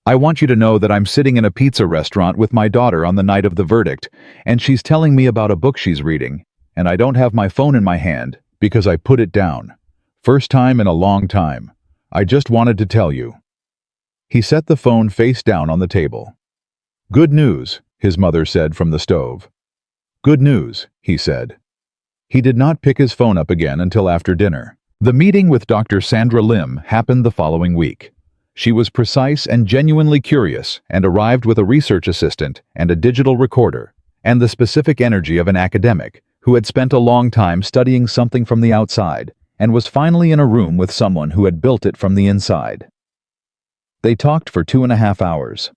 I want you to know that I'm sitting in a pizza restaurant with my daughter on the night of the verdict, and she's telling me about a book she's reading, and I don't have my phone in my hand because I put it down. First time in a long time. I just wanted to tell you. He set the phone face down on the table. Good news, his mother said from the stove. Good news, he said. He did not pick his phone up again until after dinner. The meeting with Dr. Sandra Lim happened the following week. She was precise and genuinely curious and arrived with a research assistant and a digital recorder and the specific energy of an academic who had spent a long time studying something from the outside and was finally in a room with someone who had built it from the inside. They talked for 2.5 hours.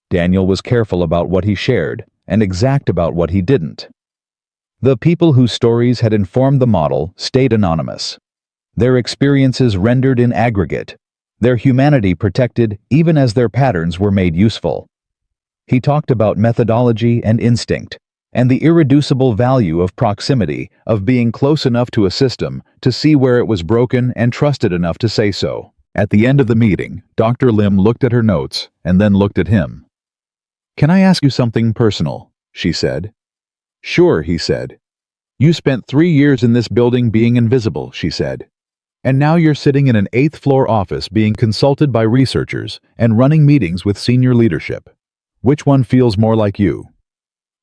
Daniel was careful about what he shared and exact about what he didn't. The people whose stories had informed the model stayed anonymous. Their experiences rendered in aggregate, their humanity protected even as their patterns were made useful. He talked about methodology and instinct, and the irreducible value of proximity, of being close enough to a system to see where it was broken and trusted enough to say so. At the end of the meeting, Dr. Lim looked at her notes and then looked at him. Can I ask you something personal? She said. Sure, he said. You spent 3 years in this building being invisible, she said. And now you're sitting in an 8th-floor office being consulted by researchers and running meetings with senior leadership. Which one feels more like you?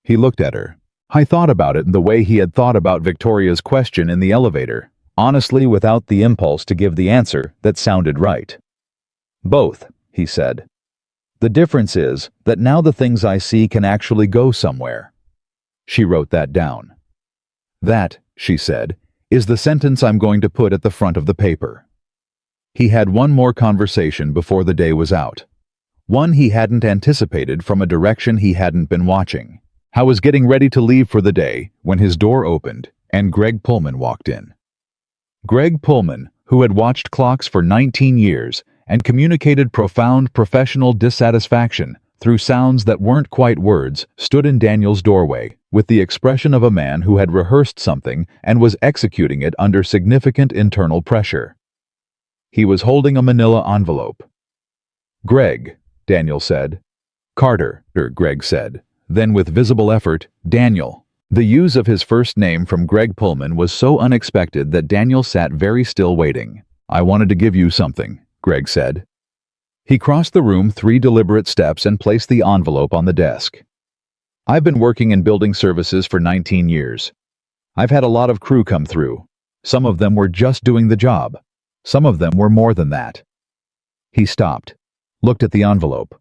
He looked at her. I thought about it in the way he had thought about Victoria's question in the elevator. honestly without the impulse to give the answer that sounded right. Both, he said. The difference is that now the things I see can actually go somewhere. She wrote that down. That, she said, is the sentence I'm going to put at the front of the paper. He had one more conversation before the day was out. One he hadn't anticipated from a direction he hadn't been watching. I was getting ready to leave for the day when his door opened and Greg Pullman walked in. Greg Pullman, who had watched clocks for 19 years and communicated profound professional dissatisfaction through sounds that weren't quite words, stood in Daniel's doorway with the expression of a man who had rehearsed something and was executing it under significant internal pressure. He was holding a manila envelope. "Greg," Daniel said. "Carter," Greg said. Then with visible effort, "Daniel." The use of his first name from Greg Pullman was so unexpected that Daniel sat very still waiting. "I wanted to give you something," Greg said. He crossed the room 3 deliberate steps and placed the envelope on the desk. "I've been working in building services for 19 years. I've had a lot of crew come through. Some of them were just doing the job. Some of them were more than that." He stopped, looked at the envelope.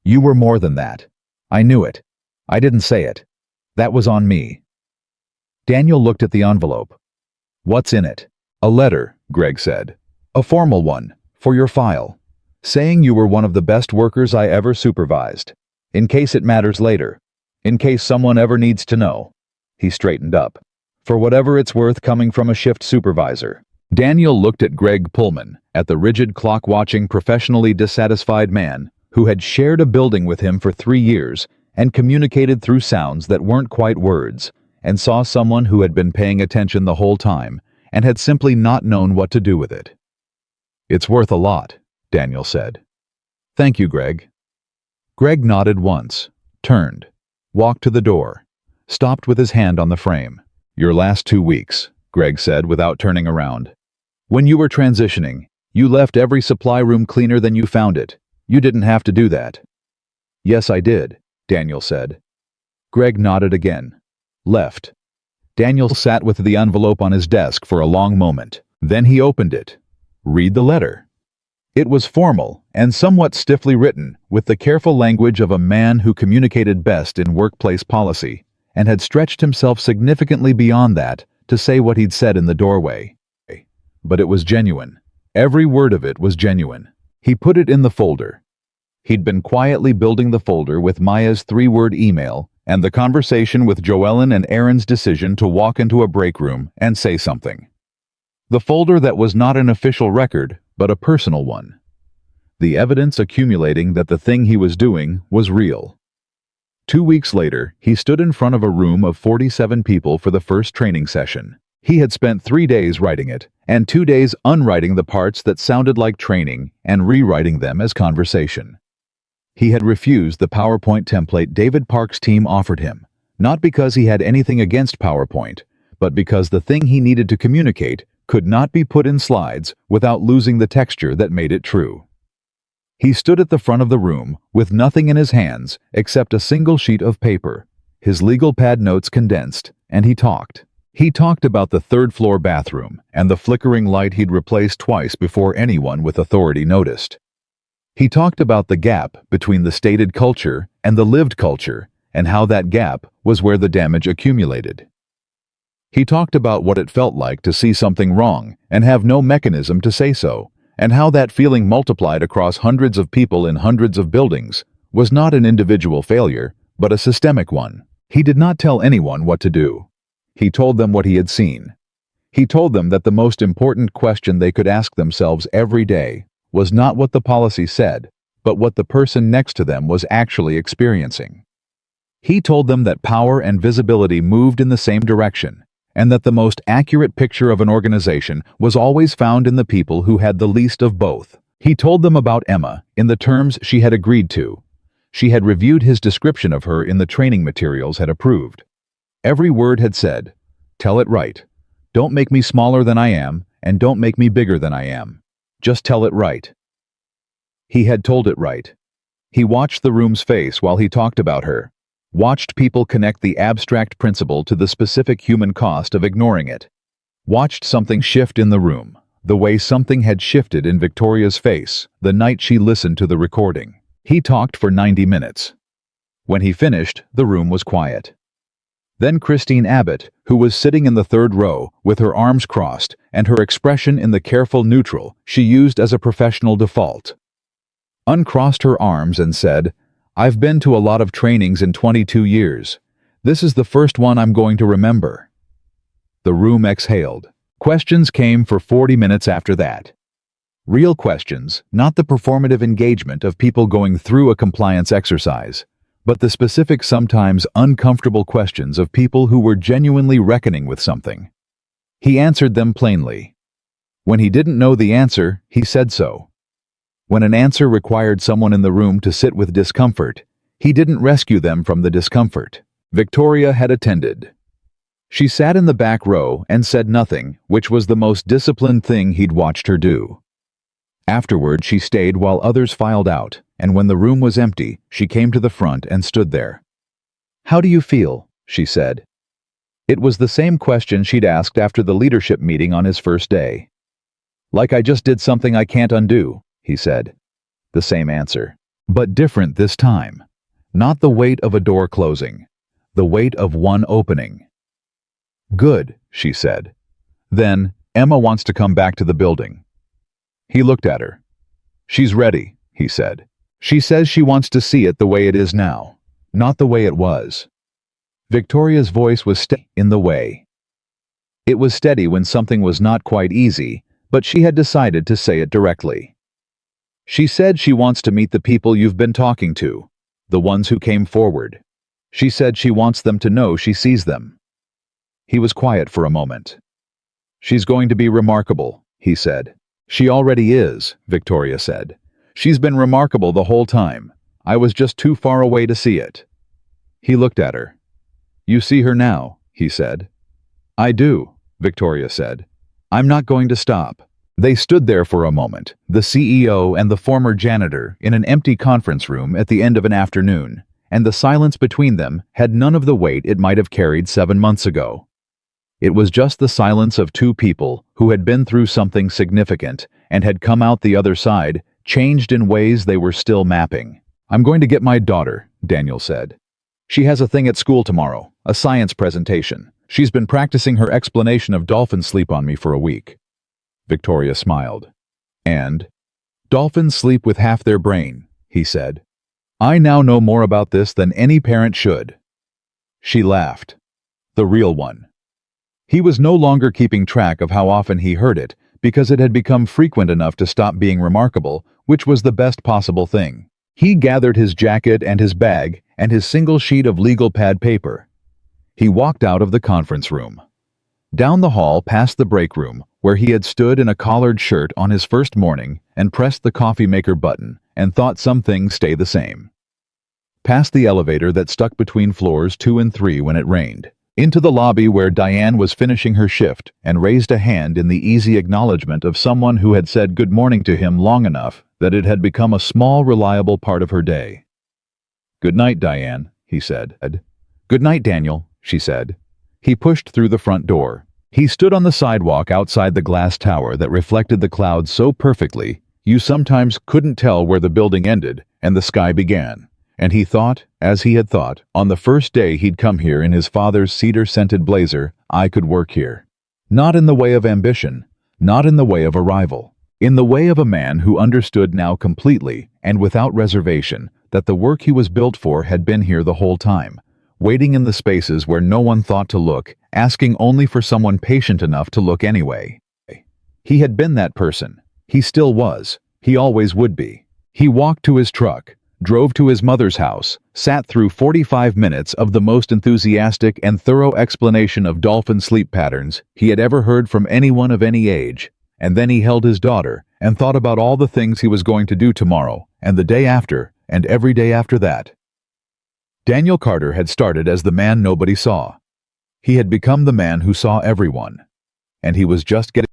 "You were more than that. I knew it. I didn't say it. That was on me." Daniel looked at the envelope. "What's in it?" "A letter," Greg said. "A formal one, for your file, saying you were one of the best workers I ever supervised. In case it matters later. In case someone ever needs to know." He straightened up. "For whatever it's worth coming from a shift supervisor." Daniel looked at Greg Pullman, at the rigid clock-watching, professionally dissatisfied man who had shared a building with him for 3 years and communicated through sounds that weren't quite words, and saw someone who had been paying attention the whole time and had simply not known what to do with it. "It's worth a lot," Daniel said. "Thank you, Greg." Greg nodded once, turned, walked to the door, stopped with his hand on the frame. "Your last 2 weeks," Greg said without turning around. "When you were transitioning, you left every supply room cleaner than you found it. You didn't have to do that." "Yes, I did," Daniel said. Greg nodded again. Left. Daniel sat with the envelope on his desk for a long moment. Then he opened it. Read the letter. It was formal and somewhat stiffly written, with the careful language of a man who communicated best in workplace policy, and had stretched himself significantly beyond that to say what he'd said in the doorway. But it was genuine. Every word of it was genuine. He put it in the folder. He'd been quietly building the folder with Maya's 3-word email and the conversation with Joellen and Aaron's decision to walk into a break room and say something. The folder that was not an official record, but a personal one. The evidence accumulating that the thing he was doing was real. 2 weeks later, he stood in front of a room of 47 people for the first training session. He had spent 3 days writing it, and 2 days unwriting the parts that sounded like training and rewriting them as conversation. He had refused the PowerPoint template David Park's team offered him, not because he had anything against PowerPoint, but because the thing he needed to communicate could not be put in slides without losing the texture that made it true. He stood at the front of the room with nothing in his hands except a single sheet of paper, his legal pad notes condensed, and he talked. He talked about the 3rd-floor bathroom and the flickering light he'd replaced twice before anyone with authority noticed. He talked about the gap between the stated culture and the lived culture and how that gap was where the damage accumulated. He talked about what it felt like to see something wrong and have no mechanism to say so, and how that feeling multiplied across hundreds of people in hundreds of buildings was not an individual failure, but a systemic one. He did not tell anyone what to do. He told them what he had seen. He told them that the most important question they could ask themselves every day was not what the policy said, but what the person next to them was actually experiencing. He told them that power and visibility moved in the same direction, and that the most accurate picture of an organization was always found in the people who had the least of both. He told them about Emma in the terms she had agreed to. She had reviewed his description of her in the training materials had approved. Every word had said, "Tell it right. Don't make me smaller than I am, and don't make me bigger than I am. Just tell it right." He had told it right. He watched the room's face while he talked about her, watched people connect the abstract principle to the specific human cost of ignoring it. Watched something shift in the room, the way something had shifted in Victoria's face the night she listened to the recording. He talked for 90 minutes. When he finished, the room was quiet. Then Christine Abbott, who was sitting in the third row with her arms crossed and her expression in the careful neutral she used as a professional default, uncrossed her arms and said, "I've been to a lot of trainings in 22 years. This is the first one I'm going to remember." The room exhaled. Questions came for 40 minutes after that. Real questions, not the performative engagement of people going through a compliance exercise, but the specific, sometimes uncomfortable questions of people who were genuinely reckoning with something. He answered them plainly. When he didn't know the answer, he said so. When an answer required someone in the room to sit with discomfort, he didn't rescue them from the discomfort. Victoria had attended. She sat in the back row and said nothing, which was the most disciplined thing he'd watched her do. Afterward, she stayed while others filed out, and when the room was empty, she came to the front and stood there. "How do you feel?" she said. It was the same question she'd asked after the leadership meeting on his first day. "Like I just did something I can't undo," he said. The same answer, but different this time. Not the weight of a door closing, the weight of one opening. "Good," she said. Then, "Emma wants to come back to the building." He looked at her. "She's ready," he said. "She says she wants to see it the way it is now, not the way it was." Victoria's voice was steady in the way. It was steady when something was not quite easy, but she had decided to say it directly. "She said she wants to meet the people you've been talking to, the ones who came forward. She said she wants them to know she sees them." He was quiet for a moment. "She's going to be remarkable," he said. "She already is," Victoria said. "She's been remarkable the whole time. I was just too far away to see it." He looked at her. "You see her now," he said. "I do," Victoria said. "I'm not going to stop." They stood there for a moment, the CEO and the former janitor, in an empty conference room at the end of an afternoon, and the silence between them had none of the weight it might have carried 7 months ago. It was just the silence of two people who had been through something significant and had come out the other side, changed in ways they were still mapping. "I'm going to get my daughter," Daniel said. "She has a thing at school tomorrow, a science presentation. She's been practicing her explanation of dolphin sleep on me for a week." Victoria smiled. "And? Dolphins sleep with half their brain," he said. "I now know more about this than any parent should." She laughed. The real one. He was no longer keeping track of how often he heard it, because it had become frequent enough to stop being remarkable, which was the best possible thing. He gathered his jacket and his bag and his single sheet of legal pad paper. He walked out of the conference room. Down the hall past the break room, where he had stood in a collared shirt on his first morning and pressed the coffee maker button and thought some things stay the same. Past the elevator that stuck between floors 2 and 3 when it rained. Into the lobby where Diane was finishing her shift and raised a hand in the easy acknowledgement of someone who had said good morning to him long enough that it had become a small, reliable part of her day. "Good night, Diane," he said. "Good night, Daniel," she said. He pushed through the front door. He stood on the sidewalk outside the glass tower that reflected the clouds so perfectly you sometimes couldn't tell where the building ended and the sky began. And he thought, as he had thought, on the first day he'd come here in his father's cedar-scented blazer, I could work here. Not in the way of ambition, not in the way of a rival. In the way of a man who understood now completely and without reservation that the work he was built for had been here the whole time, waiting in the spaces where no one thought to look, asking only for someone patient enough to look anyway. He had been that person. He still was. He always would be. He walked to his truck, drove to his mother's house, sat through 45 minutes of the most enthusiastic and thorough explanation of dolphin sleep patterns he had ever heard from anyone of any age, and then he held his daughter and thought about all the things he was going to do tomorrow, and the day after, and every day after that. Daniel Carter had started as the man nobody saw. He had become the man who saw everyone, and he was just getting